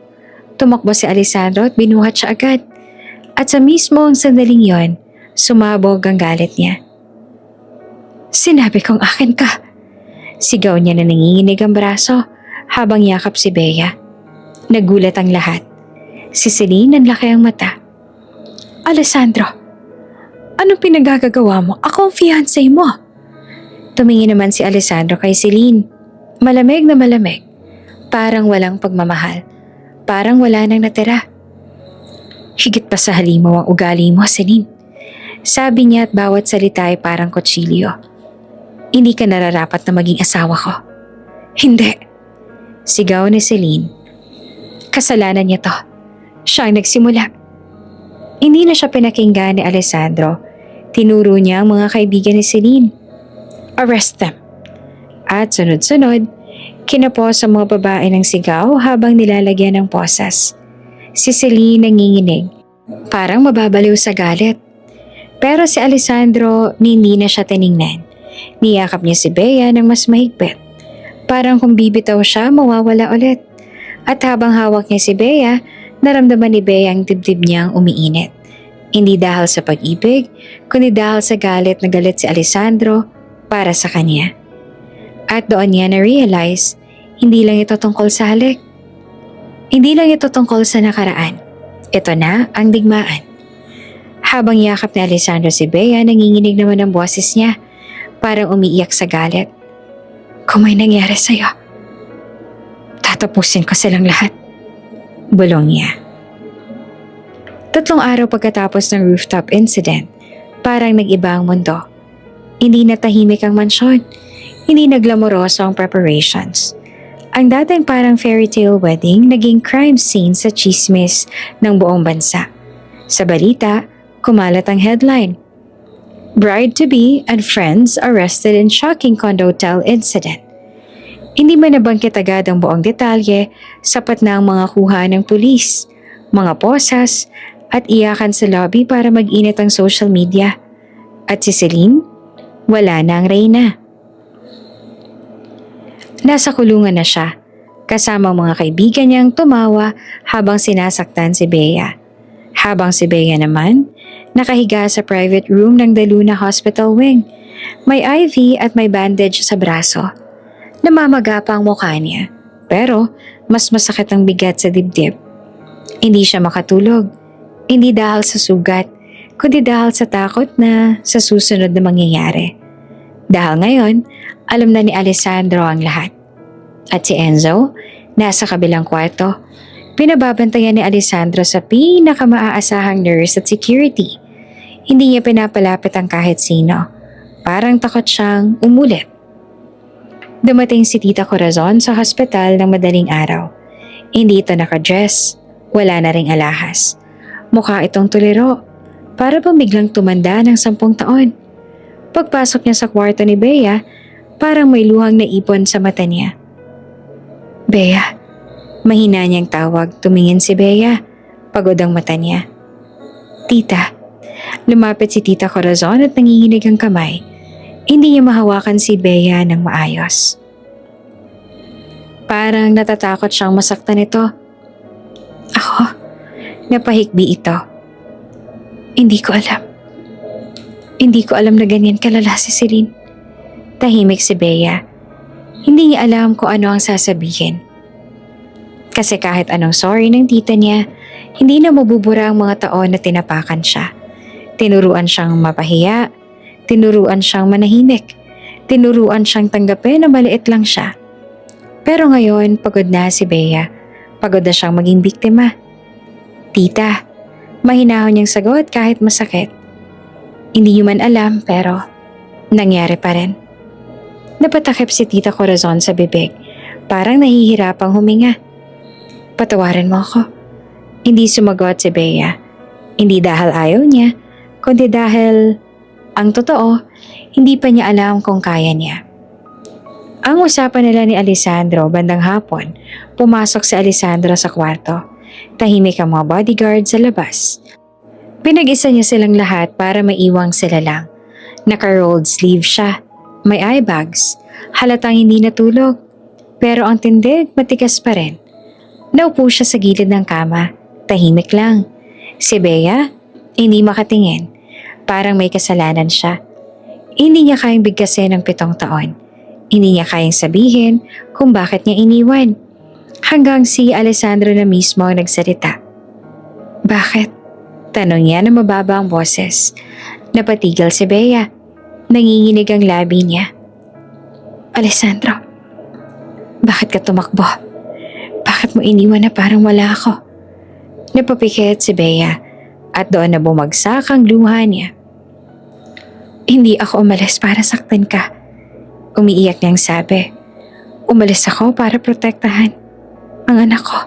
Tumakbo si Alessandro at binuhat siya agad. At sa mismong sandaling yon, sumabog ang galit niya. Sinabi kong akin ka. Sigaw niya na nanginginig ang braso habang yakap si Bea. Nagulat ang lahat. Si Celine nanlaki ang mata. Alessandro, anong pinagagagawa mo? Ako ang fiancé mo. Tumingin naman si Alessandro kay Celine. Malamig na malamig. Parang walang pagmamahal. Parang wala nang natira. Higit pa sa halimaw ang ugali mo, Celine. Sabi niya at bawat salita ay parang kutsilyo. Hindi ka nararapat na maging asawa ko. Hindi. Sigaw ni Celine. Kasalanan niya to. Siya ang nagsimula. Hindi na siya pinakinggan ni Alessandro. Tinuro niya ang mga kaibigan ni Celine. Arrest them. At sunod-sunod, kinapos ang mga babae ng sigaw habang nilalagyan ng posas. Si Celine nanginginig, parang mababaliw sa galit. Pero si Alessandro, hindi na siya tiningnan. Niyakap niya si Bea ng mas mahigpit. Parang kung bibitaw siya, mawawala ulit. At habang hawak niya si Bea, naramdaman ni Bea ang dibdib niyang umiinit. Hindi dahil sa pag-ibig, kundi dahil sa galit na galit si Alessandro para sa kanya. At doon niya na-realize, hindi lang ito tungkol sa halik. Hindi lang ito tungkol sa nakaraan. Ito na ang digmaan. Habang yakap ni Alessandro si Bea, nanginginig naman ang boses niya, parang umiiyak sa galit. Kung may nangyari sa'yo, tatapusin ko silang lahat. Bulong niya. 3 araw pagkatapos ng rooftop incident, parang nag-iba ang mundo. Hindi na tahimik ang mansyon. Hindi naglamoroso ang preparations. Ang dating parang fairy tale wedding naging crime scene sa chismis ng buong bansa. Sa balita, kumalat ang headline. Bride-to-be and friends arrested in shocking condotel incident. Hindi man nabanggit agad ang buong detalye, sapat na ang mga kuha ng pulis, mga posas, at iyakan sa lobby para mag-init ang social media. At si Celine, wala na ang reyna. Nasa kulungan na siya, kasama ang mga kaibigan niyang tumawa habang sinasaktan si Bea. Habang si Bea naman, nakahiga sa private room ng The Luna Hospital Wing. May IV at may bandage sa braso. Namamaga pa ang mukha niya, pero mas masakit ang bigat sa dibdib. Hindi siya makatulog, hindi dahil sa sugat, kundi dahil sa takot na sa susunod na mangyayari. Dahil ngayon, alam na ni Alessandro ang lahat. At si Enzo, nasa kabilang kwarto. Pinababantayan ni Alessandro sa pinakamaasahang nurse at security. Hindi niya pinapalapit ang kahit sino. Parang takot siyang umulit. Dumating si Tita Corazon sa hospital ng madaling araw. Hindi ito nakadress, wala na ring alahas. Mukha itong tuliro, para bang biglang tumanda ng 10 taon. Pagpasok niya sa kwarto ni Bea, parang may luhang naipon sa mata niya. Bea, mahina niyang tawag, tumingin si Bea, pagod ang mata niya. Tita, lumapit si Tita Corazon at nanginginig ang kamay. Hindi niya mahawakan si Bea ng maayos. Parang natatakot siyang masaktan ito. Ako, napahikbi ito. Hindi ko alam. Hindi ko alam na ganyan kalala si Celine. Tahimik si Bea. Hindi niya alam kung ano ang sasabihin. Kasi kahit anong sorry ng tita niya, hindi na mabubura ang mga taon na tinapakan siya. Tinuruan siyang mapahiya, tinuruan siyang manahimik, tinuruan siyang tanggapin na maliit lang siya. Pero ngayon, pagod na si Bea. Pagod na siyang maging biktima. Tita, mahinahon niyang sagot kahit masakit. Hindi niyo man alam pero nangyari pa rin. Napatakip si Tita Corazon sa bibig. Parang nahihirapang huminga. Patawarin mo ako. Hindi sumagot si Bea. Hindi dahil ayaw niya, kundi dahil, ang totoo, hindi pa niya alam kung kaya niya. Ang usapan nila ni Alessandro bandang hapon, pumasok si Alessandro sa kwarto. Tahimik ang mga bodyguard sa labas. Pinag-isa niya silang lahat para maiwang sila lang. Naka-rolled sleeve siya. May eye bags. Halatang hindi natulog. Pero ang tindig matigas pa rin. Naupo siya sa gilid ng kama. Tahimik lang. Si Bea, hindi makatingin. Parang may kasalanan siya. Hindi niya kayang bigkasin ng 7 taon. Hindi niya kayang sabihin kung bakit niya iniwan. Hanggang si Alessandro na mismo ang nagsalita. Bakit? Tanong niya na mababa ang boses. Napatigil si Bea. Nanginginig ang labi niya. Alessandro, bakit ka tumakbo? Bakit mo iniwan na parang wala ako? Napapikit si Bea at doon na bumagsak ang luha niya. Hindi ako umalis para saktan ka. Umiiyak niyang sabi. Umalis ako para protektahan ang anak ko.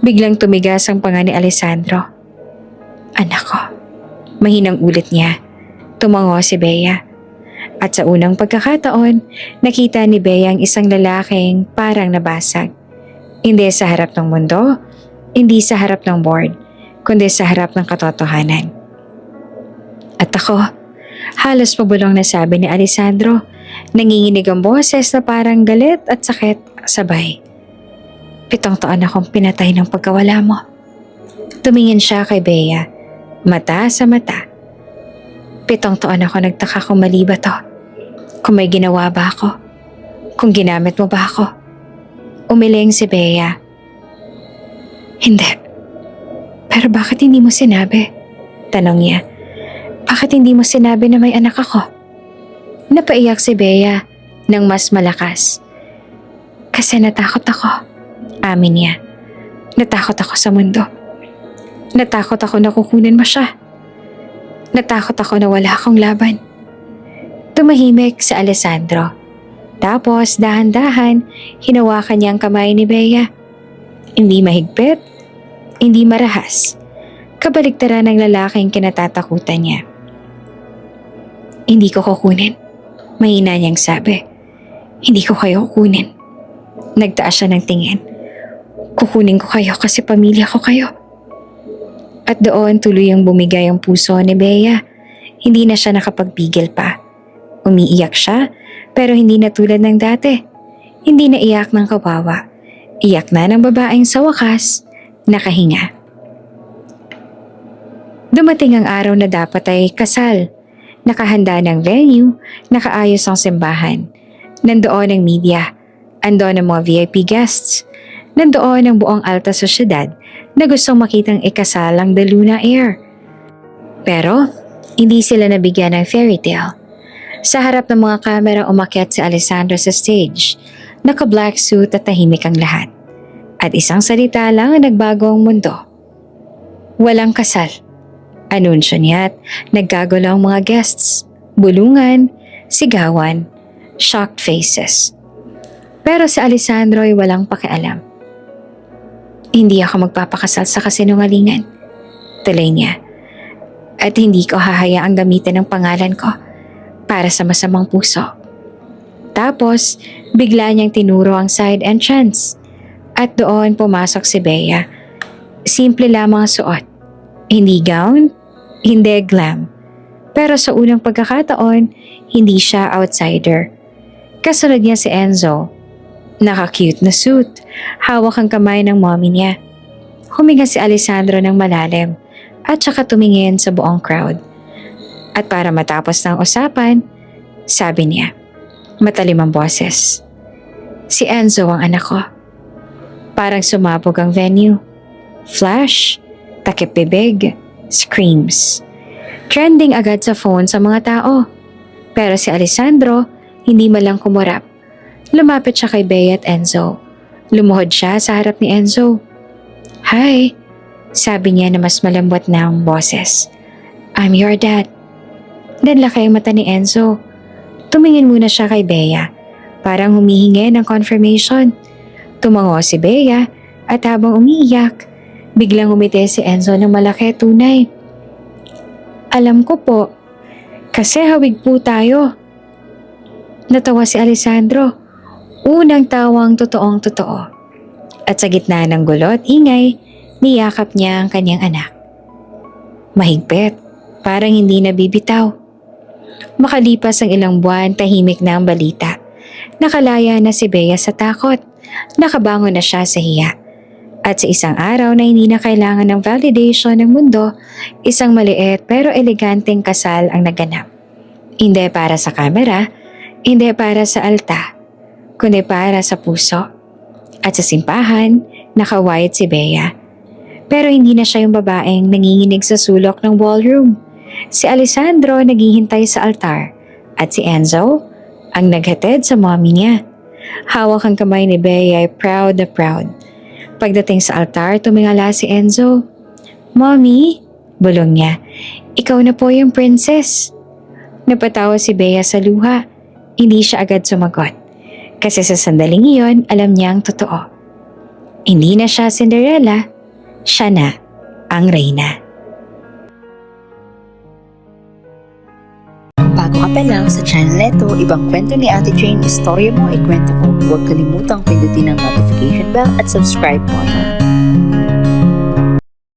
Biglang tumigas ang panga ni Alessandro. Anak ko. Mahinang ulit niya. Tumango si Bea. At sa unang pagkakataon, nakita ni Bea ang isang lalaking parang nabasag. Hindi sa harap ng mundo, hindi sa harap ng board, kundi sa harap ng katotohanan. At ako, halos pabulong na sabi ni Alessandro, nanginginig ang boses na parang galit at sakit sabay. 7 taon akong pinatay ng pagkawala mo. Tumingin siya kay Bea, mata sa mata. 7 taon ako nagtaka kung mali ba to. Kung may ginawa ba ako. Kung ginamit mo ba ako. Umiling si Bea. Hindi. Pero bakit hindi mo sinabi? Tanong niya. Bakit hindi mo sinabi na may anak ako? Napaiyak si Bea ng mas malakas. Kasi natakot ako. Amin niya. Natakot ako sa mundo. Natakot ako na kukunin mo siya. Natakot ako na wala akong laban. Tumahimik si Alessandro. Tapos dahan-dahan, hinawakan niya ang kamay ni Bea. Hindi mahigpit, hindi marahas. Kabaligtaran ng lalaking kinatatakutan niya. Hindi ko kukunin. Mahina niyang sabi. Hindi ko kayo kukunin. Nagtaas siya ng tingin. Kukunin ko kayo kasi pamilya ko kayo. At doon tuloy ang bumigay ang puso ni Bea. Hindi na siya nakapagpigil pa. Umiiyak siya pero hindi na tulad ng dati. Hindi na iyak ng kawawa. Iyak na ng babaeng sa wakas nakahinga. Dumating ang araw na dapat ay kasal. Nakahanda ng venue, nakaayos ang simbahan. Nandoon ang media. Andoon ang mga VIP guests. Nandoon ang buong alta sosyedad na gustong makitang ikasal ang The Luna Air. Pero, hindi sila nabigyan ng fairy tale. Sa harap ng mga kamera umakyat si Alessandro sa stage. Naka-black suit at tahimik ang lahat. At isang salita lang ang nagbago ang mundo. Walang kasal. Anunsyo niya at nagkagulo ang mga guests. Bulungan, sigawan, shocked faces. Pero si Alessandro ay walang pakialam. Hindi ako magpapakasal sa kasinungalingan. Tuloy niya. At hindi ko hahayaang gamitin ang pangalan ko para sa masamang puso. Tapos, bigla niyang tinuro ang side entrance. At doon pumasok si Bea. Simple lamang ang suot. Hindi gown, hindi glam. Pero sa unang pagkakataon, hindi siya outsider. Kasunod niya si Enzo. Naka-cute na suit, hawak ang kamay ng mommy niya. Huminga si Alessandro ng malalim at saka tumingin sa buong crowd. At para matapos ng usapan, sabi niya, matalim ang boses. Si Enzo ang anak ko. Parang sumabog ang venue. Flash, takip bibig, screams. Trending agad sa phone sa mga tao. Pero si Alessandro, hindi malang kumurap. Lumapit siya kay Bea at Enzo. Lumuhod siya sa harap ni Enzo. Hi, sabi niya na mas malambot na ang boses. I'm your dad. Nanlaki ang mata ni Enzo. Tumingin muna siya kay Bea. Parang humihingi ng confirmation. Tumango si Bea at habang umiiyak, biglang umiti si Enzo ng malaki tunay. Alam ko po, kasi hawig po tayo. Natawa si Alessandro. Unang tawang totoong totoo. At sa gitna ng gulo at ingay, niyakap niya ang kanyang anak. Mahigpit, parang hindi nabibitaw. Makalipas ang ilang buwan, tahimik na ang balita. Nakalaya na si Bea sa takot. Nakabangon na siya sa hiya. At sa isang araw na hindi na kailangan ng validation ng mundo, isang maliit pero eleganteng kasal ang naganap. Hindi para sa kamera, hindi para sa alta, kundi para sa puso. At sa simbahan, nakawayat si Bea. Pero hindi na siya yung babaeng nanginginig sa sulok ng ballroom. Si Alessandro naghihintay sa altar at si Enzo ang naghatid sa mommy niya. Hawak ang kamay ni Bea ay proud na proud. Pagdating sa altar, tumingala si Enzo. Mommy, bulong niya, ikaw na po yung princess. Napatawa si Bea sa luha. Hindi siya agad sumagot. Kasi sa sandaling iyon, alam niya ang totoo. Hindi na siya Cinderella, Siya na ang reyna. Bago ka pa lang sa channel neto, ibang kwento ni Ate Jane, istorya mo, ikwento ko. Huwag kalimutang pindutin ang notification bell at subscribe button.